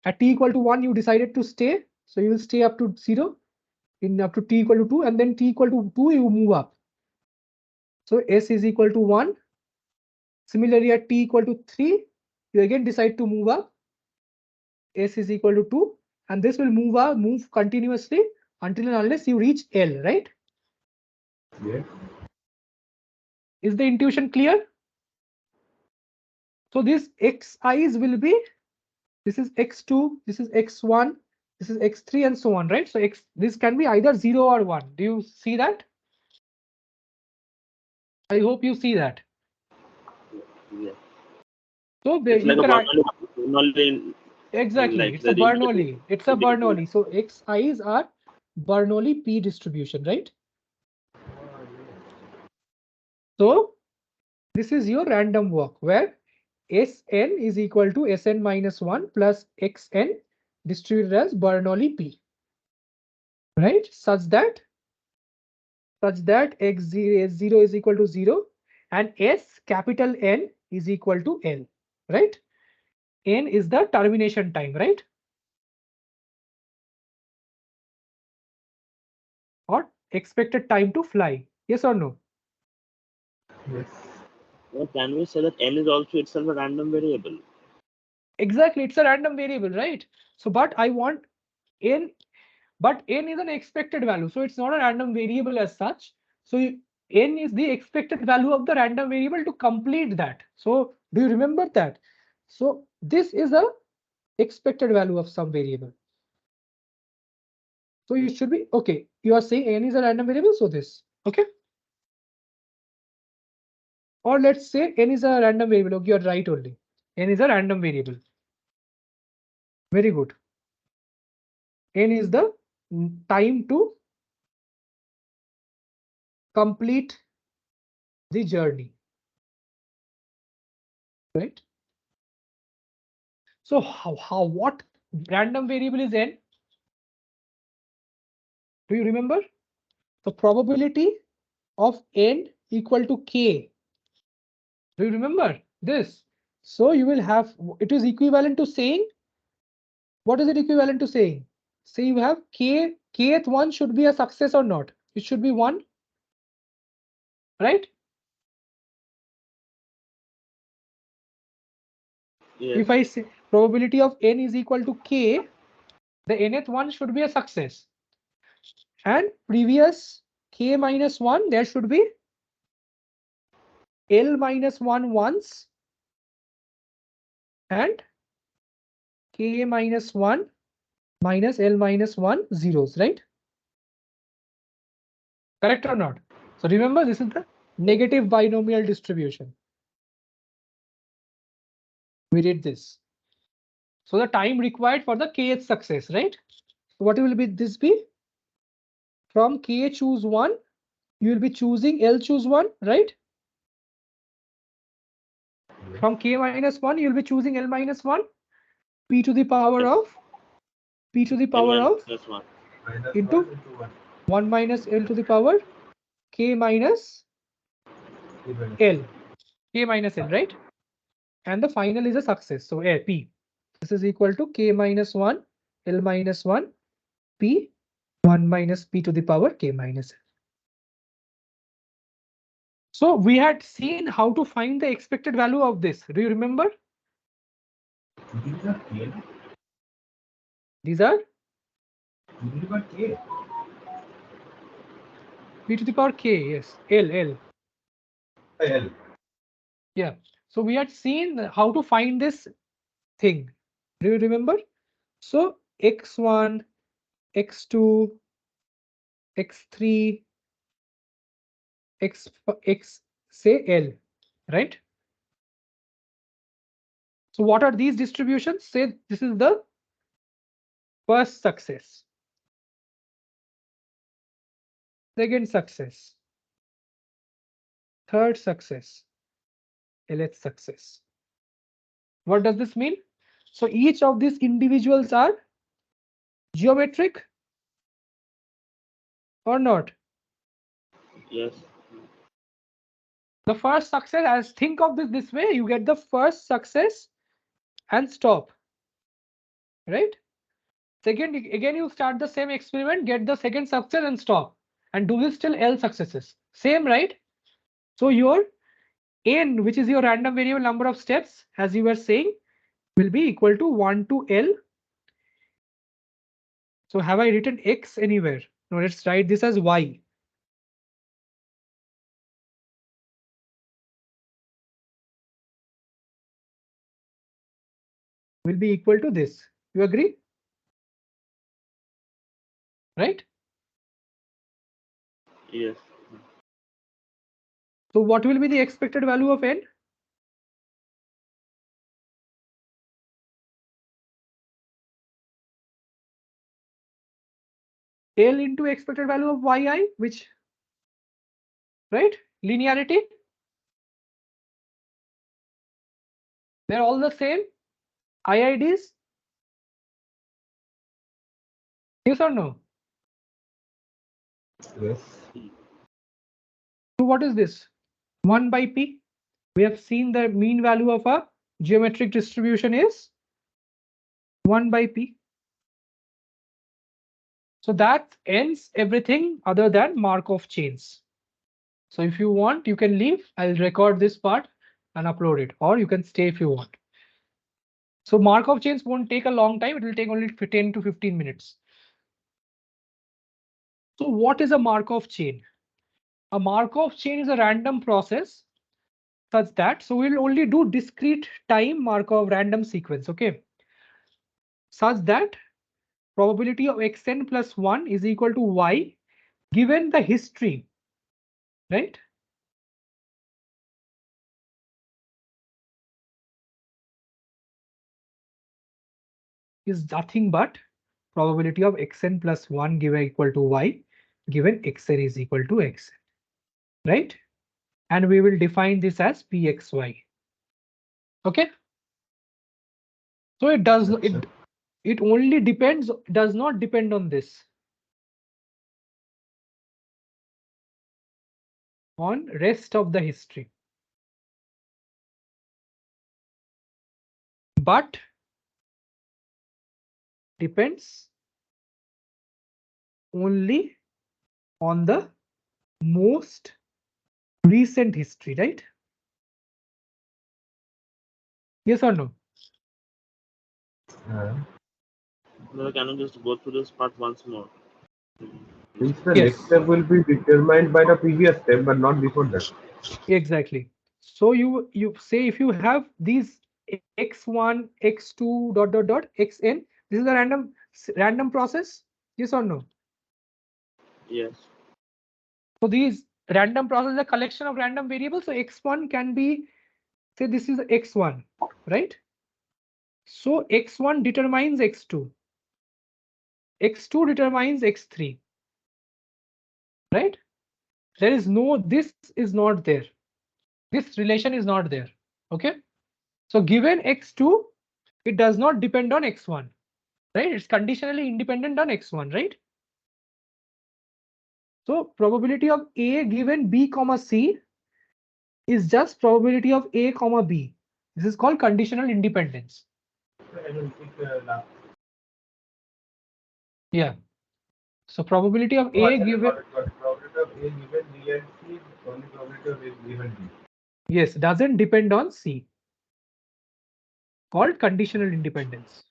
At t equal to 1, you decided to stay. So you will stay up to 0 in up to t equal to 2, and then t equal to 2, you move up. So S is equal to 1. Similarly, at t equal to 3, you again decide to move up. S is equal to 2, and this will move continuously until and unless you reach L, right? Yes. Is the intuition clear? So these xi's will be, this is x2, this is x1, this is x3, and so on, right? So this can be either 0 or 1. Do you see that? I hope you see that. Yeah. So It's you like a can Bernoulli exactly, like it's a the Bernoulli. It's a Bernoulli. So xi's are Bernoulli p distribution, right? So this is your random walk where Sn is equal to Sn minus 1 plus Xn distributed as Bernoulli p, right? Such that x0 is equal to 0 and S capital N is equal to L, right? N is the termination time, right? Or expected time to fly. Yes or no? Yes. Or can we say that n is also itself a random variable? Exactly, it's a random variable, right? So, but I want N, but N is an expected value. So it's not a random variable as such. So N is the expected value of the random variable to complete that. So do you remember that? So this is a expected value of some variable. So you should be okay. You are saying N is a random variable, so this, okay? Or let's say N is a random variable. Okay, you're right only. N is a random variable. Very good. N is the time to complete the journey. right? So what random variable is n? Do you remember? The probability of n equal to k. Do you remember this? So you will have, it is equivalent to saying, what is it equivalent to saying? Say you have kth one should be a success or not? It should be 1, right? Yes. If I say probability of n is equal to k, the nth one should be a success. And previous k minus 1, there should be L minus 1 once and k minus 1 minus L minus 1 zeros, right? Correct or not? So remember, this is the negative binomial distribution. We did this. So the time required for the kth success, right? So what will be this be? From k choose 1, you will be choosing L choose 1, right? From k minus 1, you will be choosing L minus 1, p to the power Yes. of p to the power L of minus 1. into 1 minus L to the power k minus L, k minus L, right? And the final is a success. So A, P. This is equal to k minus 1, L minus 1, P, 1 minus P to the power k minus L. So we had seen how to find the expected value of this. Do you remember? These are P to the power k, yes, L. Yeah. So we had seen how to find this thing. Do you remember? So x1, x2, x3, x say L, right? So what are these distributions? Say this is the first success, second success, third success, LH success. What does this mean? So each of these individuals are geometric or not? Yes. The first success, as think of this way, you get the first success and stop, right? Second, again you start the same experiment, get the second success and stop, and do this till L successes. Same, right? So your n, which is your random variable number of steps, as you were saying, will be equal to 1 to L. So have I written x anywhere? No, let's write this as y. Will be equal to this. You agree? Right? Yes. So what will be the expected value of n? L into expected value of yi, which, right? Linearity. They're all the same. IIDs. Yes or no? Yes. So what is this? 1 by p. We have seen the mean value of a geometric distribution is 1 by p. So that ends everything other than Markov chains. So if you want, you can leave. I'll record this part and upload it, or you can stay if you want. So Markov chains won't take a long time. It will take only 10 to 15 minutes. So what is a Markov chain? A Markov chain is a random process such that, so we'll only do discrete time Markov random sequence, okay? Such that probability of xn plus 1 is equal to y given the history, right? Is nothing but probability of xn plus 1 given equal to y given xn is equal to xn, right? And we will define this as pxy. Okay. So it only does not depend on this. On rest of the history. But depends only on the most recent history, right? Yes or no? No, can you just go through this part once more? Means the Yes. next step will be determined by the previous step, but not before that. Exactly. So you say if you have these x1, x2, dot dot dot, xn, this is a random process. Yes or no? Yes. So these random process is a collection of random variables. So x1 can be, say this is x1, right? So x1 determines x2. x2 determines x3, right? There is no, this is not there. This relation is not there. Okay. So given x2, it does not depend on x1, right? It's conditionally independent on x1, right? So probability of A given B comma C is just probability of A comma B. This is called conditional independence. Yeah. So probability of A given, Probability of A given B and C is only probability of A given B. yes, doesn't depend on C, called conditional independence.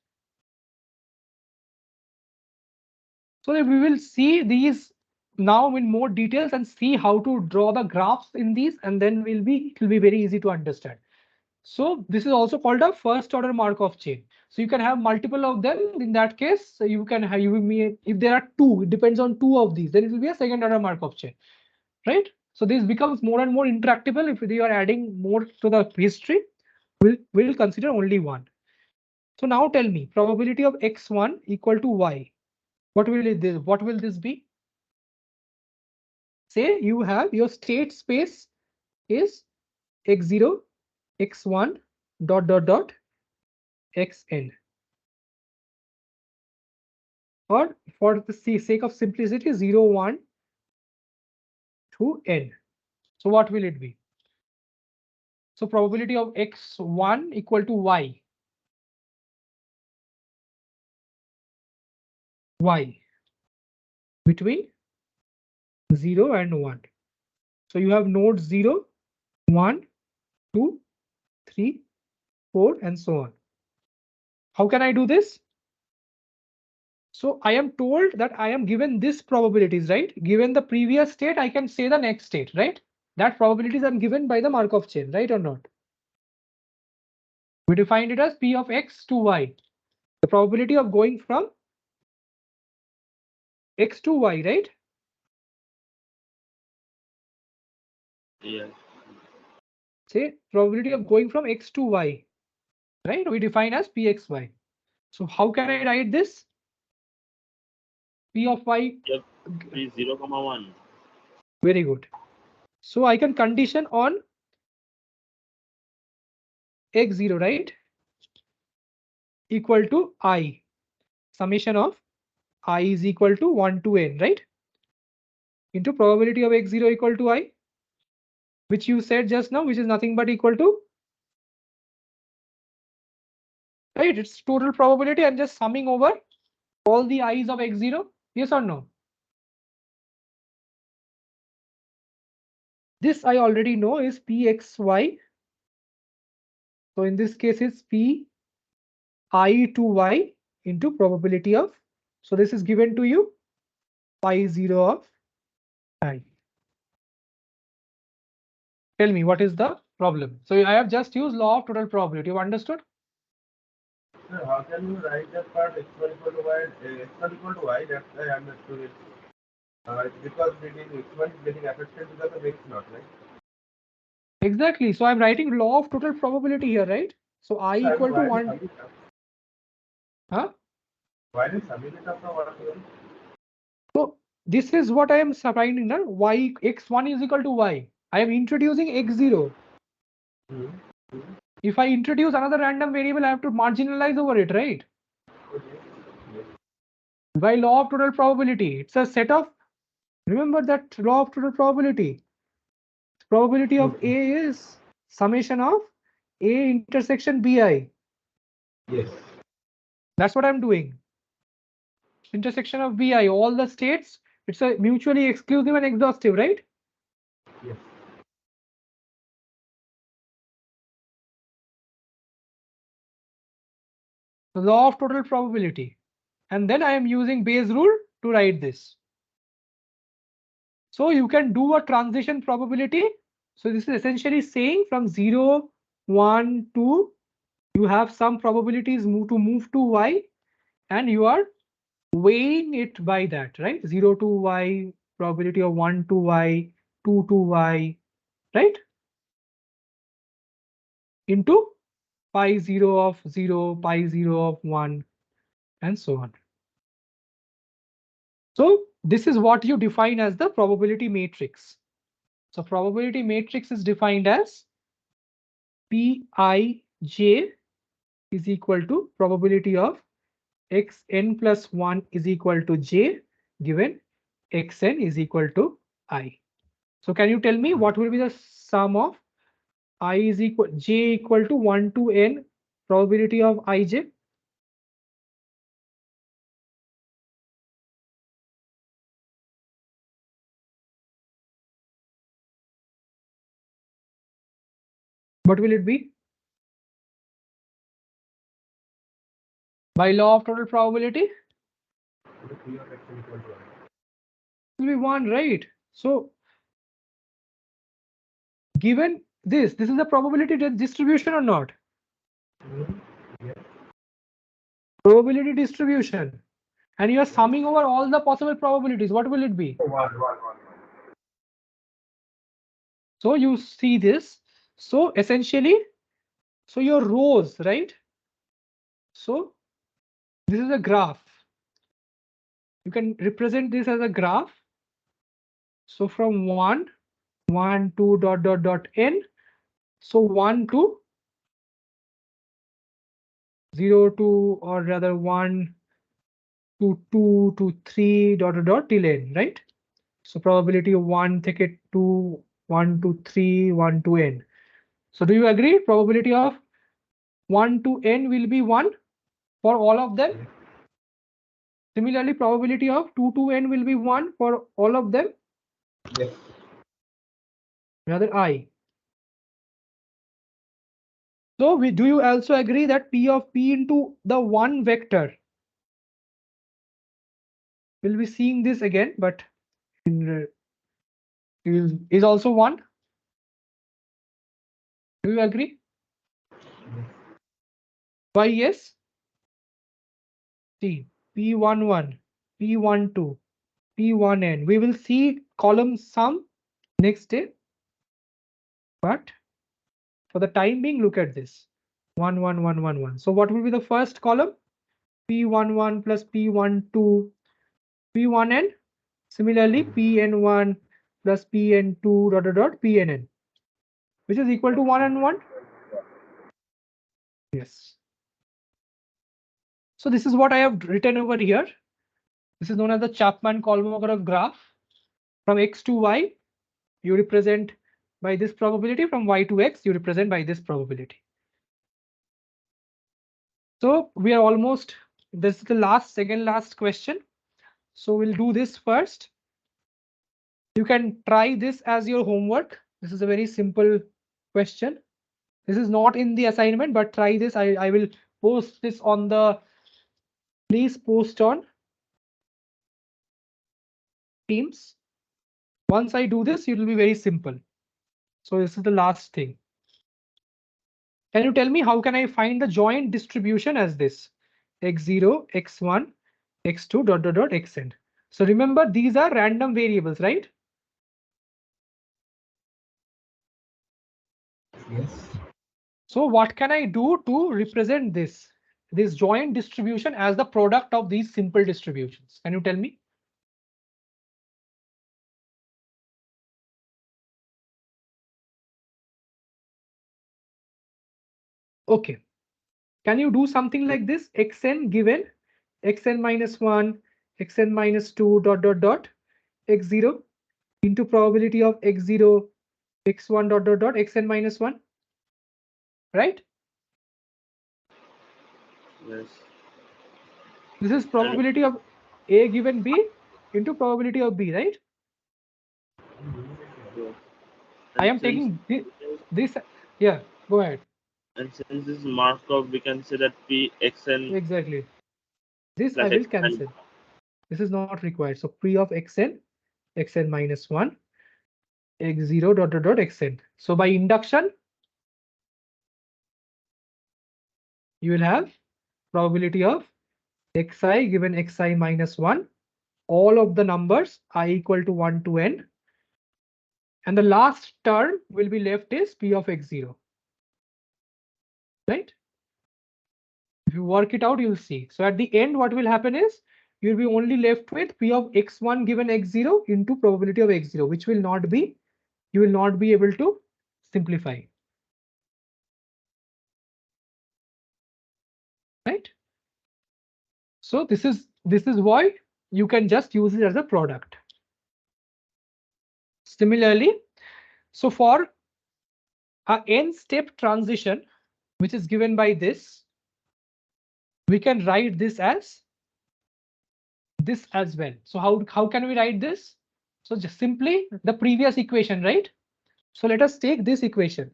So that we will see these now in more details and see how to draw the graphs in these, and then it will be very easy to understand. So this is also called a first order Markov chain. So you can have multiple of them. In that case, so you can have, if there are two, it depends on two of these, then it will be a second order Markov chain, right? So this becomes more and more interactable. If you are adding more to the history, we'll consider only one. So now tell me, probability of x1 equal to y. What will this be? Say you have your state space is x0, x1, dot dot dot, xn. Or for the sake of simplicity, 0, 1 to n. So what will it be? So probability of x1 equal to y. Y between 0 and 1. So you have nodes 0, 1, 2, 3, 4, and so on. How can I do this? So I am told that I am given this probabilities, right? Given the previous state, I can say the next state, right? That probabilities I'm given by the Markov chain, right or not? We defined it as P of x to y. The probability of going from x to y, right? Yes. Say probability of going from x to y, right? We define as pxy. So how can I write this? P of y. Yep. P 0, 1. Very good. So I can condition on x0, right? Equal to I. Summation of I is equal to 1 to n, right? Into probability of x0 equal to I, which you said just now, which is nothing but equal to, right? It's total probability and just summing over all the i's of x0. Yes or no? This I already know is pxy. So in this case, it's p I to y into probability of. So this is given to you pi 0 of I. Tell me what is the problem. So I have just used law of total probability. You understood? So how can you write that part x1 equal to y, x1 equal to y? That's I understood it. It's because x1 is getting affected because of x0, right? Exactly. So I'm writing law of total probability here, right? So I equal to 1. Huh? Why did summing it up from 1 to n? So this is what I am finding now. Y x1 is equal to y. I am introducing x0. If I introduce another random variable, I have to marginalize over it, right? By law of total probability, it's a set of, remember that law of total probability. Probability of A is summation of A intersection BI. Yes. That's what I'm doing. Intersection of BI, all the states, it's a mutually exclusive and exhaustive, right? Yes. The law of total probability. And then I am using Bayes rule to write this. So you can do a transition probability. So this is essentially saying from 0, 1, 2, you have some probabilities to move to Y, and you are weighing it by that, right? 0 to Y, probability of 1 to Y, 2 to Y, right? Into pi 0 of 0, pi 0 of 1, and so on. So this is what you define as the probability matrix. So probability matrix is defined as Pij is equal to probability of xn plus 1 is equal to j given xn is equal to I. So can you tell me what will be the sum of I is equal j equal to 1 to n probability of ij? What will it be? By law of total probability? The P of x is equal to 1. It will be 1, right? So given this is a probability distribution or not? Yes. Probability distribution. And you are summing over all the possible probabilities. What will it be? 1. So you see this. So essentially, so your rows, right? So this is a graph. You can represent this as a graph. So from 1, 1, 2, dot, dot, dot, n. So 1 to 0 to, or rather 1 to 2 to 3, dot, dot, dot, till n, right? So probability of 1 থেকে 2, 1 to 3, 1 to n. So do you agree? Probability of 1 to n will be 1 for all of them. Similarly, probability of 2 to n will be 1 for all of them. Yes. Rather I. So do you also agree that P of P into the one vector? We'll be seeing this again, but is also 1. Do you agree? Why yes? See, P11, P12, P1n. We will see column sum next day. But for the time being, look at this. 1, 1, 1, 1, 1. So what will be the first column? P11 plus P12, P1n. Similarly, Pn1 plus Pn2 dot dot dot Pnn, which is equal to 1 and 1. Yes. So this is what I have written over here. This is known as the Chapman-Kolmogorov graph. From x to y, you represent by this probability. From y to x, you represent by this probability. So we are almost, this is the second last question. So we'll do this first. You can try this as your homework. This is a very simple question. This is not in the assignment, but try this. I will post this on the, please post on Teams. Once I do this, it will be very simple. So this is the last thing. Can you tell me how can I find the joint distribution as this? x0, x1, x2, dot, dot, dot, xn. So remember, these are random variables, right? Yes. So what can I do to represent this joint distribution as the product of these simple distributions? Can you tell me? Okay. Can you do something like this? Xn given xn minus 1, xn minus 2 dot dot dot x0 into probability of x0 x1 dot dot dot xn minus 1, right? Yes. This is probability of A given B into probability of B, right? Yes. I am since taking this. Yeah, go ahead. and since this is Markov, we can say that P xn Exactly. This plus I will xn. cancel. This is not required. So P of xn, xn minus 1, x0 dot dot dot xn. So by induction, you will have probability of xi given xi minus 1, all of the numbers I equal to 1 to n, and the last term will be left is P of x0, right? If you work it out, you'll see. So at the end, what will happen is you'll be only left with P of x1 given x0 into probability of x0, which will not be, you will not be able to simplify, right? So this is why you can just use it as a product. Similarly, so for a n-step transition, which is given by this, we can write this as well. So how can we write this? So just simply the previous equation, right? So let us take this equation.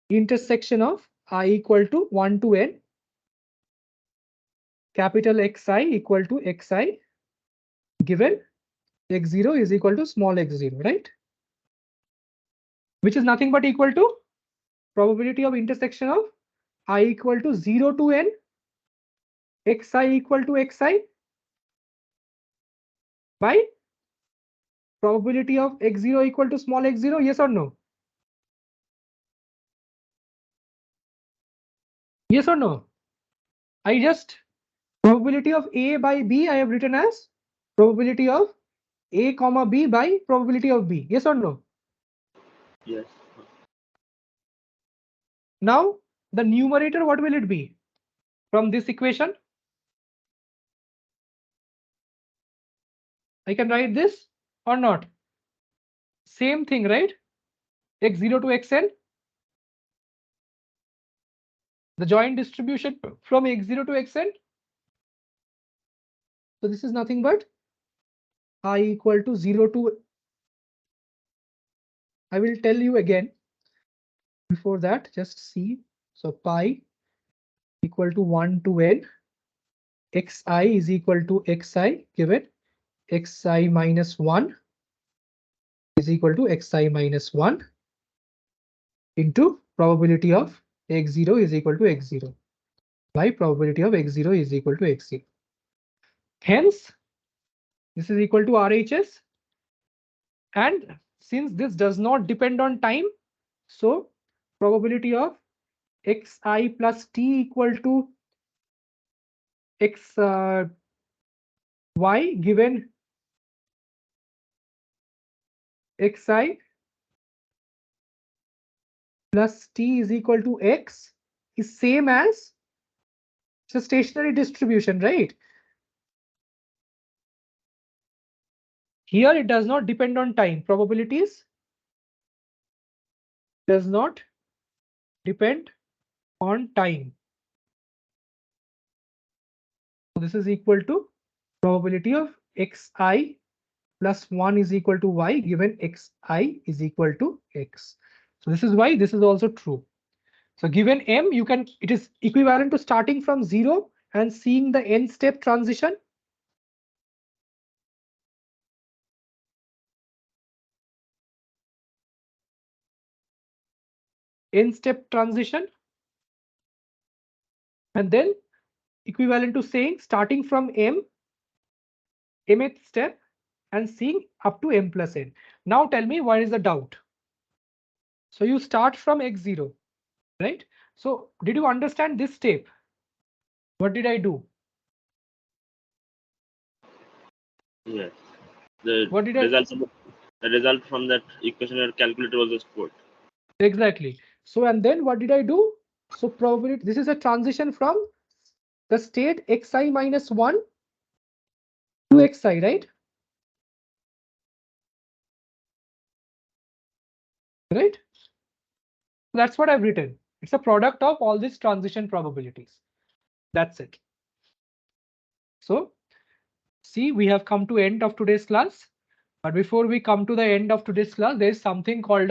Intersection of I equal to 1 to n, capital Xi equal to Xi, given x0 is equal to small x0, right? Which is nothing but equal to probability of intersection of I equal to 0 to n, Xi equal to Xi by probability of x0 equal to small x0, yes or no? Yes or no? I just probability of A by B I have written as probability of A comma B by probability of B. Yes or no? Yes. Now the numerator, what will it be from this equation? I can write this or not? Same thing, right? x0 to xn, the joint distribution from x0 to xn. So this is nothing but I equal to 0 to, I will tell you again. Before that, just see. So pi equal to 1 to n, xi is equal to xi given xi minus 1 is equal to xi minus 1 into probability of x0 is equal to x0 by probability of x0 is equal to x0. Hence, this is equal to RHS. And since this does not depend on time, so probability of xi plus t equal to x y given xi plus t is equal to x is same as it's a stationary distribution, right? Here it does not depend on time. Probabilities does not depend on time. So this is equal to probability of xi plus 1 is equal to y given xi is equal to x. So this is why this is also true. So given m, you can, it is equivalent to starting from 0 and seeing the n step transition. N step transition. And then equivalent to saying starting from mth step and seeing up to m plus n. Now tell me, what is the doubt? So you start from x0, right? So did you understand this step? What did I do? Yes. The What did I? result from that equation calculator was just put. Exactly. So and then what did I do? So probability, this is a transition from the state xi minus 1 to xi, right? Right? That's what I've written. It's a product of all these transition probabilities. That's it. So see, we have come to end of today's class. But before we come to the end of today's class, there is something called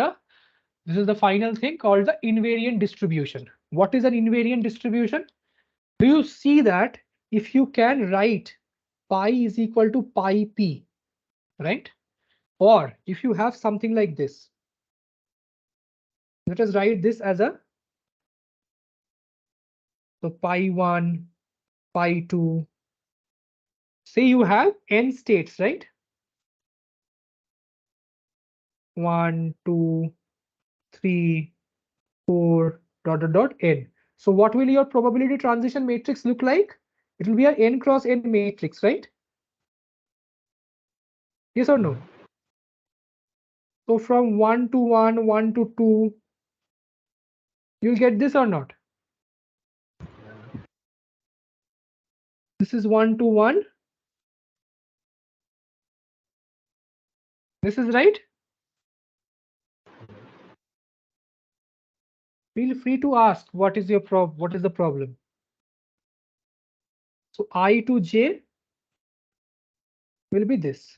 this is the final thing called the invariant distribution. What is an invariant distribution? Do you see that if you can write pi is equal to pi p, right? Or if you have something like this, let us write this as a, so pi 1, pi 2. Say you have n states, right? 1, 2, 3, 4, n. So what will your probability transition matrix look like? It will be an n cross n matrix, right? Yes or no? So from 1 to 1, 1 to 2, you'll get this or not? This is 1 to 1. This is right. Feel free to ask what is your what is the problem. So I to j will be this,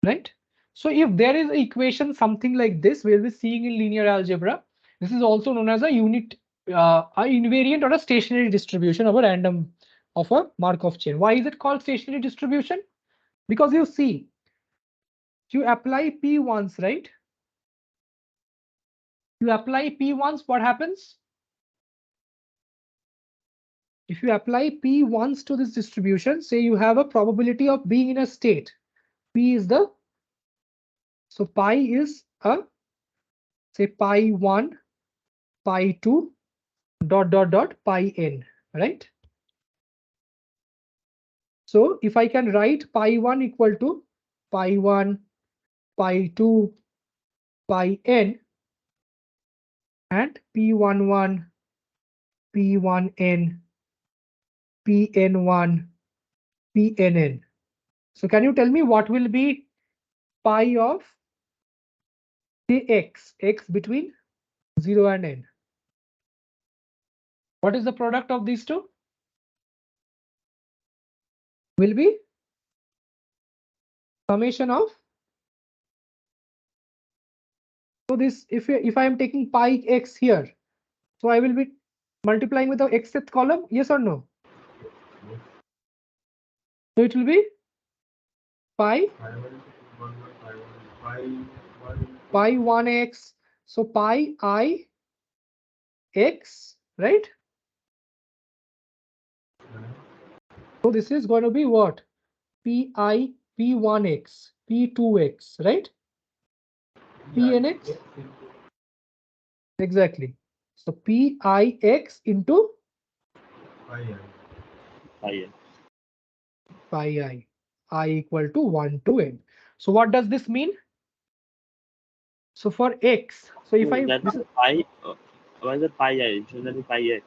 right? So if there is an equation something like this, we'll be seeing in linear algebra. This is also known as a unit, a invariant or a stationary distribution of a random of a Markov chain. Why is it called stationary distribution? Because you see, you apply p once, right? You apply p once, what happens? If you apply p once to this distribution, say you have a probability of being in a state. P is the, so pi is a, say pi 1, pi 2, pi n, right? So if I can write pi 1 equal to pi 1, pi 2, pi n, and p11, p1n, pn1, pnn. So can you tell me what will be pi of say x between 0 and n? What is the product of these two? Will be summation of, so this, if I am taking pi x here, so I will be multiplying with the xth column, yes or no? So it will be pi pi 1x, so pi I x, right? So this is going to be what? Pi p1x, p2x, right? Pnx, exactly. So pix into pi I equal to 1 to n. So what does this mean? So for x, so if I, that this is, pi, why is it pi I? Shouldn't that be pi x?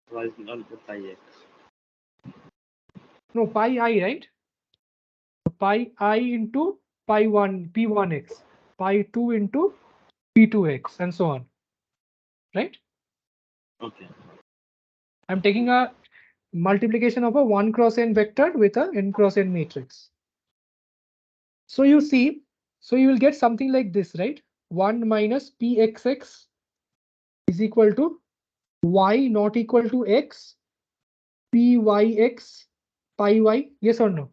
Why is it not the pi x? no, pi I, right? Pi I into pi 1, p1x, pi 2 into p2x, and so on, right? Okay. I'm taking a multiplication of a 1 cross n vector with a n cross n matrix. So you see, so you will get something like this, right? 1 minus pxx is equal to y not equal to x, pyx, pi y, yes or no?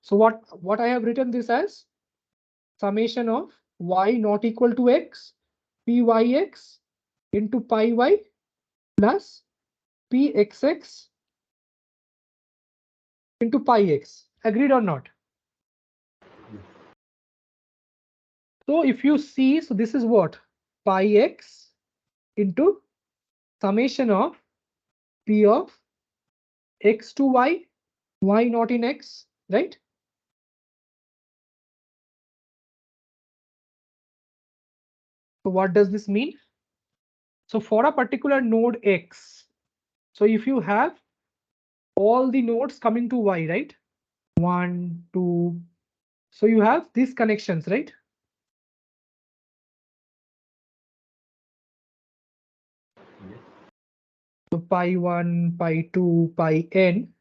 So what I have written this as summation of y not equal to x, pyx into pi y plus pxx into pi x. Agreed or not? So if you see, so this is what? Pi x into summation of p of x to y, y not in x, right? So what does this mean? So for a particular node X, so if you have all the nodes coming to Y, right? 1, 2. So you have these connections, right? So pi 1, pi 2, pi n.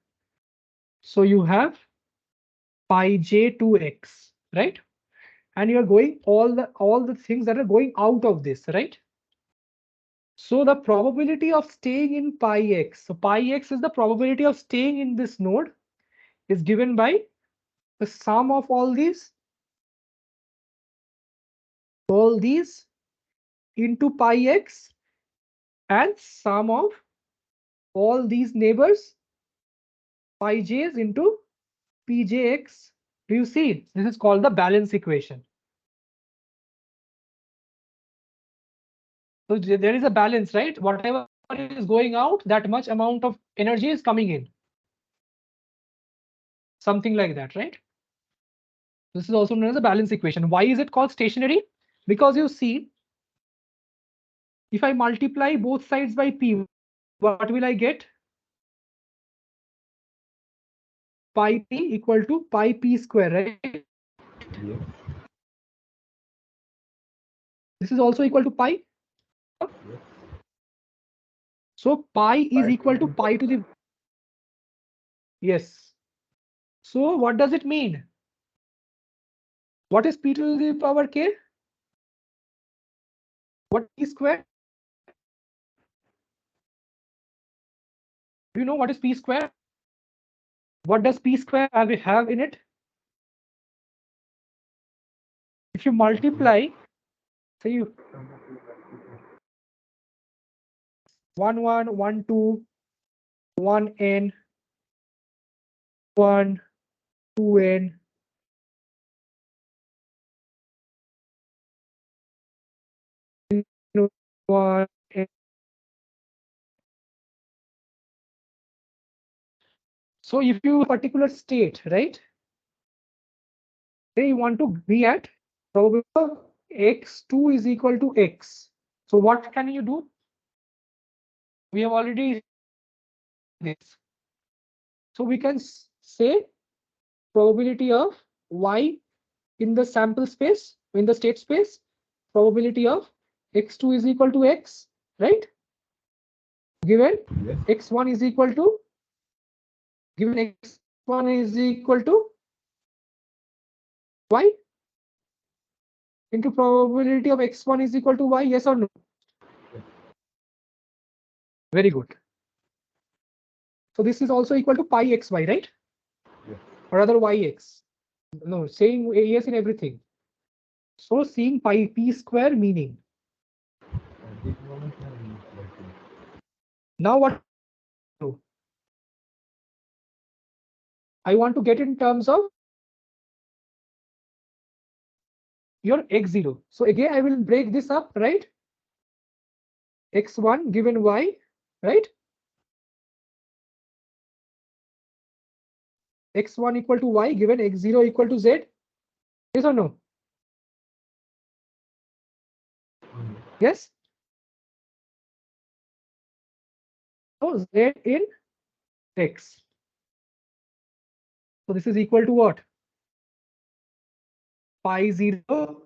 So you have pi j to x, right? And you are going all the things that are going out of this, right? So the probability of staying in pi x, so pi x is the probability of staying in this node, is given by the sum of all these into pi x and sum of all these neighbors pi j's into pjx. Do you see? This is called the balance equation. So there is a balance, right? Whatever is going out, that much amount of energy is coming in. Something like that, right? This is also known as a balance equation. Why is it called stationary? Because you see, if I multiply both sides by p, what will I get? Pi p equal to pi p square, right? Yes. This is also equal to pi. Yes. So pi is Pi equal to to pi to the, yes. So what does it mean? What is p to the power k? What is square? Do you know what is p square? What does p square have in it? If you multiply, say you 1 1 1 2 1 n 1 2 n 1 n. So if you particular state, right? Say you want to be at probability of x2 is equal to x. So what can you do? We have already this. So we can say probability of y in the sample space, in the state space, probability of x2 is equal to x, right? Given yes. x1 is equal to, given x1 is equal to y into probability of x1 is equal to y, yes or no? Very good. So this is also equal to pi xy, right? Yes. Or rather yx. No, saying yes in everything. So seeing pi p square meaning. These moments are interesting. Now what do? I want to get in terms of your x0. So again, I will break this up, right? x1 given y, right? x1 equal to y given x0 equal to z. Yes or no? Yes. So z in x. So this is equal to what? Pi 0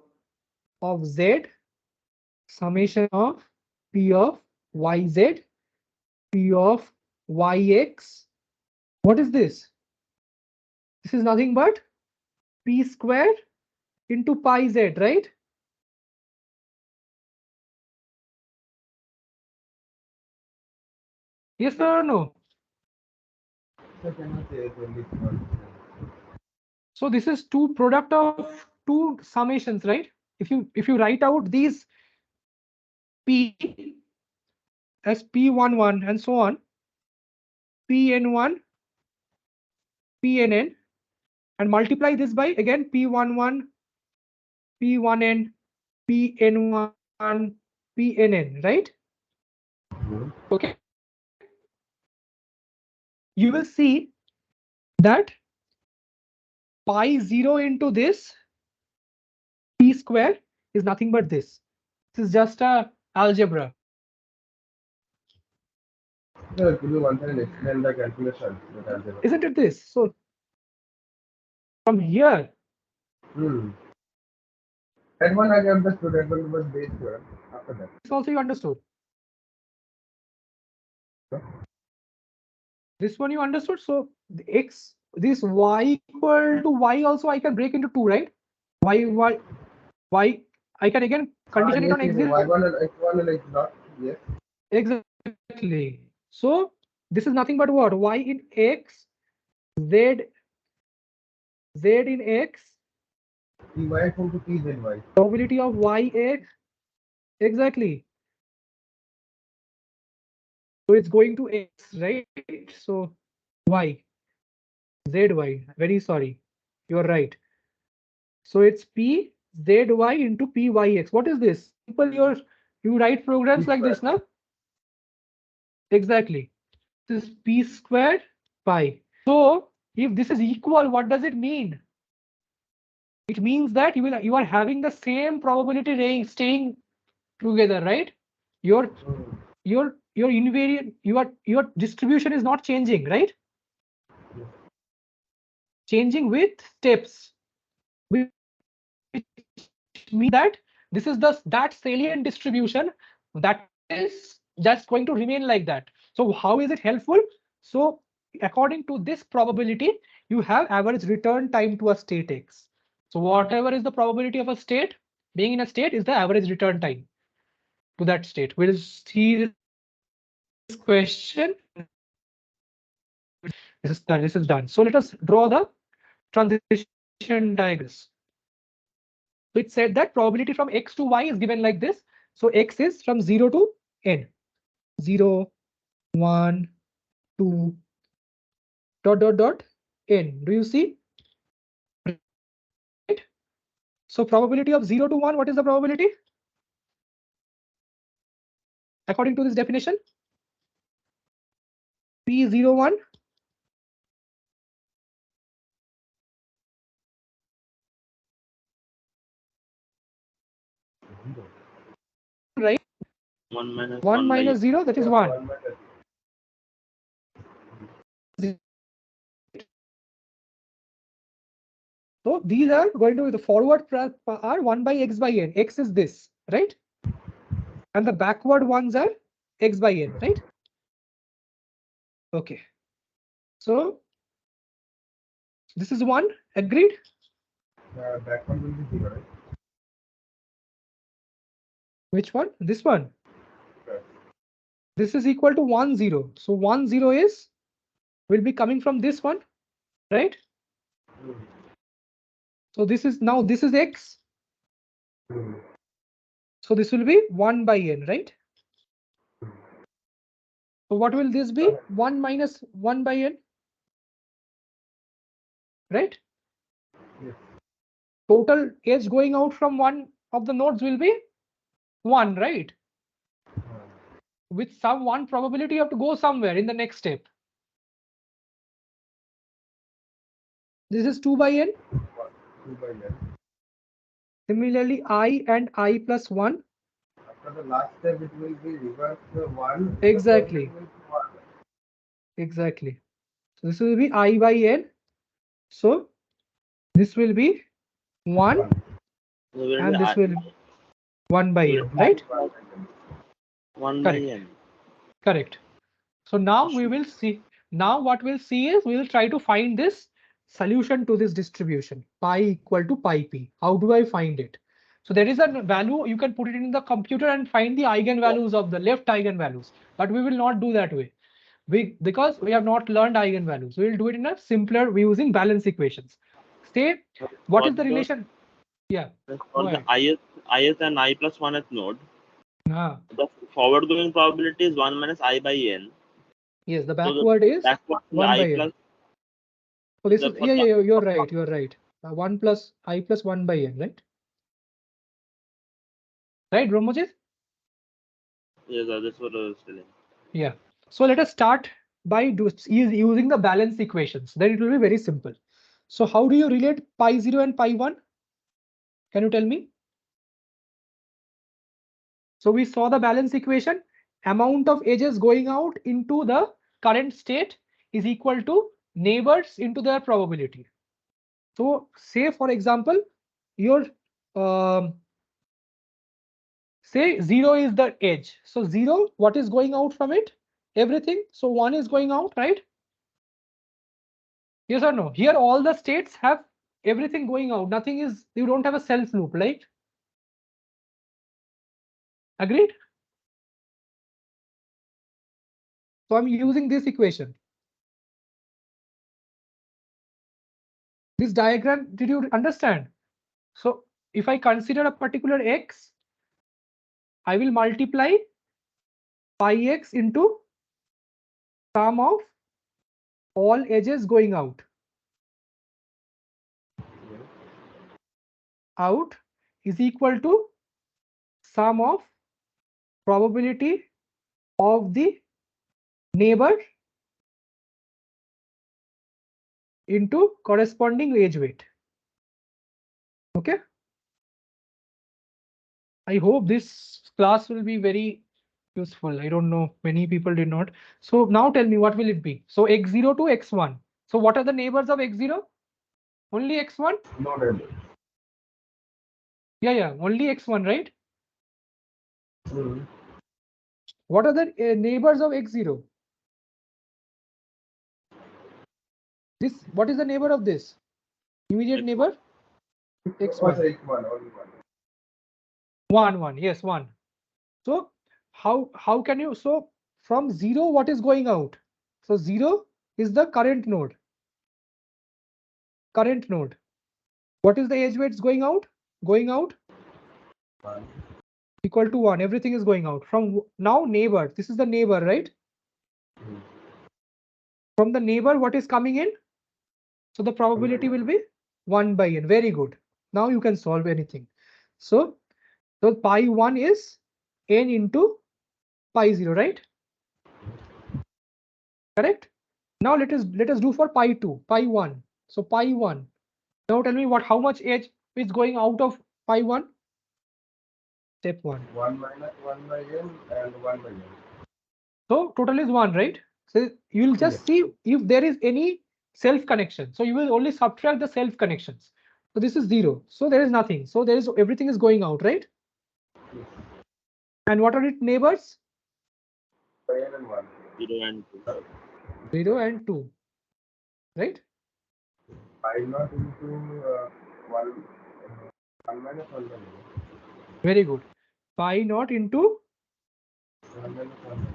of z summation of p of yz, p of yx. What is this? This is nothing but p square into pi z, right? Yes or no? So cannot say it will be small. So this is two product of two summations, right? If you write out these p as p11 and so on, pn1, pnn, and multiply this by again p11, p1n, pn1, pnn, right? Yes. Okay. You will see that pi 0 into this p square is nothing but this. This is just a algebra. No, could you once again explain the calculation? That algebra? Isn't it this? So from here, That one I understood. That one was base theorem. After that. this also you understood. This one you understood. So the x, this y equal to y also I can break into two, right? Y, I can again condition it Yes, on x yes, zero. y1 and x1 and x dot. Yes. Exactly. So this is nothing but what? Y in x, z in x, Py into pzy. probability of y x. Exactly. So it's going to x, right? So y, zy. Very sorry. You're right. So it's p zy into pyx. What is this? Simple. You write programs like this now. Exactly. This is p squared pi. So if this is equal, what does it mean? It means that you are having the same probability range staying together, right? Your invariant your distribution is not changing, right? Changing with steps, which means that this is that salient distribution that is just going to remain like that. So how is it helpful? So according to this probability, you have average return time to a state x. So whatever is the probability of a state being in a state is the average return time to that state. We'll see this question. This is done. This is done. So let us draw the transition diagrams. So it said that probability from x to y is given like this. So x is from 0 to n. 0, 1, 2, dot n. Do you see? Right? So probability of 0 to 1, what is the probability? According to this definition, P01. Right? 1 minus 1 1 by minus 0, that is 1. So these are going to be the forward are 1 by x by n. X is this, right? And the backward ones are x by n, right? Okay. So this is 1, agreed? That one will be 0, right? Which one? This one. Right. This is equal to 1, 0. So 1, 0 will be coming from this one, right? So this is x. So this will be 1 by n, right? So what will this be? 1 minus 1 by n, right? Yes. Total edge going out from one of the nodes will be 1, right? With some 1 probability you have to go somewhere in the next step. This is 2 by n. 2 by n. Similarly, I and I plus 1. After the last step, it will be reverse 1. Exactly. Will be 1. Exactly. So this will be I by n. So this will be 1 and this will 1 by n, right? 1 by Correct. n. Correct. So now we will see. Now what we'll see is we will try to find this solution to this distribution pi equal to pi p. How do I find it? So there is a value, you can put it in the computer and find the eigenvalues of the left eigenvalues, but we will not do that way. Because we have not learned eigenvalues. We will do it in a simpler way using balance equations. Say, what is the relation? Yeah. For the ith and I plus 1th node, Ah, the forward going probability is 1 minus I by n. yes, the So backward the is backward is 1 I by n. plus. So this is, Therefore, yeah, you're right. You're right. 1 plus I plus 1 by n, right? Right, Brahmajit? yes, that's what I was telling. Yeah. So let us start by using the balance equations. Then it will be very simple. So how do you relate pi 0 and pi 1? Can you tell me? So we saw the balance equation amount of edges going out into the current state is equal to neighbors into their probability. So say for example, your say 0 is the edge. So 0, what is going out from it? Everything. So 1 is going out, right? Yes or no? Here all the states have everything going out. Nothing is, you don't have a self loop, right? Agreed? So I'm using this equation. This diagram, did you understand? So if I consider a particular x, I will multiply pi x into sum of all edges going out. Out is equal to sum of probability of the neighbor into corresponding edge weight. Okay. I hope this class will be very useful. I don't know, many people did not. So now tell me, what will it be? So x0 to x1. So what are the neighbors of x0? Only x1? No neighbor. Yeah, only x1, right? Hmm. What are the neighbors of x0? This, what is the neighbor of this? Immediate neighbor? What's x1. X1? Only one. 1, yes, 1. So how can you, so from 0 what is going out? So 0 is the current node. Current node. What is the edge weights going out? Going out? 1. Equal to 1. Everything is going out. From now neighbor. This is the neighbor, right? Hmm. From the neighbor, what is coming in? So the probability will be 1 by n. Very good. Now you can solve anything. So pi 1 is n into pi 0, right? Correct? Now let us do for pi 2, pi 1. So pi 1. Now tell me how much edge is going out of pi 1? Step 1. 1 minus 1 by n and 1 by n. So total is 1, right? So you will just see if there is any self connection. So you will only subtract the self connections. So this is 0. So there is nothing. So there is, everything is going out, right? Yes. And what are its neighbors? By n and 1. 0 and 2. 0 and 2, right? I not into 1, 1 minus 1 by n. Very good. Pi naught into, 1 minus 1 by n.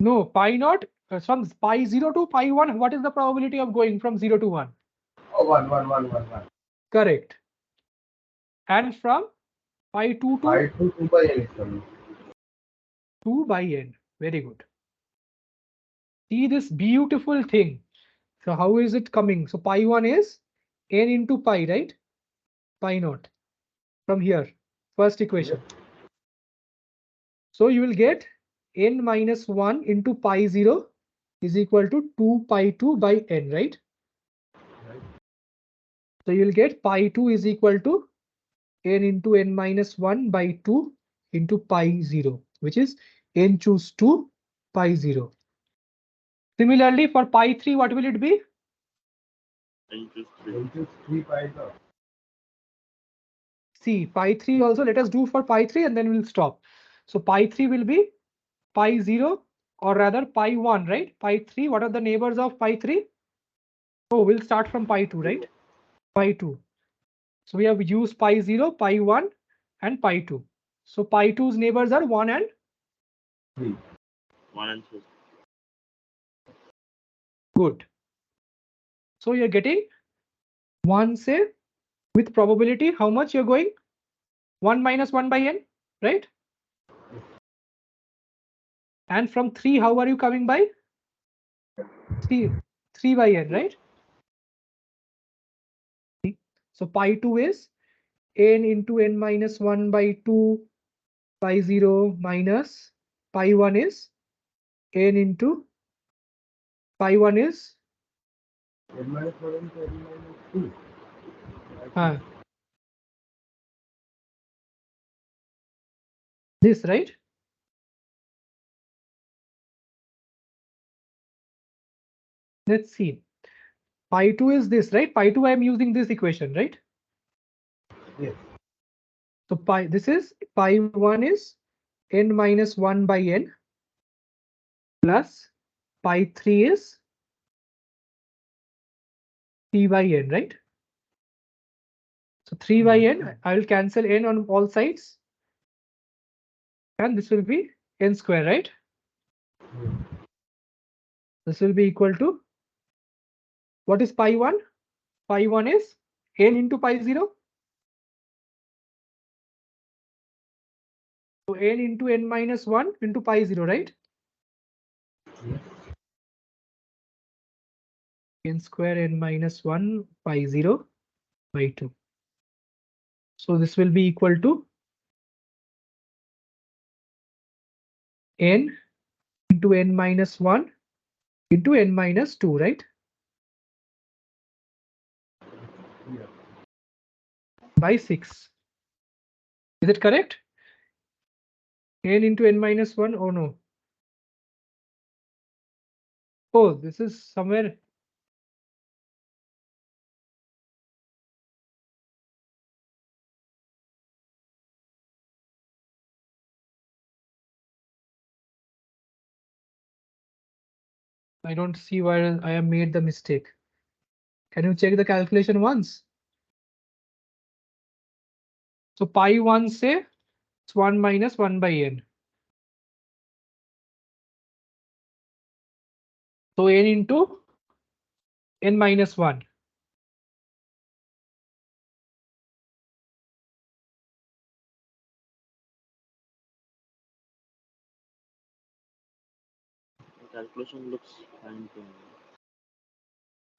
no, pi naught from pi 0 to pi 1. What is the probability of going from 0 to 1? Oh, 1, 1, 1, 1, 1. Correct. And from pi 2 to I 2 by n is coming. 2 by n. Very good. See this beautiful thing. So how is it coming? So pi 1 is n into pi, right? Pi naught from here, first equation. Yes. So you will get n minus 1 into pi 0 is equal to 2 pi 2 by n, right? Right. So you will get pi 2 is equal to n into n minus 1 by 2 into pi 0, which is n choose 2 pi 0. Similarly, for pi 3, what will it be? And choose 3. Into 3 pi now. See, pi 3 also, let us do for pi 3 and then we'll stop. So pi 3 will be pi 0 or rather pi 1, right? Pi 3, what are the neighbors of pi 3? Oh, we'll start from pi 2, right? Pi 2. So we have used pi 0, pi 1 and pi 2. So pi 2's neighbors are 1 and 3. 1 and 3. good. So you're getting 1, say, with probability, how much you're going? 1 minus 1 by n, right? And from 3, how are you coming by? 3 by n, right? So pi 2 is n into n minus 1 by 2 pi 0 minus pi 1 is n into pi 1 is n minus 1 into n minus 2. this, right? Let's see. Pi 2 is this, right? Pi 2, I am using this equation, right? Yes. So this is pi 1 is n minus 1 by n plus pi 3 is p by n, right? So 3 by n, I will cancel n on all sides. And this will be n square, right? This will be equal to, what is pi 1? Pi 1 is n into pi 0. So n into n minus 1 into pi 0, right? N square n minus 1 pi 0 by 2. So this will be equal to n into n minus 1 into n minus 2, right? Yeah. By 6. Is it correct? N into n minus 1. Oh no. Oh, this is somewhere. I don't see where I have made the mistake. Can you check the calculation once? So pi 1 say it's 1 minus 1 by n. So n into n minus 1. The calculation looks fine to me.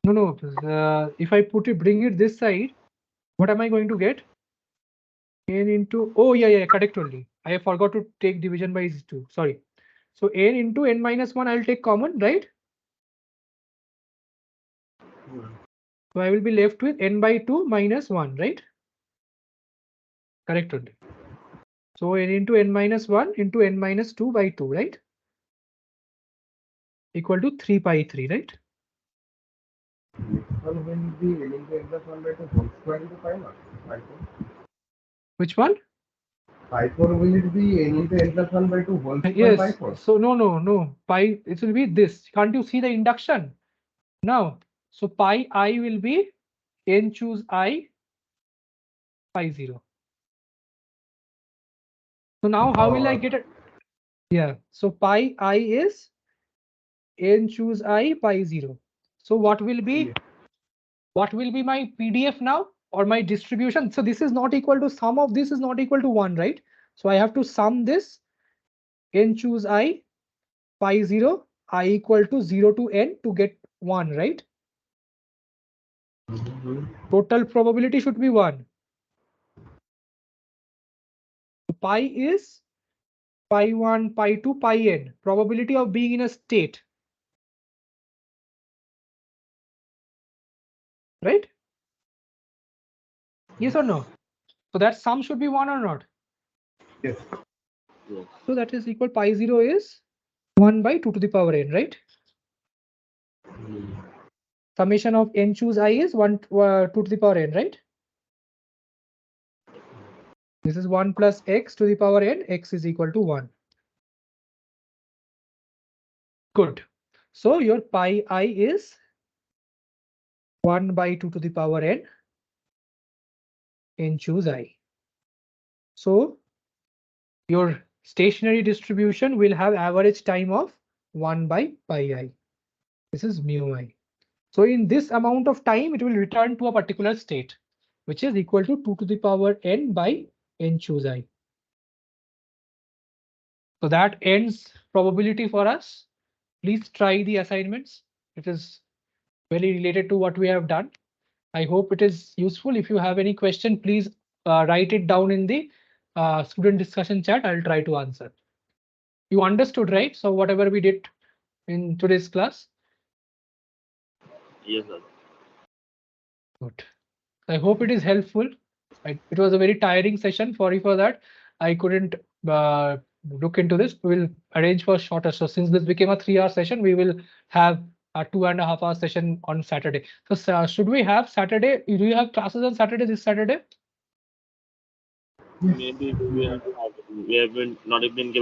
No. If I bring it this side, what am I going to get? N into, oh yeah, correct only. I forgot to take division by 2. Sorry. So n into n minus 1, I'll take common, right? So I will be left with n by 2 minus 1, right? Correct only. So n into n minus 1 into n minus 2 by 2, right? Equal to 3 pi 3, right? Next one will be n into n plus 1 by 2 whole square into pi 1. Pi 4. Which one? Pi 4 will it be n into n plus 1 by 2 whole square pi Yes. 4? So no. Pi, it will be this. Can't you see the induction? Now, so pi I will be n choose I pi 0. So now how will I get it? Yeah. So pi I is n choose I pi 0. So what will be my PDF now or my distribution? So this is not equal to sum of this is not equal to 1, right? So I have to sum this n choose I pi 0 I equal to 0 to n to get 1, right? Total probability should be 1. So pi is pi 1, pi 2, pi n. Probability of being in a state. Right? Yes or no? So that sum should be 1 or not? Yes. Yes. So that is equal pi 0 is 1 by 2 to the power n, right? Summation of n choose I is 2 to the power n, right? This is 1 plus x to the power n, x is equal to 1. Good. So your pi I is 1 by 2 to the power n choose I. So your stationary distribution will have average time of 1 by pi I. This is mu I. So in this amount of time, it will return to a particular state, which is equal to 2 to the power n by n choose I. So that ends probability for us. Please try the assignments. It is very related to what we have done. I hope it is useful. If you have any question, please write it down in the student discussion chat. I'll try to answer. You understood, right? So whatever we did in today's class. Yes, sir. Good. I hope it is helpful. It was a very tiring session. Sorry for that. I couldn't look into this. We'll arrange for shorter. So since this became a 3-hour session, we will have a 2.5 hour session on Saturday. So should we have Saturday? Do you have classes on Saturday this Saturday? Maybe we have not been given